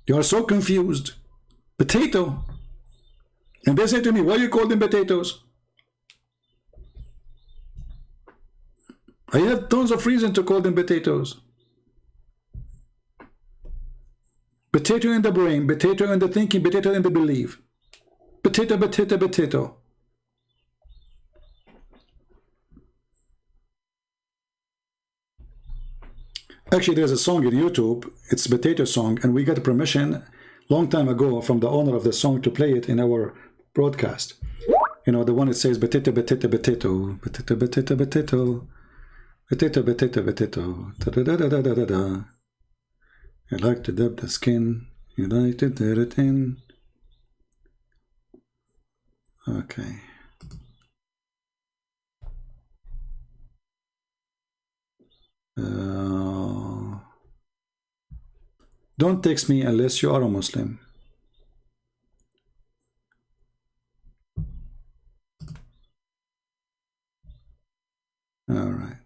You are so confused. Potato. And they say to me, why you call them potatoes? I have tons of reason to call them potatoes. Potato in the brain, potato in the thinking, potato in the belief. Potato, potato, potato. Actually, there's a song in YouTube. It's a potato song, and we got permission long time ago from the owner of the song to play it in our broadcast. You know, the one that says potato, potato, potato, potato, potato, potato, potato, potato, potato, da da da da da da da. You like to dip the skin, you like to dip it in. Okay. Don't text me unless you are a Muslim. All right.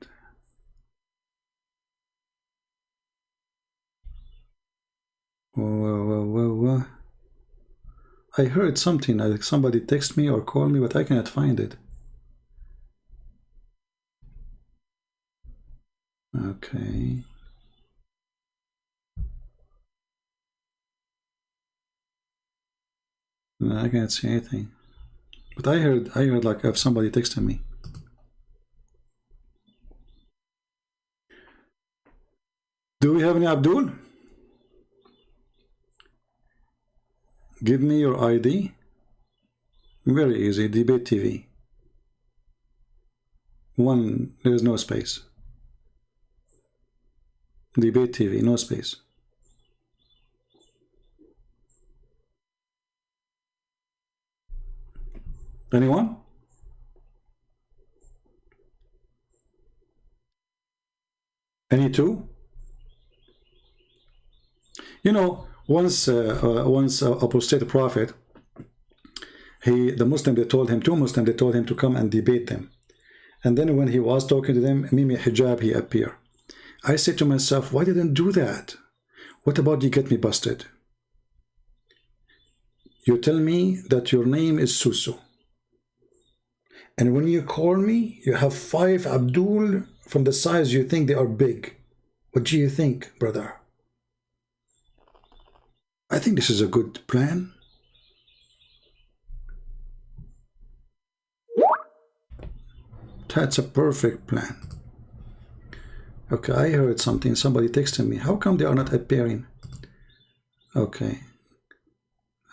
Whoa. I heard something, like somebody text me or call me, but I cannot find it. Okay. No, I can't see anything. But I heard like if somebody texted me. Do we have any Abdul? Give me your ID. Very easy. Debate TV. One, there's no space. Debate TV, no space. Anyone? Any two? You know, once apostate prophet, the Muslim, they told him, two Muslims, they told him to come and debate them. And then when he was talking to them, Mimi Hijab, he appeared. I said to myself, why didn't do that? What about you get me busted? You tell me that your name is Susu. And when you call me, you have 5 Abdul from the size you think they are big. What do you think, brother? I think this is a good plan. That's a perfect plan. Okay, I heard something. Somebody texted me. How come they are not appearing? Okay.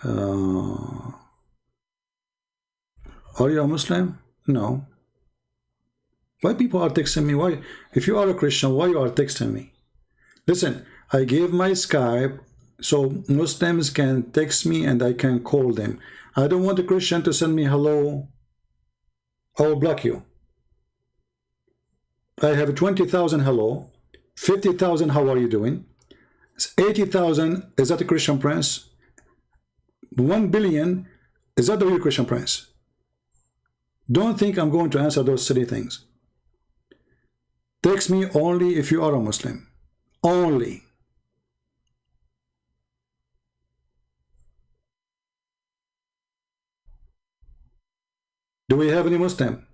Are you a Muslim? No. Why people are texting me? Why? If you are a Christian, why you are texting me? Listen, I gave my Skype so Muslims can text me and I can call them. I don't want a Christian to send me hello. I will block you. I have 20,000 hello, 50,000 how are you doing, 80,000 is that a Christian prince, 1 billion is that the real Christian prince? Don't think I'm going to answer those silly things. Text me only if you are a Muslim. Only. Do we have any Muslim?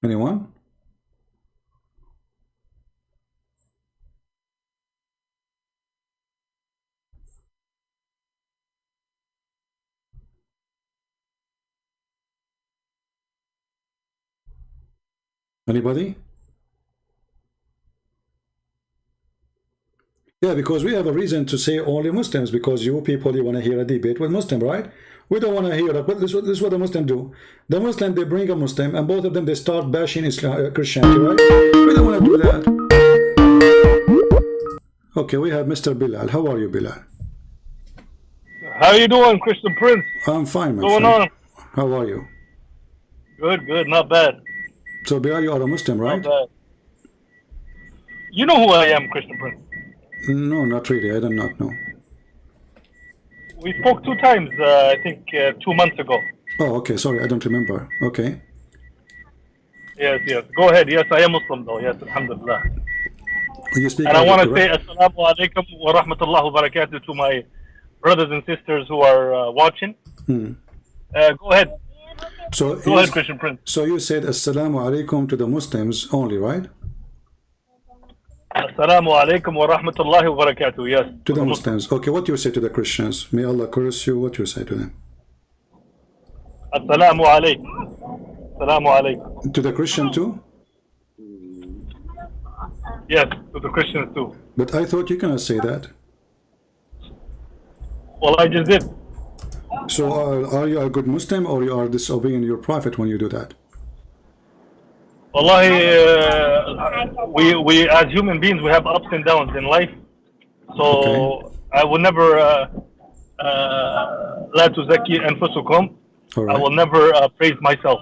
Anyone? Anybody? Yeah, because we have a reason to say only Muslims, because you people, you want to hear a debate with Muslim, right? We don't want to hear that. But this is what the Muslim do. The Muslim, they bring a Muslim, and both of them, they start bashing Islam, Christianity, right? We don't want to do that. Okay, we have Mr. Bilal. How are you, Bilal? How you doing, Christian Prince? I'm fine, my What's friend. going on? How are you? Good, good, not bad. So, Bilal, you are a Muslim, right? Not bad. You know who I am, Christian Prince. No, not really. I do not know. We spoke 2 times, I think 2 months ago. Oh, okay. Sorry, I don't remember. Okay. Yes, yes. Go ahead. Yes, I am Muslim though. Yes, alhamdulillah. You speak And I want to Arabic, say correct? assalamu alaikum wa rahmatullahi wa barakatuh to my brothers and sisters who are watching. Go ahead. So, Go ahead, Christian Prince. so you said assalamu alaikum to the Muslims only, right? Assalamu alaikum wa rahmatullahi wa barakatuh. Yes. To the Muslims. Okay, what you say to the Christians? May Allah curse you. What you say to them? Assalamu alaikum. Assalamu alaikum. To the Christian too? Yes, to the Christians too. But I thought you cannot say that. Well, I just did. So are you a good Muslim, or you are disobeying your prophet when you do that? Wallahi, we as human beings, we have ups and downs in life. So Okay. I will never لا تزكي أنفسكم. All I right. will never praise myself.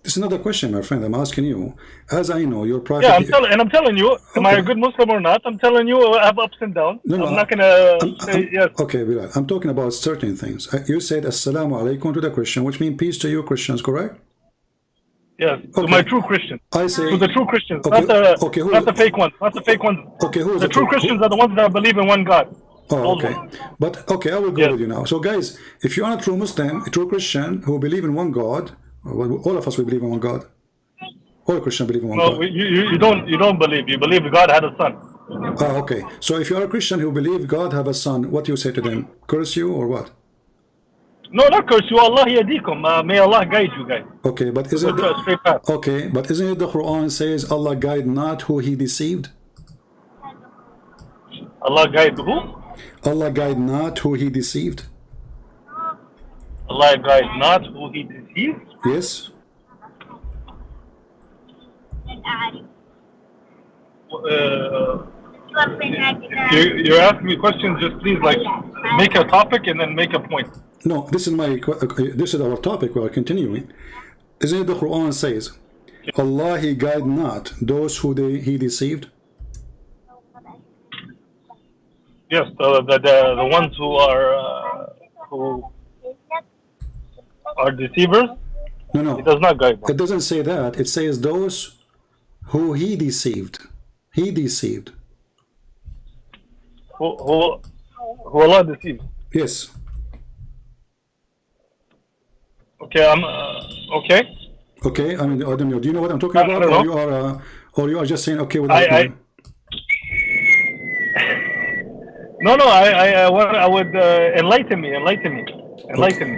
This is another question, my friend. I'm asking you. As I know, your prophet... Yeah, I'm telling you, am I a Okay. good Muslim or not? I'm telling you, I have ups and downs. No, no, I'm not gonna say yes. Okay, Bilal, I'm talking about certain things. You said assalamu alaikum to the Christian, which means peace to you Christians, correct? Yes, to Okay. my true Christians. I say... To the true Christians, Okay, not the okay, who not is- the fake ones, not the fake ones. Okay, who is The the true true- Christians are the ones that believe in one God. Oh, Those okay. ones. But, okay, I will go Yes. with you now. So, guys, if you are a true Muslim, a true Christian who believe in one God, well, all of us we believe in one God. All Christians believe in one No, God. you don't believe. You believe God had a son. Ah, okay. So, if you are a Christian who believe God have a son, what do you say to them? Curse you or what? No, not curse you. Allah yadikum. May Allah guide you guys. Okay, but isn't To a straight path. okay, but isn't it the Quran says Allah guide not who he deceived? Allah guide who? Allah guide not who he deceived. Allah guide not who he deceives. Yes. You're asking me questions. Just please, like, make a topic and then make a point. No, this is this is our topic. We are continuing. Isn't it the Quran says, Allah he guide not those who he deceived? Yes, the ones who are deceivers. No, no. It does not guide them. It doesn't say that. It says those who he deceived. He deceived. Who Allah deceives. Yes. Okay, okay. Okay. I mean, I don't know. Do you know what I'm talking I about, don't or you are just saying okay without I knowing? No, I would enlighten me.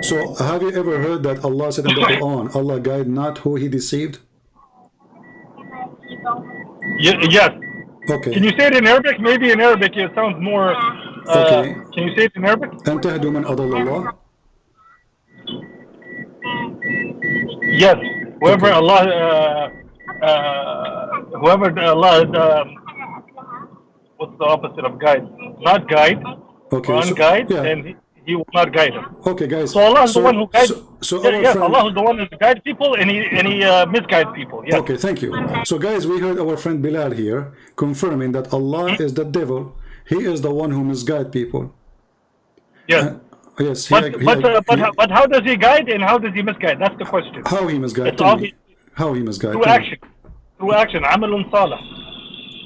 So, have you ever heard that Allah said in the Quran, Allah guide not who he deceived? Yes. Okay. Can you say it in Arabic? Maybe in Arabic it sounds more. Okay. Can you say it in Arabic? أن تهدوا من أضل الله. Yes. Whoever Okay. Allah, whoever Allah, what's the opposite of guide? Not guide Okay. or So unguide, yeah. then he will not guide him. Okay, guys. So Allah is the one who guides. So Yeah, our yes, friend. Allah is the one who guides people, and he misguides people. Yes. Okay, thank you. So guys, we heard our friend Bilal here confirming that Allah is the devil. He is the one who misguides people. Yes. Yes. But how does he guide and how does he misguide? That's the question. How he misguide? It's Tell me. obvious. How he misguide? Through action. Through action. عمل صالح.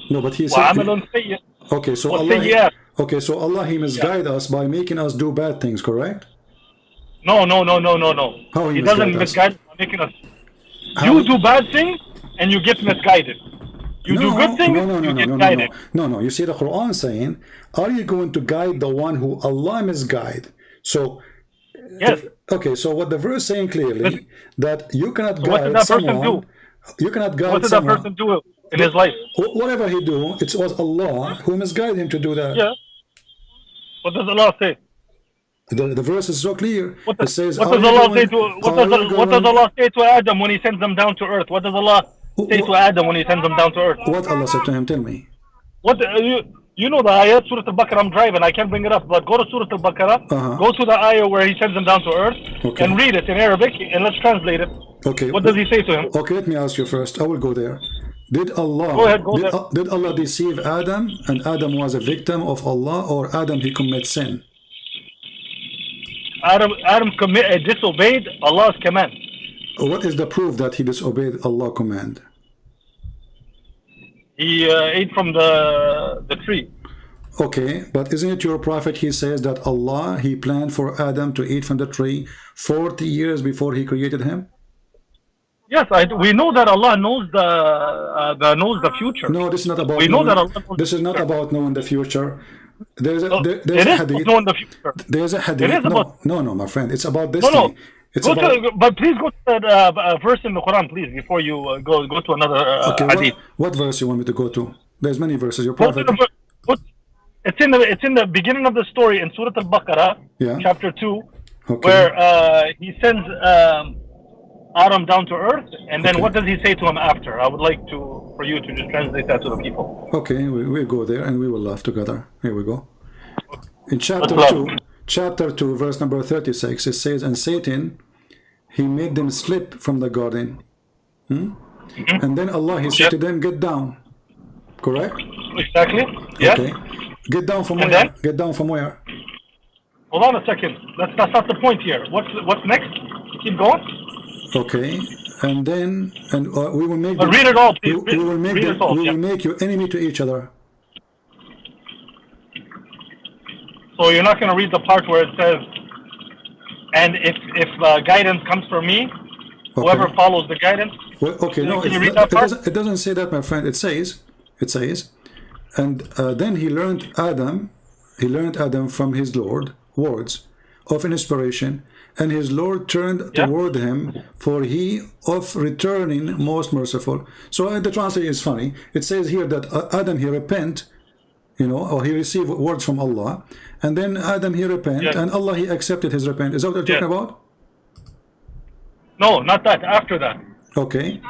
No, but he said. وعمل سيء. Okay, so والسيئات. Allah. Okay, so Allah he misguide us by making us do bad things, correct? No. How He he doesn't misguide us? misguide by making us. How You he- do bad things and you get misguided. You do good things, you get guided. No. You see the Quran saying, are you going to guide the one who Allah misguide? So, Yes. okay, so what the verse saying clearly, that you cannot So what did guide that person someone, do? you cannot guide What did that someone, person do in his life? whatever he do, it was Allah who misguided him to do that. Yeah. What does Allah say? The verse is so clear. What It does, says, what are does you Allah going- say to are what does you going- Allah say to Adam when he sends them down to earth? What does Allah say to Adam when he sends them down to earth? What Allah said to him, tell me. What you know the ayat Surah Al-Baqarah? I'm driving, I can't bring it up, but go to Surah Al-Baqarah, go to the ayah where he sends them down to earth, Okay. and read it in Arabic, and let's translate it. Okay. What does he say to him? Okay, let me ask you first. I will go there. Did Allah Go ahead, go there. did Allah deceive Adam and Adam was a victim of Allah, or Adam he commit sin? Adam disobeyed Allah's command. What is the proof that he disobeyed Allah's command? He ate from the tree. Okay, but isn't it your prophet? He says that Allah he planned for Adam to eat from the tree 40 years before he created him. Yes, we know that Allah knows the future. No, this is not about. We know knowing, that Allah knows this is not about knowing the future. There's a it there's a is hadith. knowing the future. There's a hadith. It is about- No, my friend. It's about No, destiny. It's go about. but please go to that verse in the Quran, please, before you go to another Okay, hadith. what verse you want me to go to? There's many verses. Your Go to prophet. it's in the beginning of the story in Surah Al-Baqarah, Yeah. chapter 2, Okay. where he sends Adam down to earth, and then Okay. what does he say to him after? I would like for you to just translate that to the people. Okay, we go there and we will laugh together. Here we go. In chapter Let's 2, laugh. chapter 2, verse number 36, it says, and Satan, he made them slip from the garden. And then Allah, he said Yep. to them, get down. Correct? Exactly. Yes. Okay. Get down from And where? then? Get down from where? Hold on a second. That's not the point here. What's next? Keep going. Okay. And then, and we will make Read it all, please. we will make Read them, it all, we yeah. will make you enemy to each other. So you're not going to read the part where it says, and if guidance comes from me, whoever follows the guidance. Well, okay, no, Can you read that part? it doesn't say that, my friend. It says, and then he learned Adam from his Lord words of inspiration, and his Lord turned toward him, for he of returning most merciful. So the translation is funny. It says here that Adam he repent, or he received words from Allah, and then Adam he repent, and Allah he accepted his repent. Is that what you're talking about? No, not that. After that. Okay.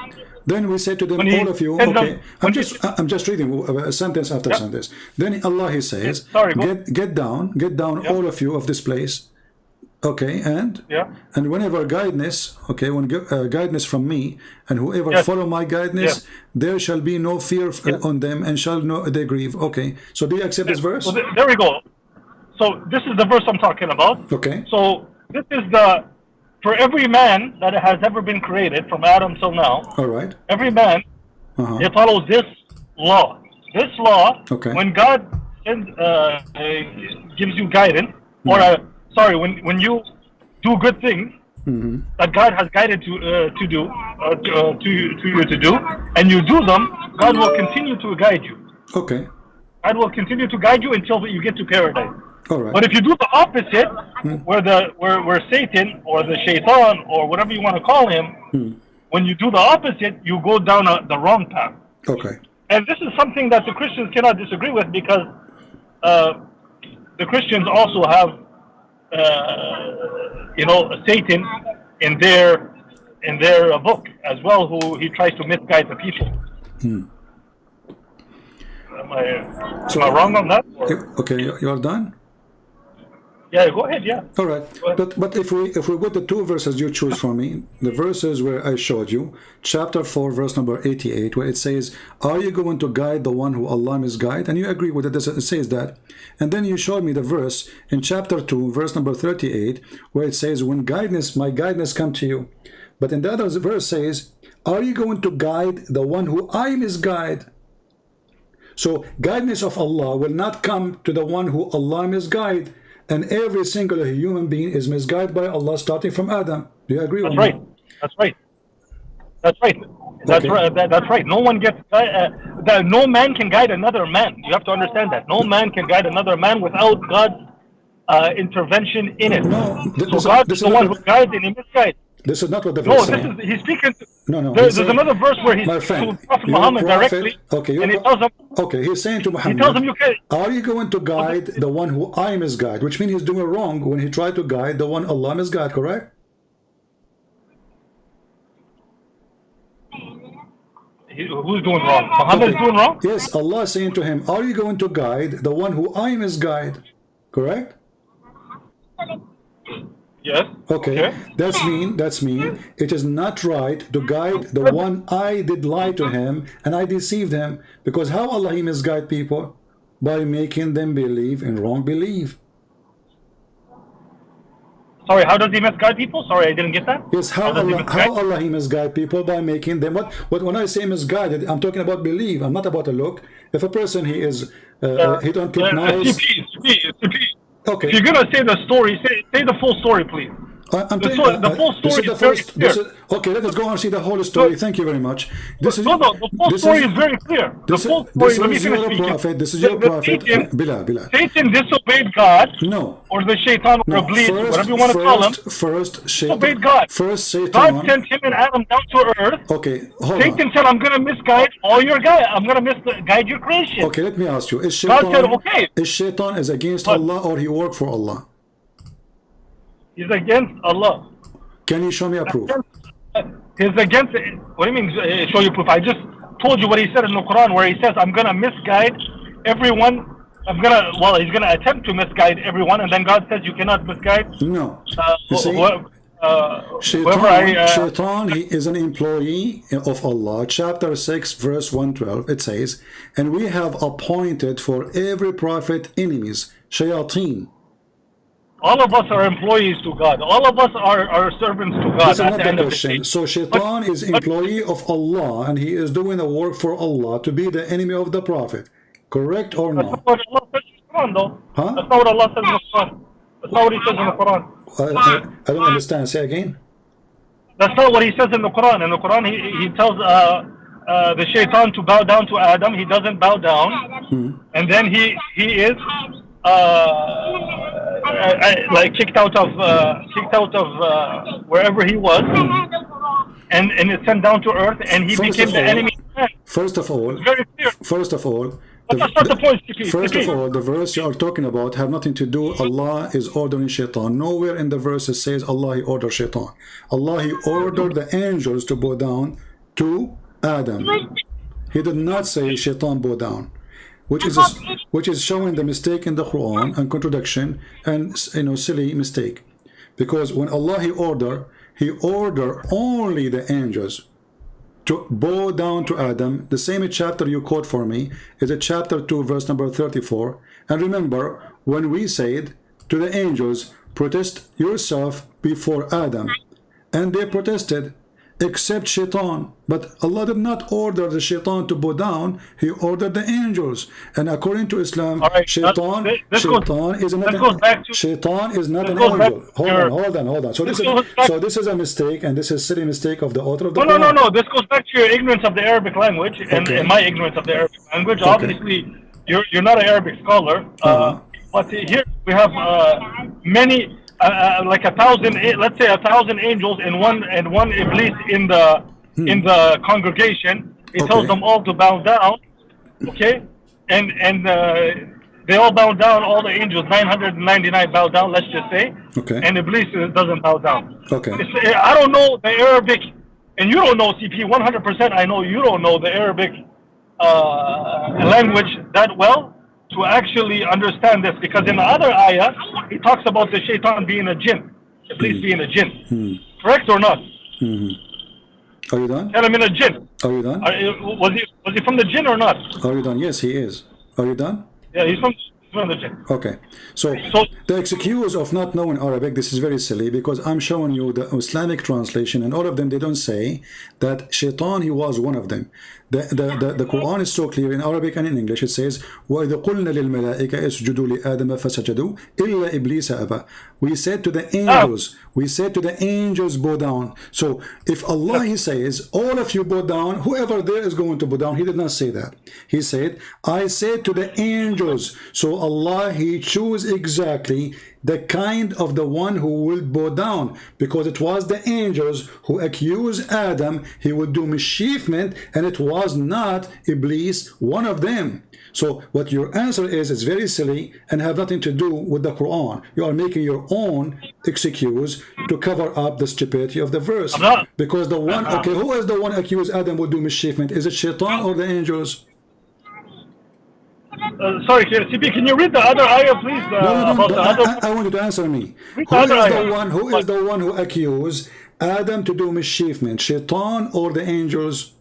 Then we say to them, all of you, okay, I'm just reading sentence after sentence. Then Allah he says, get down, all of you of this place. Okay, and whenever guidance, okay, when guidance from me, and whoever follow my guidance, there shall be no fear on them, and shall not they grieve. Okay, so do you accept this verse? So there we go. So this is the verse I'm talking about. Okay. So this is for every man that has ever been created from Adam till now. All right. Every man, it follows this law. This law, when God gives you guidance, or when you do good things that God has guided to you to do, and you do them, God will continue to guide you. Okay. God will continue to guide you until you get to paradise. All right. But if you do the opposite, where Satan or the Shaitan or whatever you want to call him, when you do the opposite, you go down the wrong path. Okay. And this is something that the Christians cannot disagree with, because the Christians also have, Satan in their book as well, who he tries to misguide the people. Am I wrong on that? Okay, you're done. Yeah, go ahead. Yeah. All right, but if we go to two verses you choose for me, the verses where I showed you, chapter 4, verse number 88, where it says, "Are you going to guide the one who Allah misguide?" And you agree with it. It says that, and then you showed me the verse in chapter 2, verse number 38, where it says, "When my guidance come to you," but in the other verse says, "Are you going to guide the one who I misguide?" So guidance of Allah will not come to the one who Allah misguide. And every single human being is misguided by Allah, starting from Adam. Do you agree? That's right. That's right. That's right. That's Okay. right. That's right. No one gets. No man can guide another man. You have to understand that. No man can guide another man without God's intervention in it. No, So God is the one who guides and he misguides. This is not what the No, verse this saying. is he's speaking. No. There's another verse where he's My speaking friend, to Prophet your Muhammad prophet, directly, okay, and he tells him. Okay, he's saying to Muhammad, He tells him you can't. "Are you going to guide the one who I misguide?" Which means he's doing wrong when he tried to guide the one Allah misguide. Correct? Who's doing wrong? Muhammad is doing wrong? Yes, Allah is saying to him, "Are you going to guide the one who I misguide?" Correct? Yes. Okay, that's mean it is not right to guide the one I did lie to him and I deceived him, because how Allah he misguide people? By making them believe in wrong belief. Sorry, how does he misguide people? Sorry, I didn't get that. Yes, how Allah he misguide people? By making them what when I say misguided, I'm talking about believe. I'm not about a look. If a person he is he don't put nice. Okay. If you're gonna say the story, say the full story, please. The full story is very clear. Okay, let us go and see the whole story. Thank you very much. The full story is very clear. The full story, let me finish speaking. This is your prophet. Bilal. Satan disobeyed God. No. Or the shaitan, or Iblis, whatever you want to call him. First, disobeyed God. First, Satan. God sent him and Adam down to earth. Okay, hold Satan on. said, "I'm going to misguide all your guys. I'm going to misguide your creation." Okay, let me ask you. Is God said, "Okay." Is Shaitan is against Allah or he work for Allah? He's against Allah. Can you show me a proof? He's against. What do you mean? Show you proof? I just told you what he said in the Quran, where he says, "I'm gonna misguide everyone. He's gonna attempt to misguide everyone," and then God says, "You cannot misguide." No. You see, Shaitan, Shaitan, he is an employee of Allah. Chapter 6, verse 112. It says, "And we have appointed for every prophet enemies, shayateen." All of us are employees to God. All of us are servants to God. That's not the question. So Shaitan is employee of Allah, and he is doing the work for Allah to be the enemy of the Prophet. Correct or no? That's not what Allah says in the Quran, though. Huh? That's not what Allah says in the Quran. That's not what he says in the Quran. I don't understand. Say again. That's not what he says in the Quran. In the Quran, he tells the Shaitan to bow down to Adam. He doesn't bow down, and then he is like kicked out of wherever he was, and it's sent down to earth, and he became the enemy. First of all, very clear. First of all, that's not the point, first of all, the verse you are talking about have nothing to do. Allah is ordering Shaitan. Nowhere in the verse it says Allah he ordered Shaitan. Allah he ordered the angels to bow down to Adam. He did not say Shaitan bow down, which is showing the mistake in the Quran and contradiction and silly mistake. Because when Allah he ordered only the angels to bow down to Adam. The same chapter you quote for me is a chapter 2 verse number 34. And remember when we said to the angels, protest yourself before Adam, and they protested except Shaitan. But Allah did not order the Shaitan to bow down. He ordered the angels. And according to Islam, right, Shaitan is not an angel. Hold on. So this is a mistake, and this is a silly mistake of the author of the Quran. No. This goes back to your ignorance of the Arabic language and my ignorance of the Arabic language. Okay. Obviously, you're not an Arabic scholar, but here we have many. Like 1,000, let's say 1,000 angels and one Iblis in the congregation. He tells them all to bow down, Okay, and they all bow down. All the angels, 999, bow down. Let's just say. Okay. And Iblis doesn't bow down. Okay. I don't know the Arabic, and you don't know CP. 100%. I know you don't know the Arabic language that well to actually understand this, because in the other ayah he talks about the shaitan being a jinn, Iblis being a jinn. Correct or not? Are you done? Tell him in a jinn. Are you done? Was he from the jinn or not? Are you done? Yes, he is. Are you done? Yeah, he's from the jinn. Okay, so the excuse of not knowing Arabic, this is very silly, because I'm showing you the Islamic translation, and all of them, they don't say that shaitan, he was one of them. The Quran is so clear in Arabic and in English. It says, وَإِذْ قُلْنَا لِلْمَلَائِكَ اسْجُدُوا لِآدَمَ فَسَجَدُوا إِلَّا إِبْلِيسَ أَبَى. We said to the angels, bow down. So if Allah, he says, all of you bow down, whoever there is going to bow down, he did not say that. He said, I said to the angels. So Allah, he chose exactly the kind of the one who will bow down, because it was the angels who accused Adam he would do mischievement, and it was not Iblis, one of them. So what your answer is very silly and have nothing to do with the Quran. You are making your own excuse to cover up the stupidity of the verse. Because the one, okay, who is the one accused Adam would do mischievement? Is it shaitan or the angels? Sorry, CP, can you read the other ayah, please? I want you to answer me. Who is the one who accused Adam to do mischievement? Shaitan or the angels?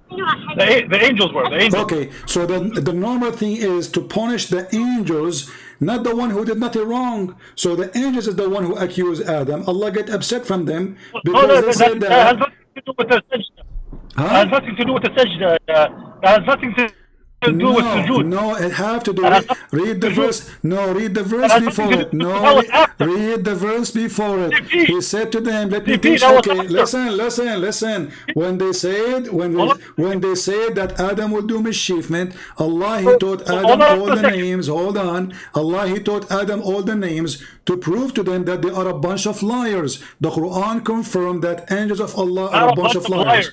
The angels were. The angels. Okay, so the normal thing is to punish the angels, not the one who did nothing wrong. So the angels is the one who accused Adam. Allah get upset from them because they said that. Has nothing to do with the sajda. Has nothing to do with the sajda. Has nothing to do with sujood. No, it have to do with, read the verse. No, read the verse before it. No, read the verse before it. He said to them, let me teach. Okay, listen. When they said that Adam will do mischievement, Allah, he taught Adam all the names. Hold on. Allah, he taught Adam all the names to prove to them that they are a bunch of liars. The Quran confirmed that angels of Allah are a bunch of liars.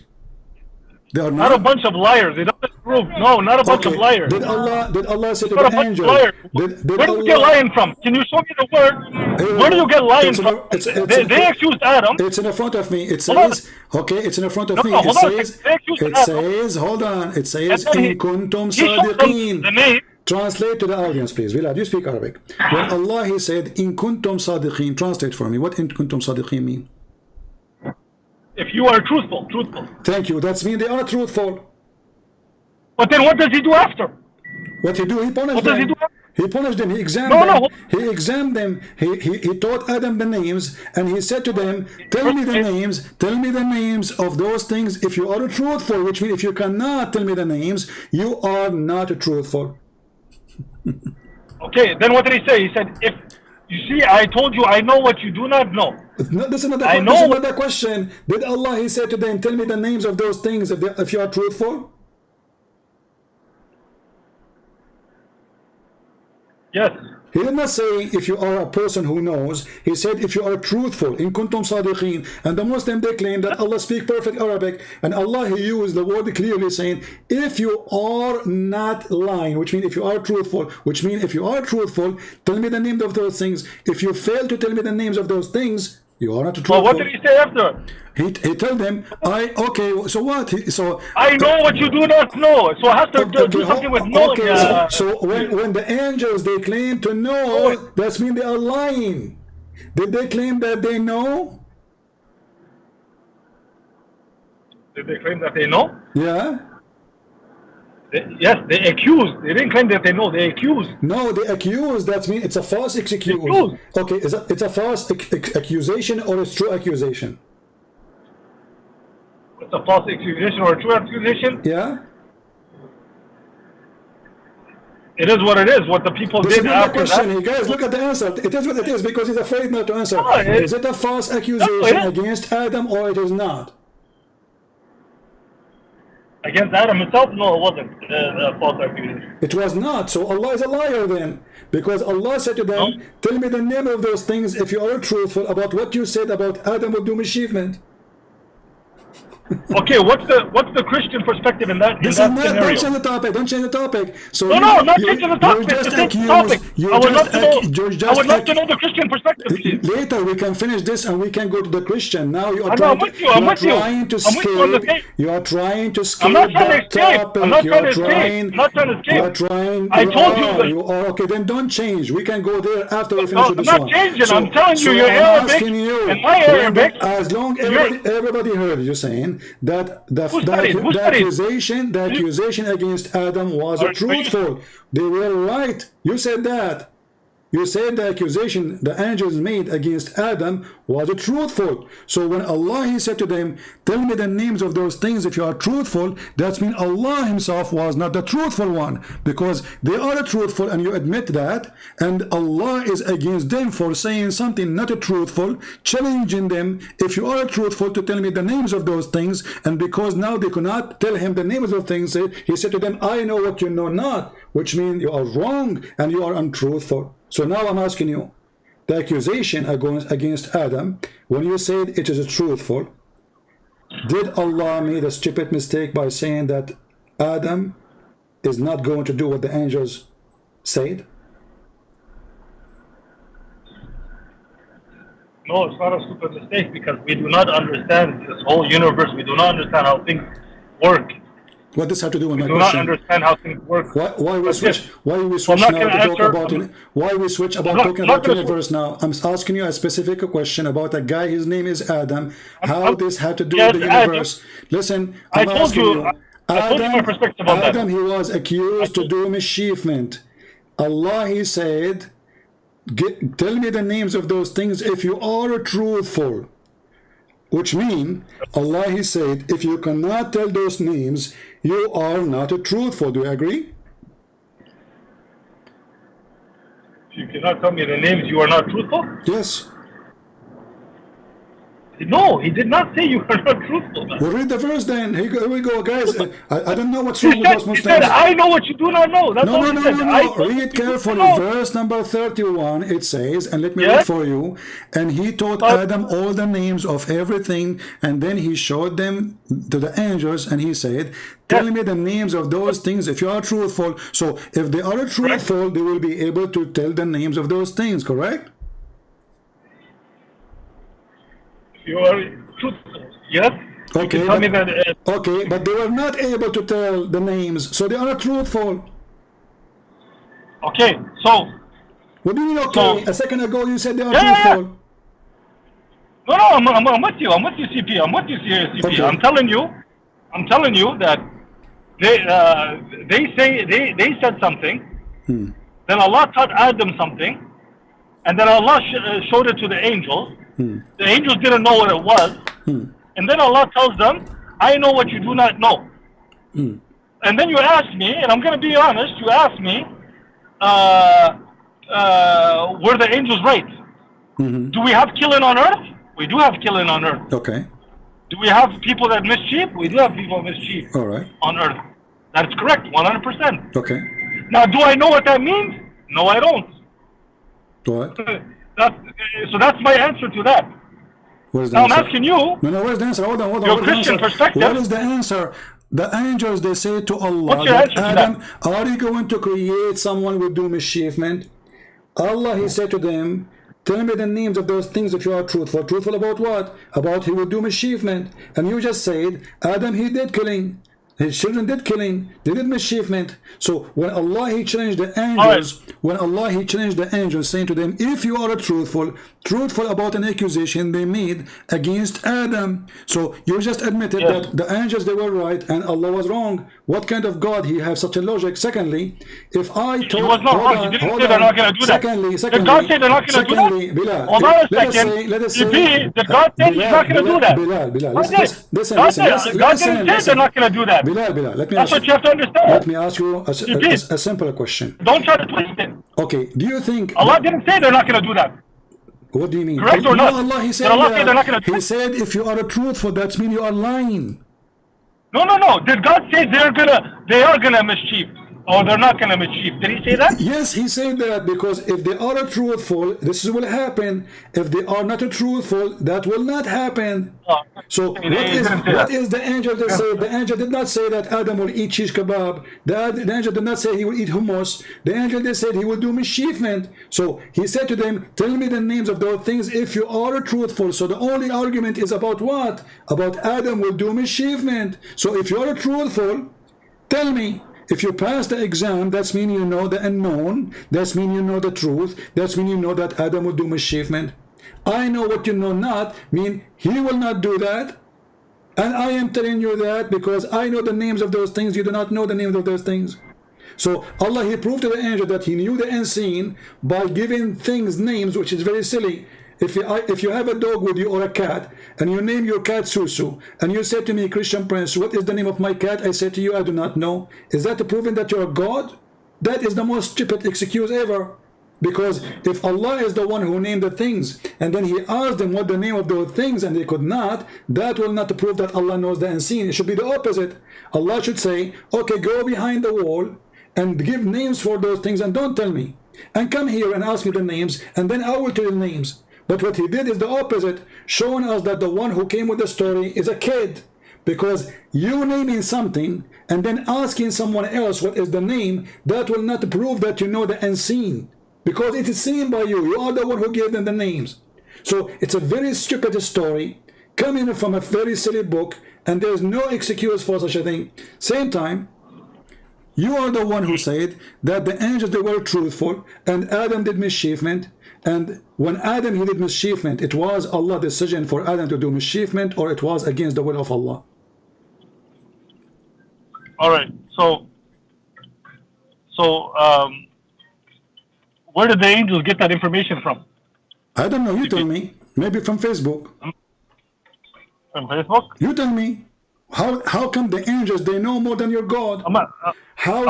They are not a bunch of liars. They don't prove. No, not a bunch of liars. Did Allah say to the angel? Where do you get lying from? Can you show me the word? Where do you get lying from? They accused Adam. It's in front of me. It says, okay, it's in front of me. It says, hold on. It says, in kuntum sadiqeen. Translate to the audience, please. Bilal, you speak Arabic. When Allah, he said, in kuntum sadiqeen, translate for me. What in kuntum sadiqeen mean? If you are truthful. Thank you. That's mean they are truthful. But then what does he do after? What he do? He punished them. He punished them. He examined them. He examined them. He taught Adam the names, and he said to them, tell me the names. Tell me the names of those things. If you are truthful, which means if you cannot tell me the names, you are not truthful. Okay, then what did he say? He said, if you see, I told you, I know what you do not know. No, this is another question. Did Allah, he said to them, tell me the names of those things if you are truthful? Yes. He did not say if you are a person who knows. He said if you are truthful, in kuntum sadiqeen. And the Muslim, they claim that Allah speaks perfect Arabic, and Allah, he used the word clearly saying if you are not lying, which means if you are truthful, tell me the name of those things. If you fail to tell me the names of those things, you are not truthful. Well, what did he say after? He told them, okay, so what? I know what you do not know. So I have to do something with knowing. Okay, so when the angels, they claim to know, that means they are lying. Did they claim that they know? Did they claim that they know? Yeah. Yes, they accused. They didn't claim that they know. They accused. No, they accused. That means it's a false excuse. Okay, it's a false accusation or a true accusation? It's a false accusation or a true accusation? Yeah. It is what it is. What the people did after that. You guys, look at the answer. It is what it is because he's afraid not to answer. Is it a false accusation against Adam or it is not? Against Adam himself? No, it wasn't a false accusation. It was not. So Allah is a liar then. Because Allah said to them, tell me the name of those things if you are truthful about what you said about Adam will do mischievement. Okay, what's the Christian perspective in that This is not, scenario? don't change the topic. Don't change the topic. So No, I'm not changing the topic. You're just It's the same accused. topic. You're I would love just to know. you're I would love just to know the Christian perspective, please. Later we can finish this and we can go to the Christian. Now you are I know, trying I'm with you, I'm with you. trying to I'm with you on the escape. same- You are trying to escape I'm not trying to that escape. topic. I'm not You trying to are escape. trying. I'm not trying to escape. You are trying. I told you that- You are okay. Then don't change. We can go there after we finish No, with I'm this not one. changing. I'm telling you, you're I'm Arabic, asking you, and my Arabic- as long everybody heard you saying that the accusation against Adam was truthful. They were right. You said that. You said the accusation the angels made against Adam was truthful. So when Allah he said to them, tell me the names of those things if you are truthful, that means Allah himself was not the truthful one, because they are truthful and you admit that, and Allah is against them for saying something not truthful, challenging them, if you are truthful, to tell me the names of those things. And because now they could not tell him the names of things, he said to them, I know what you know not, which means you are wrong and you are untruthful. So now I'm asking you, the accusation against Adam, when you said it is truthful, did Allah made a stupid mistake by saying that Adam is not going to do what the angels said? No, it's not a stupid mistake, because we do not understand this whole universe. We do not understand how things work. What does have to do with my We do question? not understand how things work. Why we switch I'm now not to gonna talk answer- about it? Why we switch about not- talking I'm not about gonna universe now? I'm asking you a specific question about a guy. His name is Adam. How I'm- this have to do Yes, with the Adam. universe? Listen, I I'm told asking you- you. I told you my perspective on that. Adam, he was accused to do mischievement. Allah, he said, tell me the names of those things if you are truthful. Which means, Allah, he said, if you cannot tell those names, you are not truthful. Do you agree? If you cannot tell me the names, you are not truthful? Yes. No, he did not say you are not truthful. Well, read the verse then. Here we go, guys. I don't know what's He wrong with us said, he said, Muslims. I know what you do not know. That's No, all no, he no, said. no, I no. know what Read you carefully. don't know. Verse number 31, it says, and let me Yes? read for you. And he taught Adam all the names of everything, and then he showed them to the angels, and he said, tell me the names of those things if you are truthful. So if they are truthful, they will be able to tell the names of those things, correct? If you are truthful, yes? You Okay, can tell me that... okay, but they were not able to tell the names, so they are truthful. okay, so... What do you mean, okay? So- A second ago you said they are Yeah. truthful. No, I'm with you. I'm with you, CP. I'm with you, CP. Okay. I'm telling you that they said something. Then Allah taught Adam something, and then Allah showed it to the angels. The angels didn't know what it was, and then Allah tells them, "I know what you do not know." And then you asked me, and I'm going to be honest. You asked me, were the angels right? Do we have killing on earth? We do have killing on earth. Okay. Do we have people that mischief? We do have people that mischief All right. on earth. That's correct, 100%. Okay. Now, do I know what that means? No, I don't. What? So that's my answer to that. What is the Now I'm answer? asking you, No, where's the answer? Hold on. Your What is the Christian answer? perspective. What is the answer? The angels, they say to Allah, What's your that answer to Adam, are you going to create someone with do mischievement? Allah, he said to them, tell me the names of those things if you are truthful. Truthful about what? About he will do mischievement. And you just said, Adam, he did killing. His children did killing. They did mischievement. So when Allah, he challenged the angels, when Allah, he challenged the angels, saying to them, if you are truthful about an accusation they made against Adam. So you just admitted that the angels, they were right and Allah was wrong. What kind of God he have such a logic? Secondly, if I told... he was not wrong. He didn't say they're not going to do that. Did God say they're not going to do that? Bilal, Hold on a let us second. say, Did God say he's not going to do that? Bilal, God didn't say they're not going to do that. Bilal, let me That's ask what you have to understand. Let me ask you a simple question. Don't try to twist it. Okay, do you think... Allah didn't say they're not going to do that. What do you mean? Correct or not? No, Allah, he said, Did Allah say they're not gonna he said if you are truthful, that means you are lying. No. Did God say they are gonna mischief? Oh, they're not going to mischief. Did he say that? Yes, he said that, because if they are truthful, this will happen. If they are not truthful, that will not happen. Oh, So he didn't say what that. is the angel that said? The angel did not say that Adam will eat shish kebab. The angel did not say he will eat hummus. The angel did said he will do mischievement. So he said to them, tell me the names of those things if you are truthful. So the only argument is about what? About Adam will do mischievement. So if you are truthful, tell me. If you pass the exam, that's mean you know the unknown. That's mean you know the truth. That's mean you know that Adam will do mischievement. I know what you know not, mean he will not do that. And I am telling you that because I know the names of those things. You do not know the names of those things. So Allah, he proved to the angel that he knew the unseen by giving things names, which is very silly. If you have a dog with you or a cat, and you name your cat Susu, and you say to me, Christian Prince, what is the name of my cat? I say to you, I do not know. Is that proving that you're a God? That is the most stupid excuse ever. Because if Allah is the one who named the things, and then he asked them what the name of those things, and they could not, that will not prove that Allah knows the unseen. It should be the opposite. Allah should say, okay, go behind the wall, and give names for those things, and don't tell me. And come here and ask me the names, and then I will tell you the names. But what he did is the opposite, showing us that the one who came with the story is a kid. Because you naming something and then asking someone else what is the name, that will not prove that you know the unseen. Because it is seen by you. You are the one who gave them the names. So it's a very stupid story coming from a very silly book, and there's no excuse for such a thing. Same time, you are the one who said that the angels, they were truthful, and Adam did mischievement. And when Adam he did mischievement, it was Allah's decision for Adam to do mischievement, or it was against the will of Allah. All right. So, where did the angels get that information from? I don't know. You tell me. Maybe from Facebook. From Facebook? You tell me. How come the angels, they know more than your God? I'm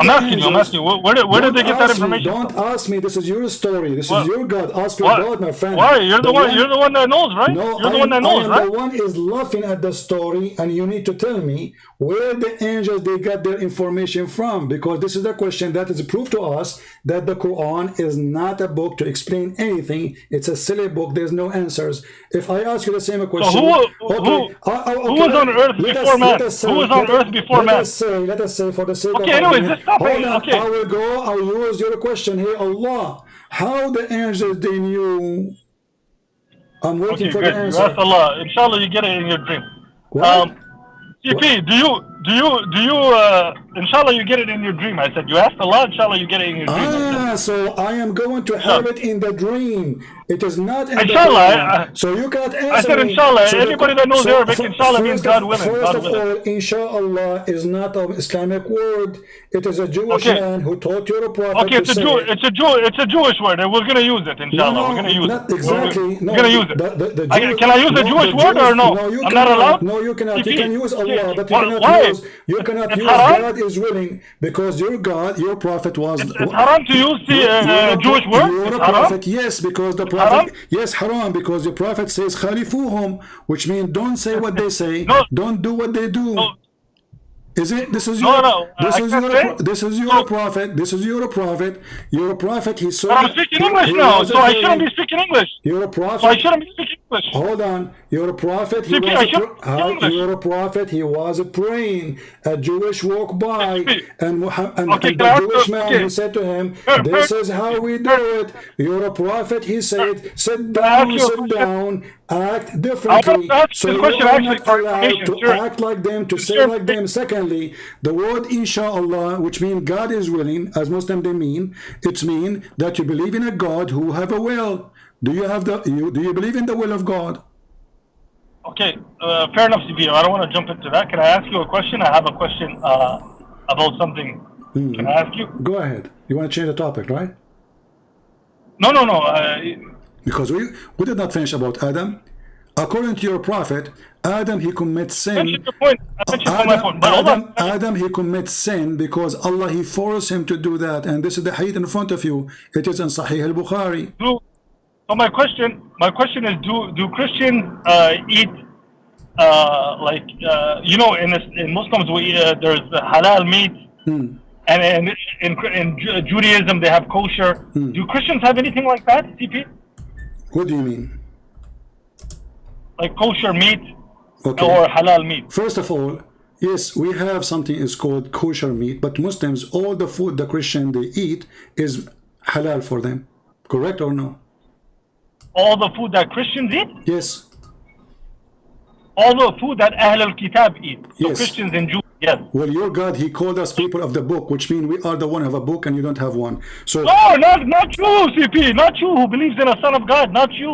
asking you. Where did they get that information? Don't ask me. This is your story. This is your God. Ask your God, my friend. Why? You're the one that knows, right? No, you're the one that knows, right? The one is laughing at the story, and you need to tell me where the angels they got their information from, because this is the question that is proof to us that the Quran is not a book to explain anything. It's a silly book. There's no answers. If I ask you the same question, so who was on earth before man? Who was on earth before man? Let us say for the sake of anyways, this topic, hold on, I'll use your question here. Allah, how the angels they knew? I'm waiting for the answer. You asked Allah. Inshallah, you get it in your dream. What? CP, do you inshallah you get it in your dream. I said you asked Allah, inshallah you get it in your dream. So I am going to have it in the dream. It is not in inshallah, the dream. So you cannot answer I said inshallah. Anybody that knows Arabic, inshallah means God willing. First of all, inshallah is not an Islamic word. It is a Jewish man who taught your prophet. Okay, it's a Jewish word, and we're gonna use it, inshallah. We're gonna use it. Exactly. We're gonna use it. Can I use the Jewish word or no? No, I'm not allowed. No, you cannot. You can use Allah, but you cannot use God is willing, because your God, your prophet was. It's haram to use the Jewish word. Your prophet, yes, because the prophet, yes, haram, because the prophet says khalifuhum, which means don't say what they say, don't do what they do. Is it? This is your prophet. This is your prophet. Your prophet. He saw. I'm speaking English now, so I shouldn't be speaking English. Your prophet. So I shouldn't be speaking English. Hold on. Your prophet. He your prophet. He was praying. A Jewish walked by, and the Jewish man. He said to him, "This is how we do it." Your prophet. He said, "Sit down, sit down." Act differently. So you are not allowed to act like them, to say like them. Secondly, the word inshallah, which means God is willing, as Muslims they mean, it means that you believe in a God who have a will. Do you believe in the will of God? Okay, fair enough, CB. I don't want to jump into that. Can I ask you a question? I have a question about something. Can I ask you? Go ahead. You want to change the topic, right? No. Because we did not finish about Adam. According to your prophet, Adam he commits sin. Adam he commits sin because Allah he forced him to do that, and this is the hadith in front of you. It is in Sahih al-Bukhari. So my question is, do Christians eat in Muslims we there's halal meat And in Judaism they have kosher. Do Christians have anything like that, CP? What do you mean? Like kosher meat Okay. or halal meat? First of all, yes, we have something is called kosher meat, but Muslims, all the food the Christian they eat is halal for them. Correct or no? All the food that Christians eat? Yes. All the food that Ahl al-Kitab eat. So Yes. Christians and Jews, yes. Well, your God, he called us people of the book, which means we are the one who have a book and you don't have one. So No, not you, CP. Not you who believes in a son of God. Not you,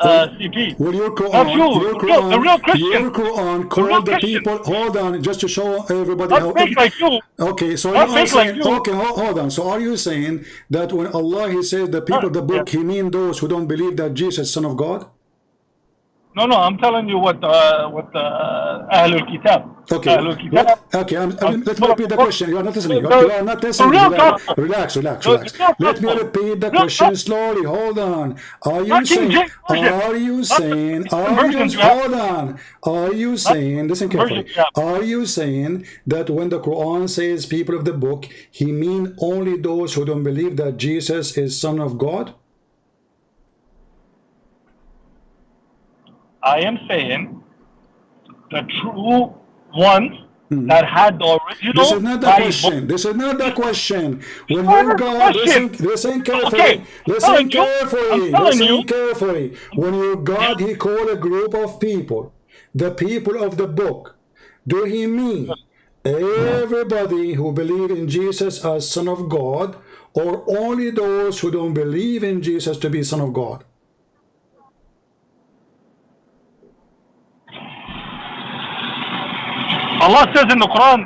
CP. well, your Quran, Not you. your The Quran, real Christian. your Quran called real the Christian. people. Hold on, just to show everybody Not how. fake like you. Okay, so Not you are fake like saying, you. okay, hold on. So are you saying that when Allah he says the people of the book, he mean those who don't believe that Jesus is Son of God? No, I'm telling you what Ahl al-Kitab. Okay, Ahl al-Kitab. okay. Let me repeat the question. You are not listening. You are not The listening. real gospel. Relax. The real Let me gospel. repeat the Real question gospel. slowly. Hold on. Are you Not King saying? James Version. Are you Not the saying? Christian Are you? versions you have. Hold on. Are you saying? Listen carefully. Versions you have. Are you saying that when the Quran says people of the book, he mean only those who don't believe that Jesus is Son of God? I am saying the true ones that had the original This is not the Bible. question. This is not the question. When What your is the God, question? listen carefully. Okay, Listen I'm telling you. carefully. When your God, he called a group of people, the people of the book, do he mean everybody who believe in Jesus as Son of God, or only those who don't believe in Jesus to be Son of God? Allah says in the Quran,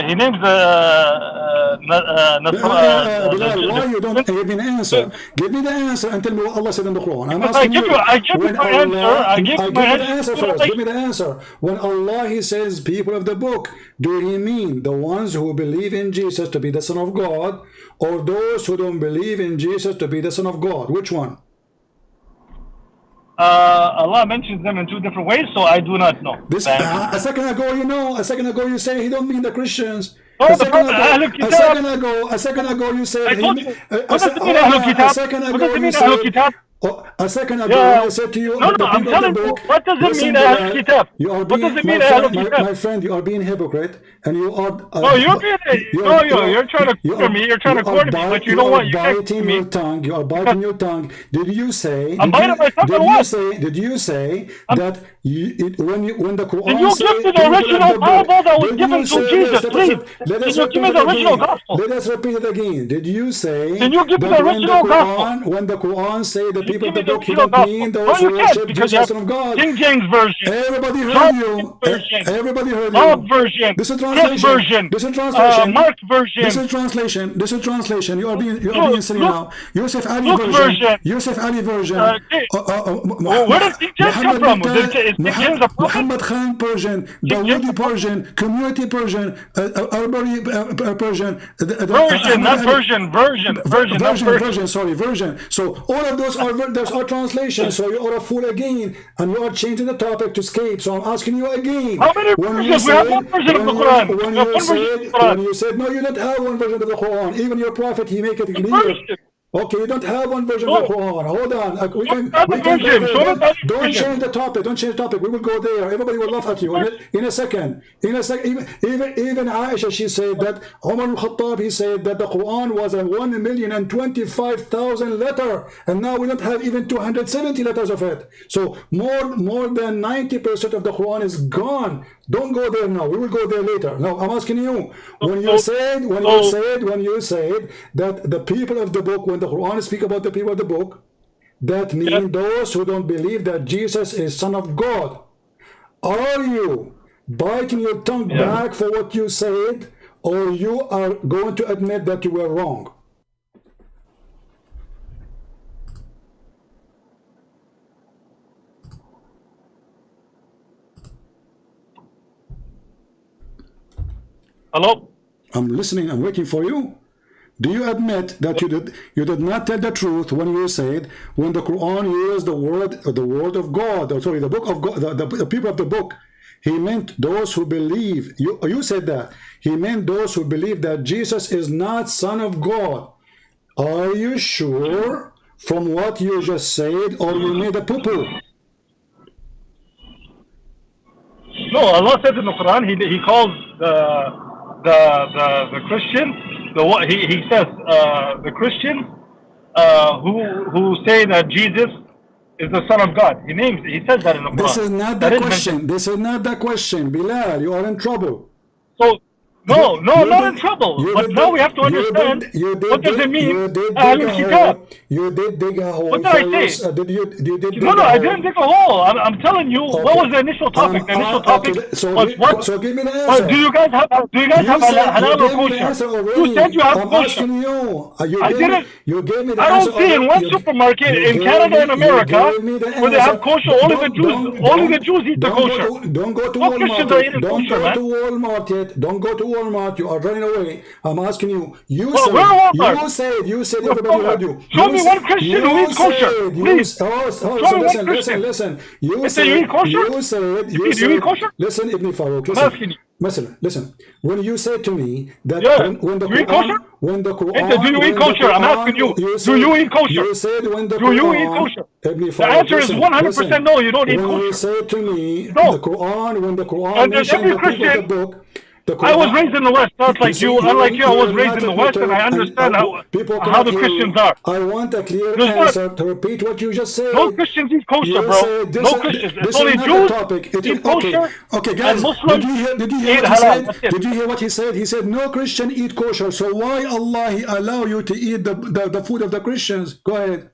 He names Bilal, why you don't give me an answer? Give me the answer and tell me what Allah said in the Quran. I'm asking you. I give you my answer. I give you my answer first. Give me the answer. When Allah he says people of the book, do he mean the ones who believe in Jesus to be the Son of God, or those who don't believe in Jesus to be the Son of God? Which one? Allah mentions them in two different ways, so I do not know. This a second ago, you know. A second ago, you say he don't mean the Christians. No, A second ago, you said. I told you. What does it mean, A second ago, you said. A second ago, I said to you, no, I'm telling you, what does it mean, Ahl Kitab? What does it mean, Ahl Kitab? My friend, you are being hypocrite, and you are. No, you're trying to corner me. You're trying to corner me, but you know what? You can't biting your tongue. You are biting your tongue. Did you say? I'm biting my tongue. Did you say that when the Quran Can you give me the original Bible that was given to Jesus, please? Can you give me the original gospel? Let us repeat it again. Did you say? Can you give me the original gospel? When the Quran say the people of the book, he don't don't mean those who worship Jesus Son of God. King James version. Everybody heard you. Everybody heard you. Love version. This is translation. Version. This is translation. Mark version. This is translation. This is translation. You are being silly now. Yusuf Ali version. Yusuf Ali version. Where does King James come from? Is King James a prophet? Muhammad Khan Persian, Dawoodi Persian, Community Persian, Arbari Persian. Version, not version. Version. Sorry, version. So all of those are translations. So you are a fool again, and you are changing the topic to escape. So I'm asking you again. How many versions? We have one version of the Quran. When you said no, you don't have one version of the Quran. Even your prophet, he make it clear. Okay, you don't have one version of the Quran. Hold on. We can go there. Don't change the topic. Don't change the topic. We will go there. Everybody will laugh at you in a second. Even Aisha, she said that Umar al-Khattab, he said that the Quran was a 1,025,000 letter, and now we don't have even 270 letters of it. So more than 90% of the Quran is gone. Don't go there now. We will go there later. Now I'm asking you, when you said that the people of the book, when the Quran speak about the people of the book, that means those who don't believe that Jesus is Son of God. Are you biting your tongue back for what you said, or you are going to admit that you were wrong? Hello? I'm listening. I'm waiting for you. Do you admit that you did not tell the truth when you said when the Quran used the word of God, or sorry, the book of God, the people of the book, He meant those who believe. You said that. He meant those who believe that Jesus is not Son of God. Are you sure from what you just said, or you made a poo-poo? No, Allah says in the Quran, He calls the Christians, He says the Christians who say that Jesus is the Son of God. He says that in the Quran. This is not the question. This is not the question. Bilal, you are in trouble. So, no, I'm not in trouble. But now we have to understand what does it mean. You did dig a hole. What did I say? No, I didn't dig a hole. I'm telling you, what was the initial topic? The initial topic was what? So give me the answer. Do you guys have halal or kosher? You said you have kosher. I didn't. You gave me the I answer. don't see in one supermarket in Canada and America where they have kosher. Only the Jews eat the kosher. Don't go to Christians are Walmart. eating Don't kosher, go man. to Walmart yet. Don't go to Walmart. You are running away. I'm asking you. You said everybody heard you. Show me one Christian who eats kosher. Please. Listen. You said you eat kosher? You eat kosher? Listen, Ibn Farooq. I'm asking you. Listen. When you say to me that when the you eat kosher? When the Quran, do you eat kosher? I'm asking you. Do you eat kosher? You said when the Do you Quran, eat kosher? Ibn The Farooq, answer is 100% no. You don't eat when you kosher. say to me No. the Quran, when the Quran And there's mentioned every the people of the Christian. book. I was raised in the West, not like you. Unlike you, I was raised in the West, and I understand how the Christians are. I want a clear answer to repeat what you just said. No Christians eat kosher, bro. No Christians. It's only Jews eat kosher. Okay, guys. And Muslims did you hear eat what he halal. said? Did you hear what he said? He said no Christian eat kosher. So why Allah He allow you to eat the food of the Christians? Go ahead.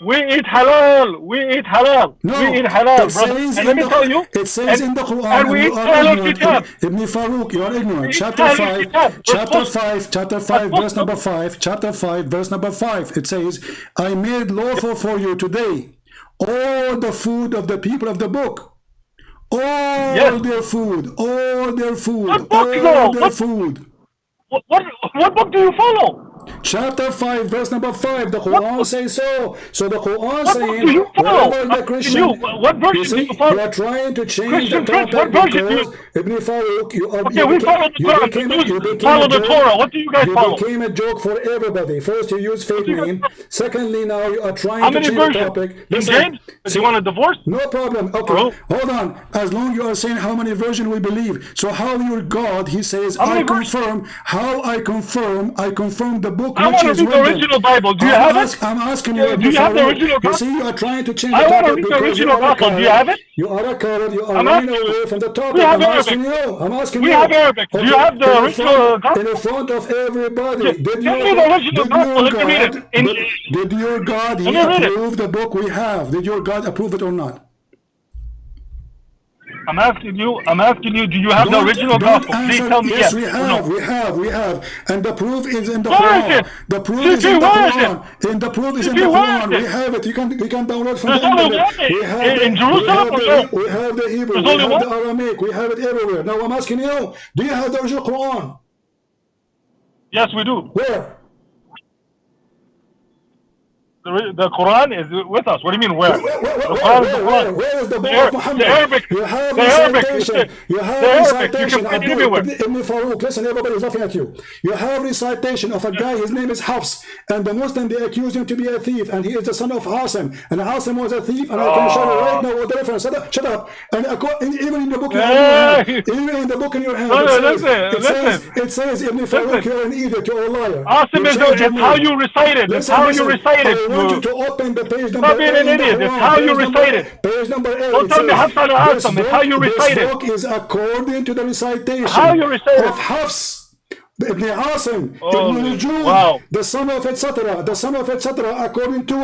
We eat halal. We eat halal. No, we eat halal, brother. And let me tell you. It says in the Quran, and we eat halal kitab. Ibn Farooq, you are ignorant. Chapter 5, verse number 5. Chapter 5, verse number 5. It says, I made lawful for you today all the food of the people of the book. All their food. All their food. What book, all their food. What book do you follow? Chapter 5, verse number 5. The Quran says so. So the Quran What saying, book do you follow? the Christian, What version do you follow? you are trying to change Christian the Prince, topic what version do because Ibn Farooq, you are. Okay, we follow the Quran. You follow the Torah. What do you guys follow? You became a joke for everybody. First, you use fake name. Secondly, now you are trying to change the topic. In James? Does he want a divorce? No problem. Okay, hold on. As long you are saying how many versions we believe. So how your God, he says, I confirm the book which is written. The original Bible. Do you have it? I'm asking you. Do you have the original Bible? You see, you are trying to change I the want to topic read the because you original are a Bible. Do you have it? You are a coward. You are running away from the topic. We have I'm Arabic. asking you. I'm asking you. We have Arabic. Do you have the original Gospel? In front of everybody. Give me the original Gospel. Let me read it. Did your God approve the book we have? Did your God approve it or not? I'm asking you, do you have the original Gospel? Please tell me yes. We have. And the proof is in the Where Quran. is it? The proof is in the Quran. And the proof is in the Where Quran. is it? We have it. You can download from There's the only internet. one We have in Jerusalem or no? We have the Hebrew. There's We only have one? the Aramaic. We have it everywhere. Now I'm asking you, do you have the original Quran? Yes, we do. Where? The Quran is with us. What do you mean where? Where is the book of Muhammad? The Arabic. You have The Arabic. recitation. You have The Arabic. recitation. You can find it everywhere. Ibn Farooq, listen, everybody's laughing at you. You have recitation of a guy, his name is Hafs, and the Muslim, they accuse him to be a thief, and he is the son of Hasim, and Hasim was a thief, and I can show you right now what the reference. Shut up. And even in the book in your hand, even in the book in your hand, it says Ibn Farooq, you're an idiot, you're a liar. Hasim is how you recite it. It's how you recite it. I want you to open the page number Stop being an idiot. It's how you recite it. Page number 8. Don't tell me Hassan or Hasim. It's how you recite it. This book is according to the recitation How you recite of Hafs, Ibn Asim, Oh, Ibn Najud, wow. the son of etc., according to.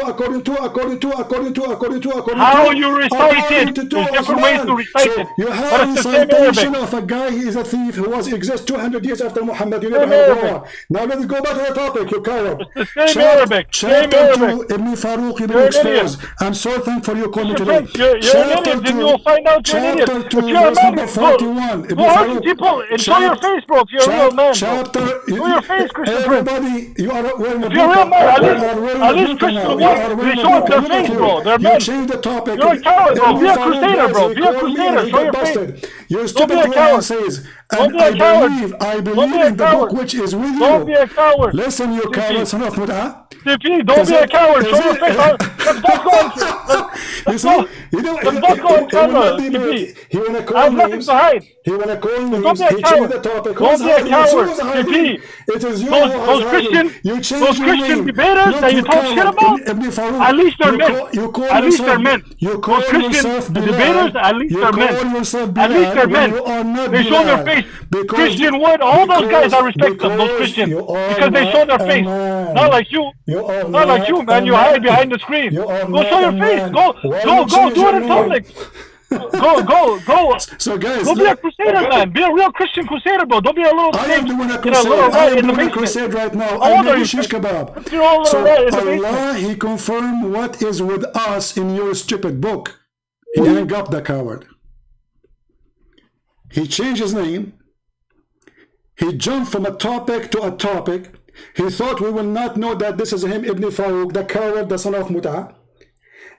How you recite it. There's different ways to recite it. You have But a it's the same recitation Arabic. of a guy, he is a thief who was exist 200 years after Muhammad. You never heard of war. Now let's go back to the topic, you coward. It's the same Arabic. Chapter 2, Ibn Farooq, Ibn exposed. I'm so thankful you called me today. You're an idiot, then you'll find out you're an idiot. Chapter 2, If you're a verse number man, 41. go hurt people and show your face, bro, if you're a real man, bro. chapter. Show your face, Christian Prince. Everybody, you are wearing a If you're real man, at least burqa Christian now. ones, they show their face, bro. They're men. You change the topic. You're a coward, bro. Be a Farooq, crusader, bro. guys, Be a call me crusader. and he Show got your busted. face. Your Don't stupid be a Quran coward. says, Don't and be a coward. I Don't believe be a in the coward. book which is with Don't be you. a coward. Listen, you coward, son of mut'ah. CP, don't be a coward. Show your face. Let's both go on. Let's go. Let's both go on camera. CP. He wanna I call have nothing names. to hide. He wanna call names. Don't be a He changed coward. the topic. Don't be a coward. CP. It is you Those Christian, those Christian debaters that you talk shit about, at least they're men. At least they're men. Those Christian debaters, at least they're men. At least they're men. They show their face. Christian Wood, all those guys I respect them, those Christians, because they show their face. Not like you. Not like you, man. You hide behind the screen. Go show your face. Go do it in public. Go. So guys, Go be a crusader, man. Be a real Christian crusader, bro. Don't be a little I am doing a crusade. crusade. I am doing a crusade right now. I How old are made you? shish kebab. So Allah, He confirmed what is with us in your stupid book. He hung up the coward. He changed his name. He jumped from a topic to a topic. He thought we will not know that this is him, Ibn Farooq, the coward, the son of Mut'ah.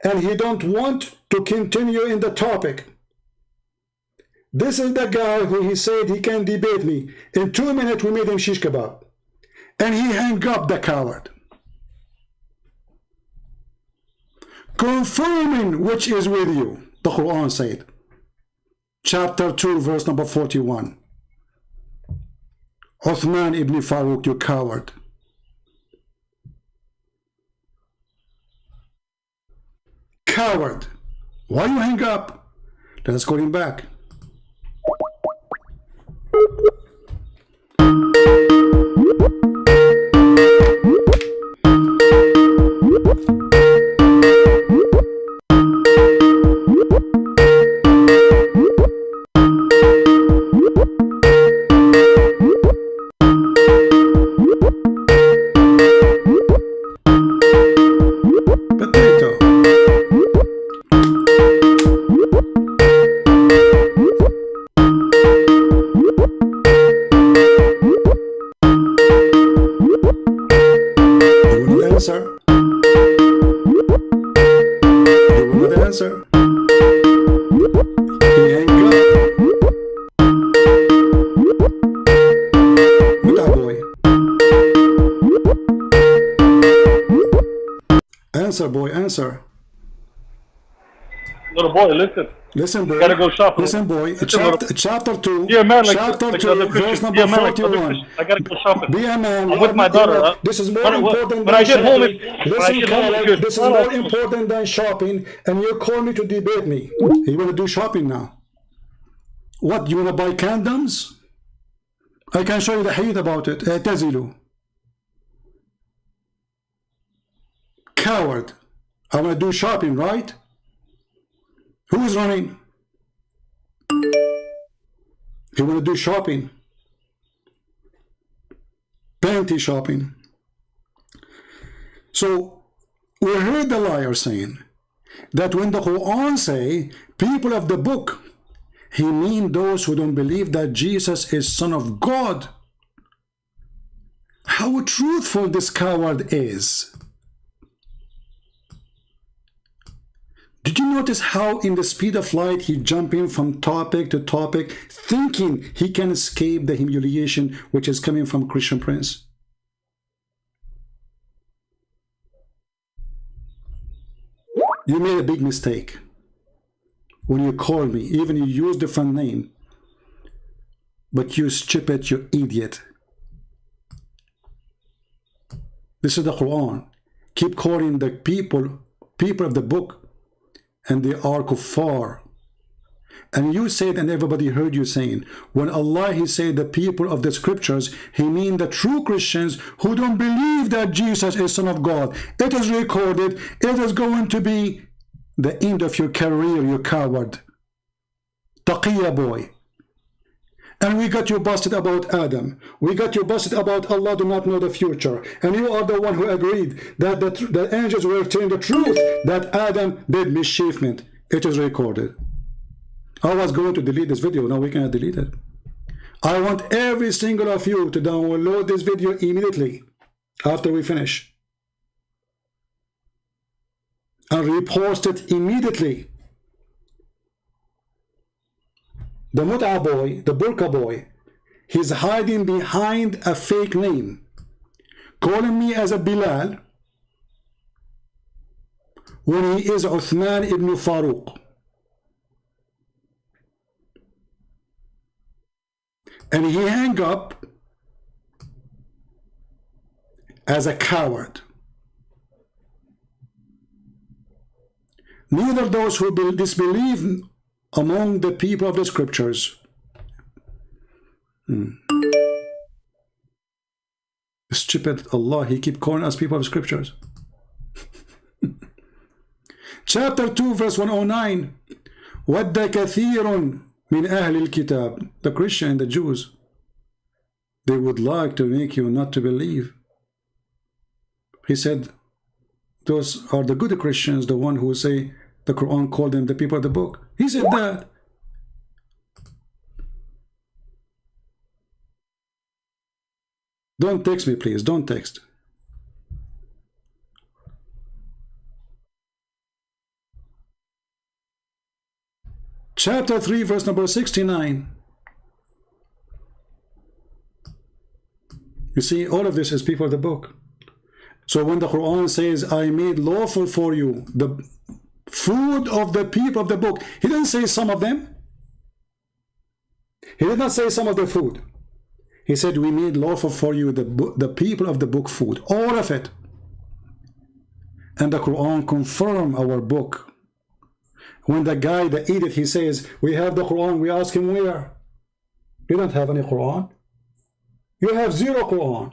And he don't want to continue in the topic. This is the guy who he said he can debate me. In 2 minutes we made him shish kebab. And he hung up the coward. Confirming which is with you, the Quran said. Chapter 2, verse number 41. Uthman Ibn Farooq, you coward. Coward. Why you hang up? Let's call him back. Answer, boy, answer. Little boy, listen. Listen, boy. You gotta go shopping. Listen, boy. Chapter 2. Yeah, man, like, chapter like 2, verse number 41. I gotta go shopping. Be a man. I'm with my daughter. This is more important when I get home, this is more important than shopping, and you call me to debate me. You want to do shopping now? What, you want to buy condoms? I can show you the hadith about it. Tazilu. Coward. I want to do shopping, right? Who is running? You want to do shopping? Panty shopping. So we heard the liar saying that when the Quran say people of the book, he mean those who don't believe that Jesus is Son of God. How truthful this coward is. Did you notice how in the speed of light he jumping from topic to topic, thinking he can escape the humiliation which is coming from Christian Prince? You made a big mistake when you called me, even you used a different name. But you stupid, you idiot. This is the Quran. Keep calling the people of the book, and they are kuffar. And you said, and everybody heard you saying, when Allah, he said the people of the scriptures, he mean the true Christians who don't believe that Jesus is Son of God. It is recorded. It is going to be the end of your career, you coward. Taqiyya boy. And we got you busted about Adam. We got you busted about Allah do not know the future. And you are the one who agreed that the angels were telling the truth, that Adam did mischievement. It is recorded. I was going to delete this video. Now we cannot delete it. I want every single of you to download this video immediately after we finish and repost it immediately. The Mut'a boy, the Burqa boy, he's hiding behind a fake name, calling me as a Bilal when he is Uthman Ibn Farooq. And he hang up as a coward. Neither those who disbelieve among the people of the scriptures. Stupid Allah, he keep calling us people of scriptures. Chapter 2 verse 109. وَدَّ كَثِيرٌ مِنْ أَهْلِ الْكِتَابِ. The Christian and the Jews, they would like to make you not to believe. He said, those are the good Christians, the one who say the Quran called them the people of the book. He said that. Don't text me, please. Don't text. Chapter 3, verse number 69. You see, all of this is people of the book. So when the Quran says, I made lawful for you the food of the people of the book, he didn't say some of them. He did not say some of the food. He said, we made lawful for you the people of the book food, all of it. And the Quran confirmed our book. When the guy that ate it, he says, we have the Quran. We ask him, where? You don't have any Quran. You have zero Quran.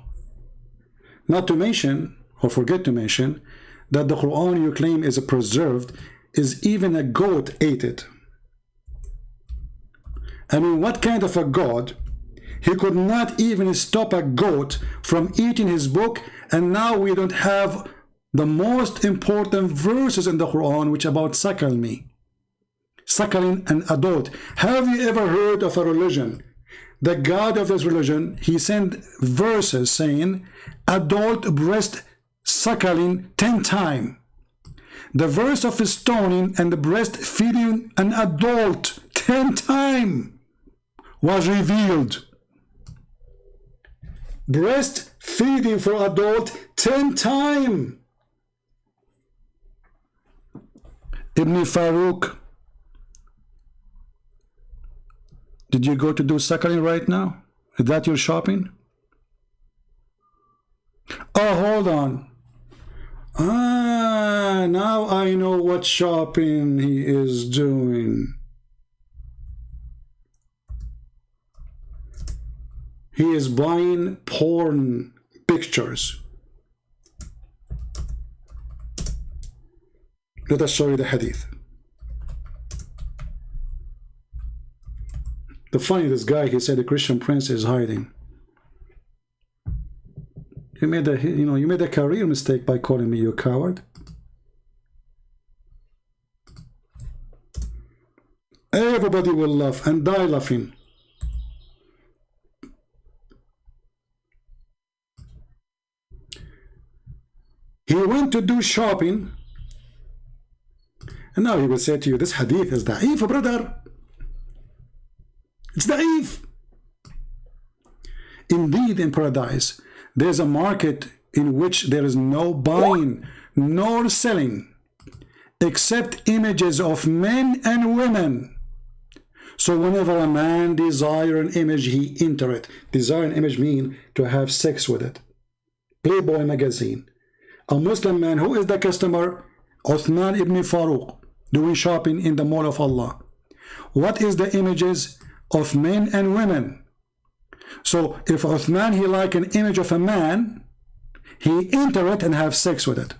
Not to mention, or forget to mention, that the Quran you claim is preserved is even a goat ate it. I mean, what kind of a God? He could not even stop a goat from eating his book, and now we don't have the most important verses in the Quran, which about suckle me. Suckling an adult. Have you ever heard of a religion? The God of this religion, he sent verses saying, adult breast suckling 10 times. The verse of stoning and the breastfeeding an adult 10 times was revealed. Breastfeeding for adult 10 times. Ibn Farooq, did you go to do suckling right now? Is that your shopping? Oh, hold on. Now I know what shopping he is doing. He is buying porn pictures. Let us show you the hadith. The funny, this guy, he said the Christian prince is hiding. You made a career mistake by calling me, you coward. Everybody will laugh and die laughing. He went to do shopping, and now he will say to you, this hadith is da'if, brother. It's da'if. Indeed, in paradise, there's a market in which there is no buying nor selling except images of men and women. So whenever a man desire an image, he enter it. Desire an image mean to have sex with it. Playboy magazine. A Muslim man, who is the customer? Uthman Ibn Farooq, doing shopping in the mall of Allah. What is the images of men and women? So if Uthman, he like an image of a man, he enter it and have sex with it.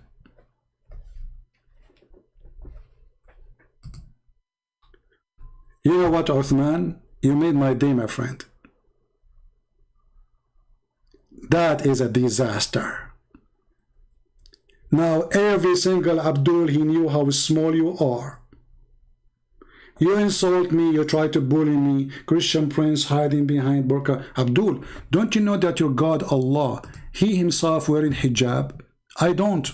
You know what, Uthman? You made my day, my friend. That is a disaster. Now every single Abdul, he knew how small you are. You insult me, you try to bully me, Christian prince hiding behind burqa. Abdul, don't you know that your God Allah, he himself wearing hijab? I don't.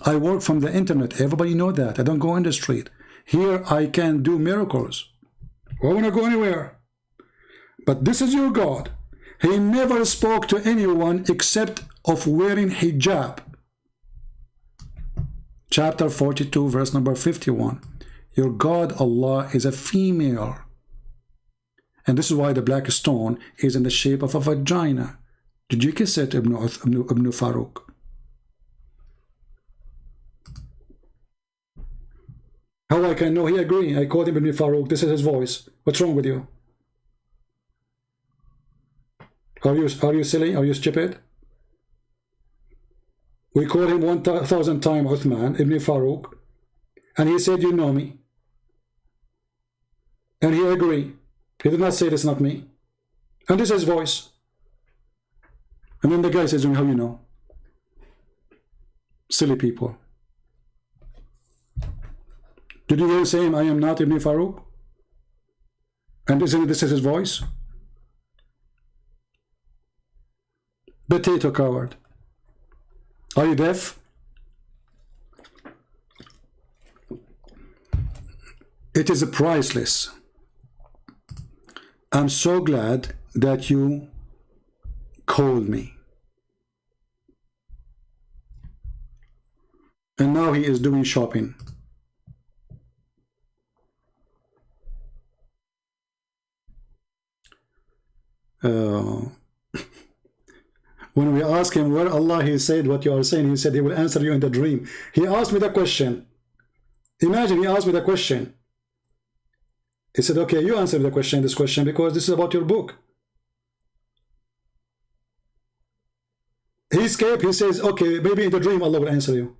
I work from the internet. Everybody know that. I don't go in the street. Here I can do miracles. I don't want to go anywhere. But this is your God. He never spoke to anyone except of wearing hijab. Chapter 42, verse number 51. Your God Allah is a female. And this is why the black stone is in the shape of a vagina. Did you kiss it, Ibn Farooq? How I can know he agree? I called him Ibn Farooq. This is his voice. What's wrong with you? Are you silly? Are you stupid? We called him 1,000 times Uthman Ibn Farooq, and he said, you know me. And he agreed. He did not say this is not me. And this is his voice. And then the guy says, how you know? Silly people. Did you hear him saying, I am not Ibn Farooq? And this is his voice? Potato coward. Are you deaf? It is priceless. I'm so glad that you called me. And now he is doing shopping. When we ask him where Allah, he said what you are saying, he said he will answer you in the dream. He asked me the question. Imagine, he asked me the question. He said, okay, you answer the question, this question, because this is about your book. He escaped. He says, okay, maybe in the dream Allah will answer you.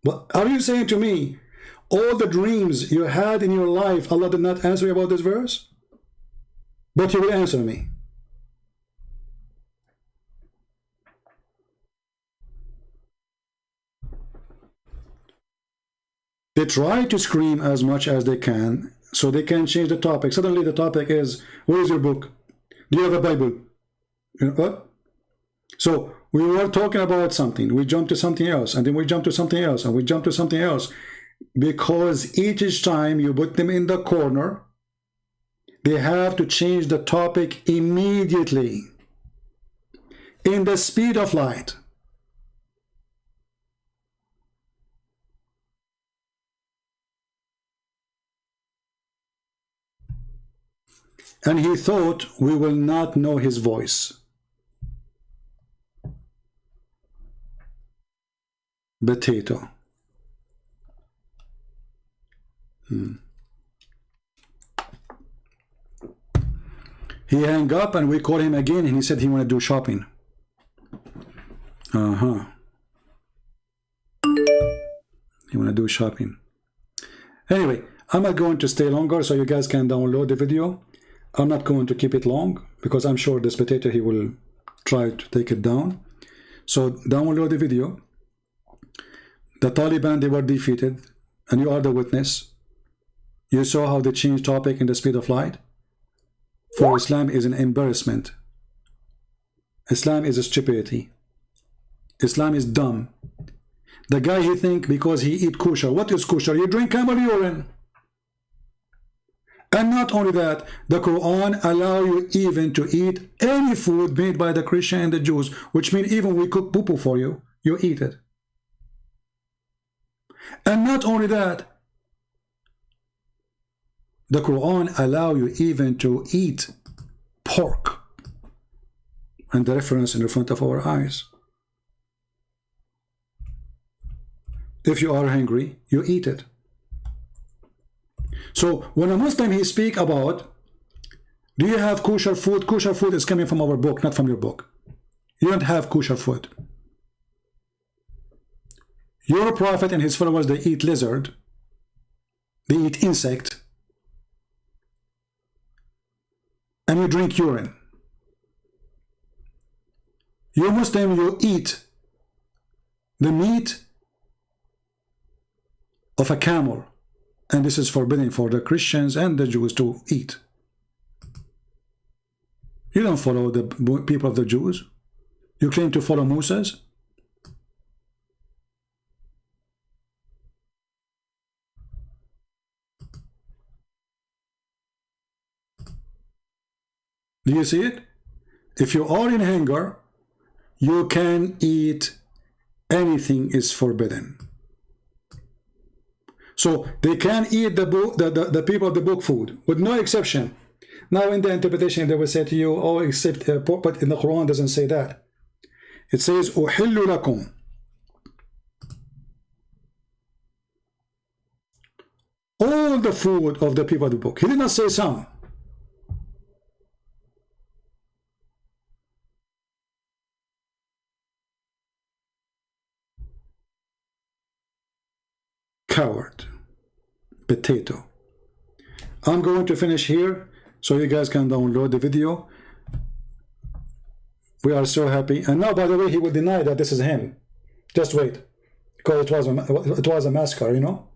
But are you saying to me, all the dreams you had in your life, Allah did not answer you about this verse? But you will answer me. They try to scream as much as they can so they can change the topic. Suddenly the topic is, where is your book? Do you have a Bible? You know what? So we were talking about something, we jump to something else, and then we jump to something else, and we jump to something else, because each time you put them in the corner, they have to change the topic immediately in the speed of light. And he thought we will not know his voice. Potato. He hung up and we called him again and he said he want to do shopping. He want to do shopping. Anyway, I'm not going to stay longer so you guys can download the video. I'm not going to keep it long because I'm sure this potato, he will try to take it down. So download the video. The Taliban, they were defeated, and you are the witness. You saw how they changed topic in the speed of light. For Islam is an embarrassment. Islam is a stupidity. Islam is dumb. The guy, he think because he eat kosher. What is kosher? You drink camel urine. And not only that, the Quran allow you even to eat any food made by the Christian and the Jews, which means even we cook poo-poo for you, you eat it. And not only that, the Quran allow you even to eat pork. And the reference in the front of our eyes. If you are hungry, you eat it. So when a Muslim, he speak about, do you have kosher food? Kosher food is coming from our book, not from your book. You don't have kosher food. Your prophet and his followers, they eat lizard, they eat insect, and you drink urine. You Muslim, you eat the meat of a camel, And this is forbidden for the Christians and the Jews to eat. You don't follow the people of the Jews. You claim to follow Moses. Do you see it? If you are in hunger, you can eat. Anything is forbidden. So they can eat the people of the book food with no exception. Now in the interpretation they will say to you, oh, except but in the Quran doesn't say that. It says أُحِلُّ لَكُمْ. All the food of the people of the book. He did not say some. Coward. Potato. I'm going to finish here so you guys can download the video. We are so happy. And now, by the way, he will deny that this is him. Just wait, because it was a massacre, you know.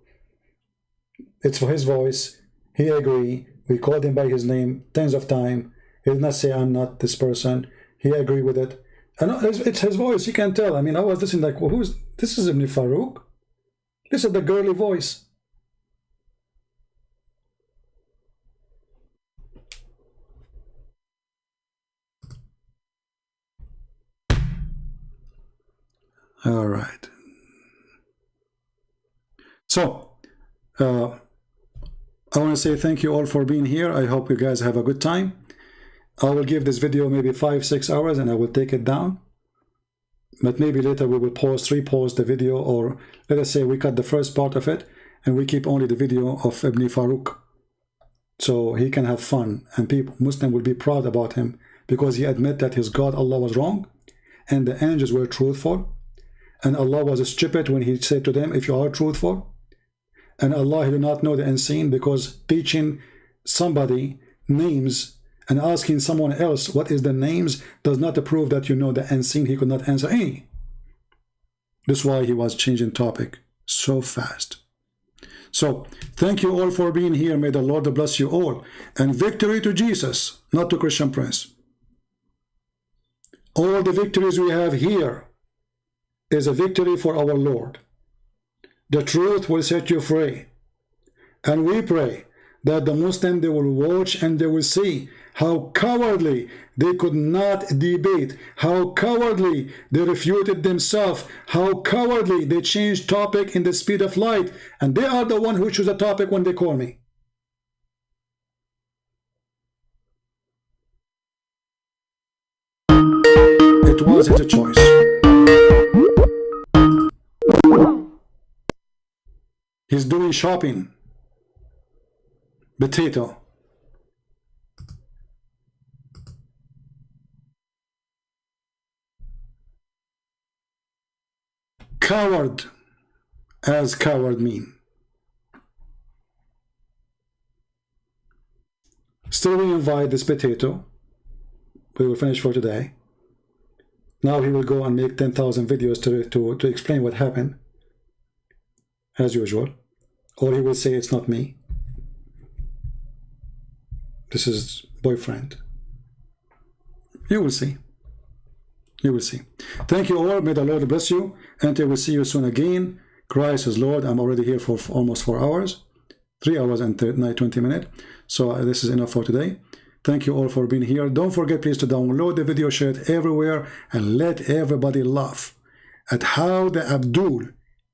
It's for his voice. He agreed. We called him by his name tens of times. He did not say I'm not this person. He agreed with it. And it's his voice. You can tell. I mean, I was listening like, well, who's this? Is Ibn Farooq? This is the girly voice. All right. So, I want to say thank you all for being here. I hope you guys have a good time. I will give this video maybe 5-6 hours and I will take it down. But maybe later we will repost the video, or let us say we cut the first part of it and we keep only the video of Ibn Farooq. So he can have fun and people, Muslim will be proud about him because he admit that his God, Allah, was wrong and the angels were truthful. And Allah was stupid when he said to them, if you are truthful. And Allah, he do not know the unseen, because teaching somebody names and asking someone else what is the names does not prove that you know the unseen. He could not answer any. That's why he was changing topic so fast. So thank you all for being here. May the Lord bless you all. And victory to Jesus, not to Christian Prince. All the victories we have here is a victory for our Lord. The truth will set you free. And we pray that the Muslim, they will watch and they will see how cowardly they could not debate, how cowardly they refuted themselves, how cowardly they changed topic in the speed of light. And they are the one who choose a topic when they call me. It was his choice. He's doing shopping. Potato. Coward, as coward mean. Still we invite this potato. We will finish for today. Now he will go and make 10,000 videos to explain what happened, as usual. Or he will say it's not me. This is boyfriend. You will see. You will see. Thank you all. May the Lord bless you. Until we see you soon again. Christ is Lord. I'm already here for almost 4 hours. 3 hours and 20 minutes. So this is enough for today. Thank you all for being here. Don't forget, please, to download the video, share it everywhere, and let everybody laugh at how the Abdul,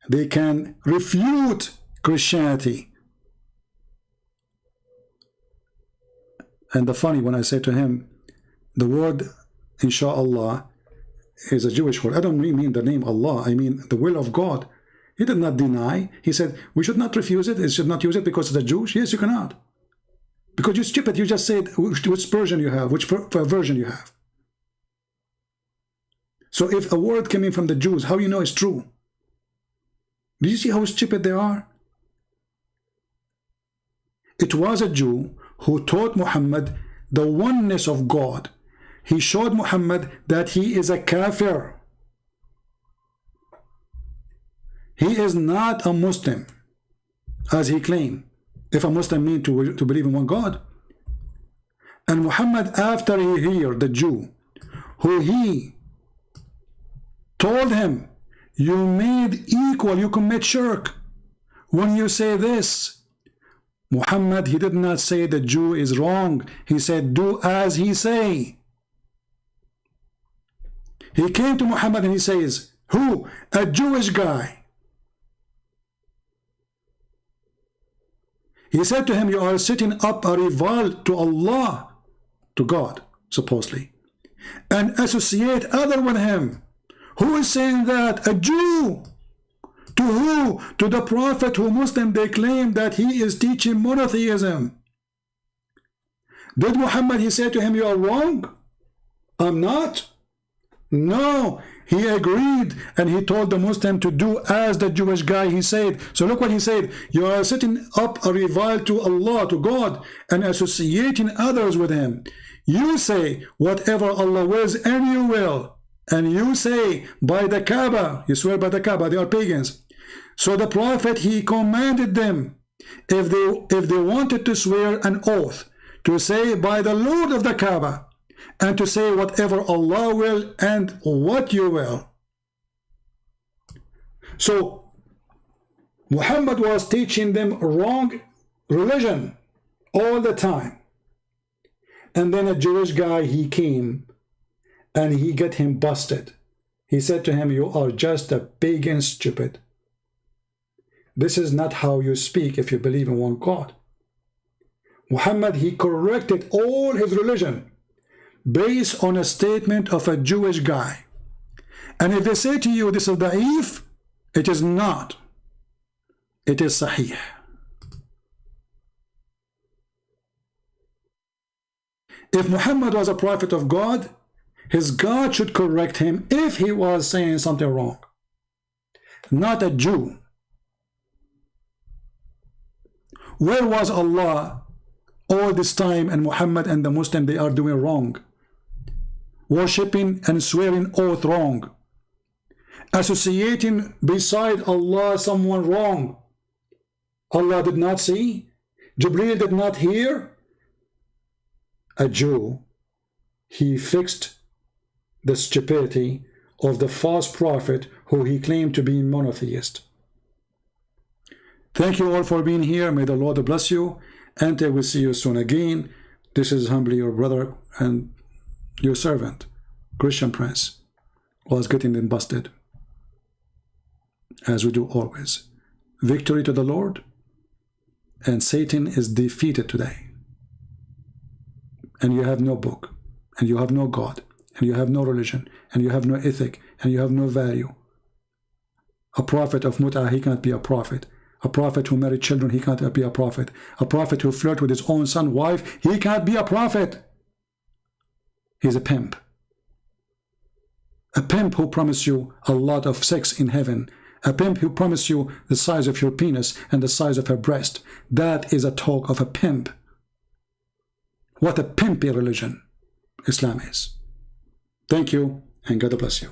they can refute Christianity. And the funny, when I say to him, the word inshallah is a Jewish word. I don't mean the name Allah. I mean the will of God. He did not deny. He said, we should not refuse it. It should not use it because it's a Jewish. Yes, you cannot. Because you're stupid. You just said which version you have, which version you have. So if a word came in from the Jews, how you know it's true? Do you see how stupid they are? It was a Jew who taught Muhammad the oneness of God. He showed Muhammad that he is a kafir. He is not a Muslim, as he claimed. if a Muslim means to believe in one God. And Muhammad, after he heard the Jew, who he told him, you made equal, you commit shirk when you say this. Muhammad, he did not say the Jew is wrong. He said, do as he say. He came to Muhammad and he says, who? A Jewish guy. He said to him, you are setting up a rival to Allah, to God, supposedly, and associate other with him. Who is saying that? A Jew. To who? To the Prophet, who Muslim they claim that he is teaching monotheism. Did Muhammad, he said to him, you are wrong? I'm not. No, he agreed, and he told the Muslim to do as the Jewish guy he said. So look what he said. You are setting up a rival to Allah, to God, and associating others with him. You say whatever Allah wills, and you will. And you say by the Kaaba, you swear by the Kaaba, they are pagans. So the Prophet, he commanded them, if they wanted to swear an oath, to say by the Lord of the Kaaba, and to say whatever Allah will and what you will. So Muhammad was teaching them wrong religion all the time. And then a Jewish guy, he came and he got him busted. He said to him, you are just a pagan stupid. This is not how you speak if you believe in one God. Muhammad, he corrected all his religion based on a statement of a Jewish guy. And if they say to you this is da'if, it is not. It is sahih. If Muhammad was a prophet of God, his God should correct him if he was saying something wrong. Not a Jew. Where was Allah all this time, and Muhammad and the Muslim, they are doing wrong? Worshipping and swearing oath wrong. Associating beside Allah someone wrong. Allah did not see. Jibreel did not hear. A Jew, he fixed the stupidity of the false prophet who he claimed to be monotheist. Thank you all for being here. May the Lord bless you, and I will see you soon again. This is humbly your brother and your servant, Christian Prince, was getting them busted, as we do always. Victory to the Lord, and Satan is defeated today. And you have no book, and you have no God, and you have no religion, and you have no ethic, and you have no value. A prophet of mut'ah, he can't be a prophet. A prophet who married children, he can't be a prophet. A prophet who flirted with his own son's wife, he can't be a prophet. He's a pimp. A pimp who promised you a lot of sex in heaven. A pimp who promised you the size of your penis and the size of her breast. That is a talk of a pimp. What a pimpy religion Islam is. Thank you, and God bless you.